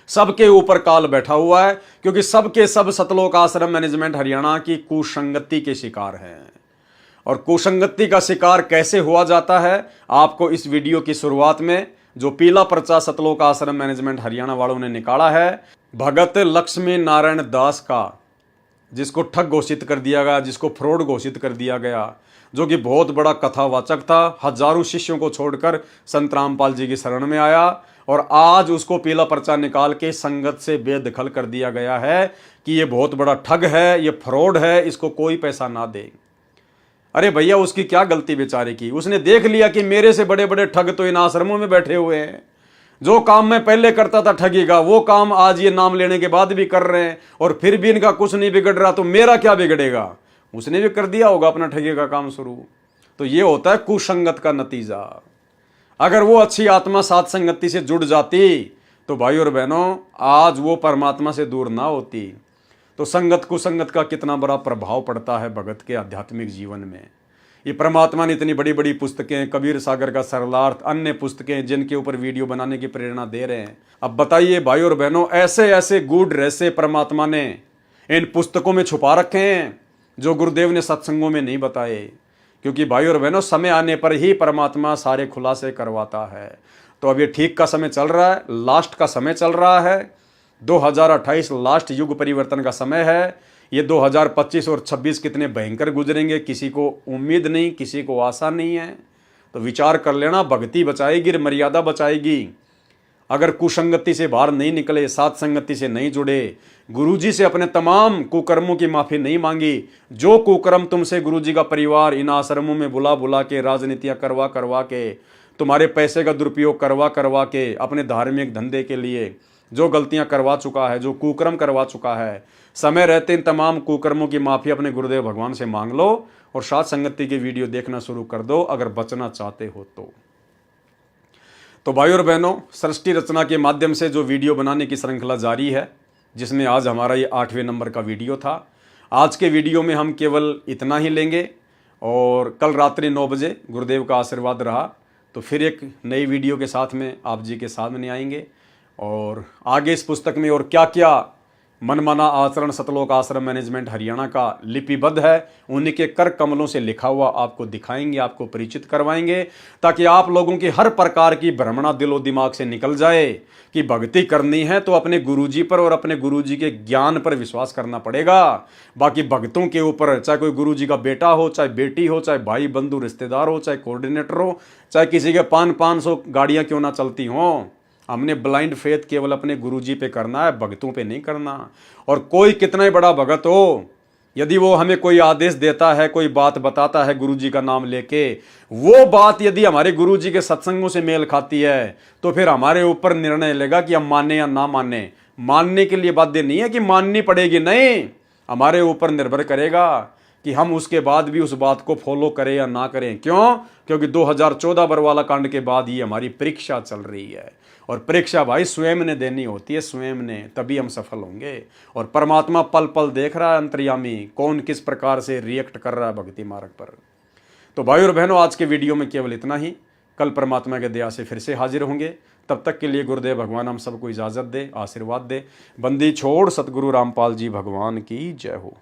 सबके ऊपर काल बैठा हुआ है, क्योंकि सबके सब सतलोक आश्रम मैनेजमेंट हरियाणा की कुसंगति के शिकार हैं। और कुसंगति का शिकार कैसे हुआ जाता है, आपको इस वीडियो की शुरुआत में जो पीला पर्चा सतलोक आश्रम मैनेजमेंट हरियाणा वालों ने निकाला है, भगत लक्ष्मी नारायण दास का, जिसको ठग घोषित कर दिया गया, जिसको फ्रॉड घोषित कर दिया गया, जो कि बहुत बड़ा कथावाचक था, हजारों शिष्यों को छोड़कर संत रामपाल जी की शरण में आया, और आज उसको पीला पर्चा निकाल के संगत से बेदखल कर दिया गया है कि ये बहुत बड़ा ठग है, ये फ्रॉड है, इसको कोई पैसा ना दे। अरे भैया उसकी क्या गलती बेचारे की? उसने देख लिया कि मेरे से बड़े बड़े ठग तो इन आश्रमों में बैठे हुए हैं। जो काम मैं पहले करता था ठगी का, वो काम आज ये नाम लेने के बाद भी कर रहे हैं, और फिर भी इनका कुछ नहीं बिगड़ रहा, तो मेरा क्या बिगड़ेगा? उसने भी कर दिया होगा अपना ठगी का काम शुरू। तो ये होता है कुसंगत का नतीजा। अगर वो अच्छी आत्मा साथ संगति से जुड़ जाती तो भाई और बहनों आज वो परमात्मा से दूर ना होती। तो संगत कुसंगत का कितना बड़ा प्रभाव पड़ता है भगत के आध्यात्मिक जीवन में। ये परमात्मा ने इतनी बड़ी बड़ी पुस्तकें, कबीर सागर का सरलार्थ, अन्य पुस्तकें जिनके ऊपर वीडियो बनाने की प्रेरणा दे रहे हैं। अब बताइए भाई और बहनों, ऐसे ऐसे गूढ़ रहस्य परमात्मा ने इन पुस्तकों में छुपा रखे हैं जो गुरुदेव ने सत्संगों में नहीं बताए। क्योंकि भाई और बहनों समय आने पर ही परमात्मा सारे खुलासे करवाता है। तो अब ये ठीक का समय चल रहा है, लास्ट का समय चल रहा है। 2028 लास्ट युग परिवर्तन का समय है। ये 2025 और 26 कितने भयंकर गुजरेंगे किसी को उम्मीद नहीं, किसी को आशा नहीं है। तो विचार कर लेना, भक्ति बचाएगी, मर्यादा बचाएगी। अगर कुसंगति से बाहर नहीं निकले, साथ संगति से नहीं जुड़े, गुरुजी से अपने तमाम कुकर्मों की माफी नहीं मांगी, जो कुकर्म तुमसे गुरुजी का परिवार इन आश्रमों में बुला बुला के, राजनीतियां करवा करवा के, तुम्हारे पैसे का दुरुपयोग करवा करवा के, अपने धार्मिक धंधे के लिए जो गलतियां करवा चुका है, जो कुकर्म करवा चुका है, समय रहते इन तमाम कुकर्मों की माफी अपने गुरुदेव भगवान से मांग लो और साथ संगति की वीडियो देखना शुरू कर दो अगर बचना चाहते हो तो भाई और बहनों, सृष्टि रचना के माध्यम से जो वीडियो बनाने की श्रृंखला जारी है, जिसमें आज हमारा ये 8वें नंबर का वीडियो था। आज के वीडियो में हम केवल इतना ही लेंगे और कल रात्रि 9 बजे गुरुदेव का आशीर्वाद रहा तो फिर एक नई वीडियो के साथ में आप जी के सामने आएंगे। और आगे इस पुस्तक में और क्या क्या मनमाना आचरण सतलोक आश्रम मैनेजमेंट हरियाणा का लिपिबद्ध है, उन्हीं के कर कमलों से लिखा हुआ आपको दिखाएंगे, आपको परिचित करवाएंगे, ताकि आप लोगों की हर प्रकार की भ्रमणा दिलो दिमाग से निकल जाए कि भक्ति करनी है तो अपने गुरुजी पर और अपने गुरुजी के ज्ञान पर विश्वास करना पड़ेगा। बाकी भक्तों के ऊपर, चाहे कोई गुरुजी का बेटा हो, चाहे बेटी हो, चाहे भाई बंधु रिश्तेदार हो, चाहे कोऑर्डिनेटर हो, चाहे किसी के 500 गाड़ियां क्यों ना चलती हों, हमने ब्लाइंड फेथ केवल अपने गुरुजी पे करना है, भक्तों पे नहीं करना। और कोई कितना ही बड़ा भगत हो, यदि वो हमें कोई आदेश देता है, कोई बात बताता है गुरुजी का नाम लेके, वो बात यदि हमारे गुरुजी के सत्संगों से मेल खाती है तो फिर हमारे ऊपर निर्णय लेगा कि हम माने या ना माने। मानने के लिए बाध्य नहीं है कि माननी पड़ेगी, नहीं, हमारे ऊपर निर्भर करेगा कि हम उसके बाद भी उस बात को फॉलो करें या ना करें। क्यों? क्योंकि 2014 बरवाला कांड के बाद ये हमारी परीक्षा चल रही है और परीक्षा भाई स्वयं ने देनी होती है, स्वयं ने, तभी हम सफल होंगे। और परमात्मा पल पल देख रहा है अंतर्यामी, कौन किस प्रकार से रिएक्ट कर रहा है भक्ति मार्ग पर। तो भाई और बहनों, आज के वीडियो में केवल इतना ही। कल परमात्मा के दया से फिर से हाजिर होंगे। तब तक के लिए गुरुदेव भगवान हम सबको इजाज़त दे, आशीर्वाद दे। बंदी छोड़ सतगुरु रामपाल जी भगवान की जय हो।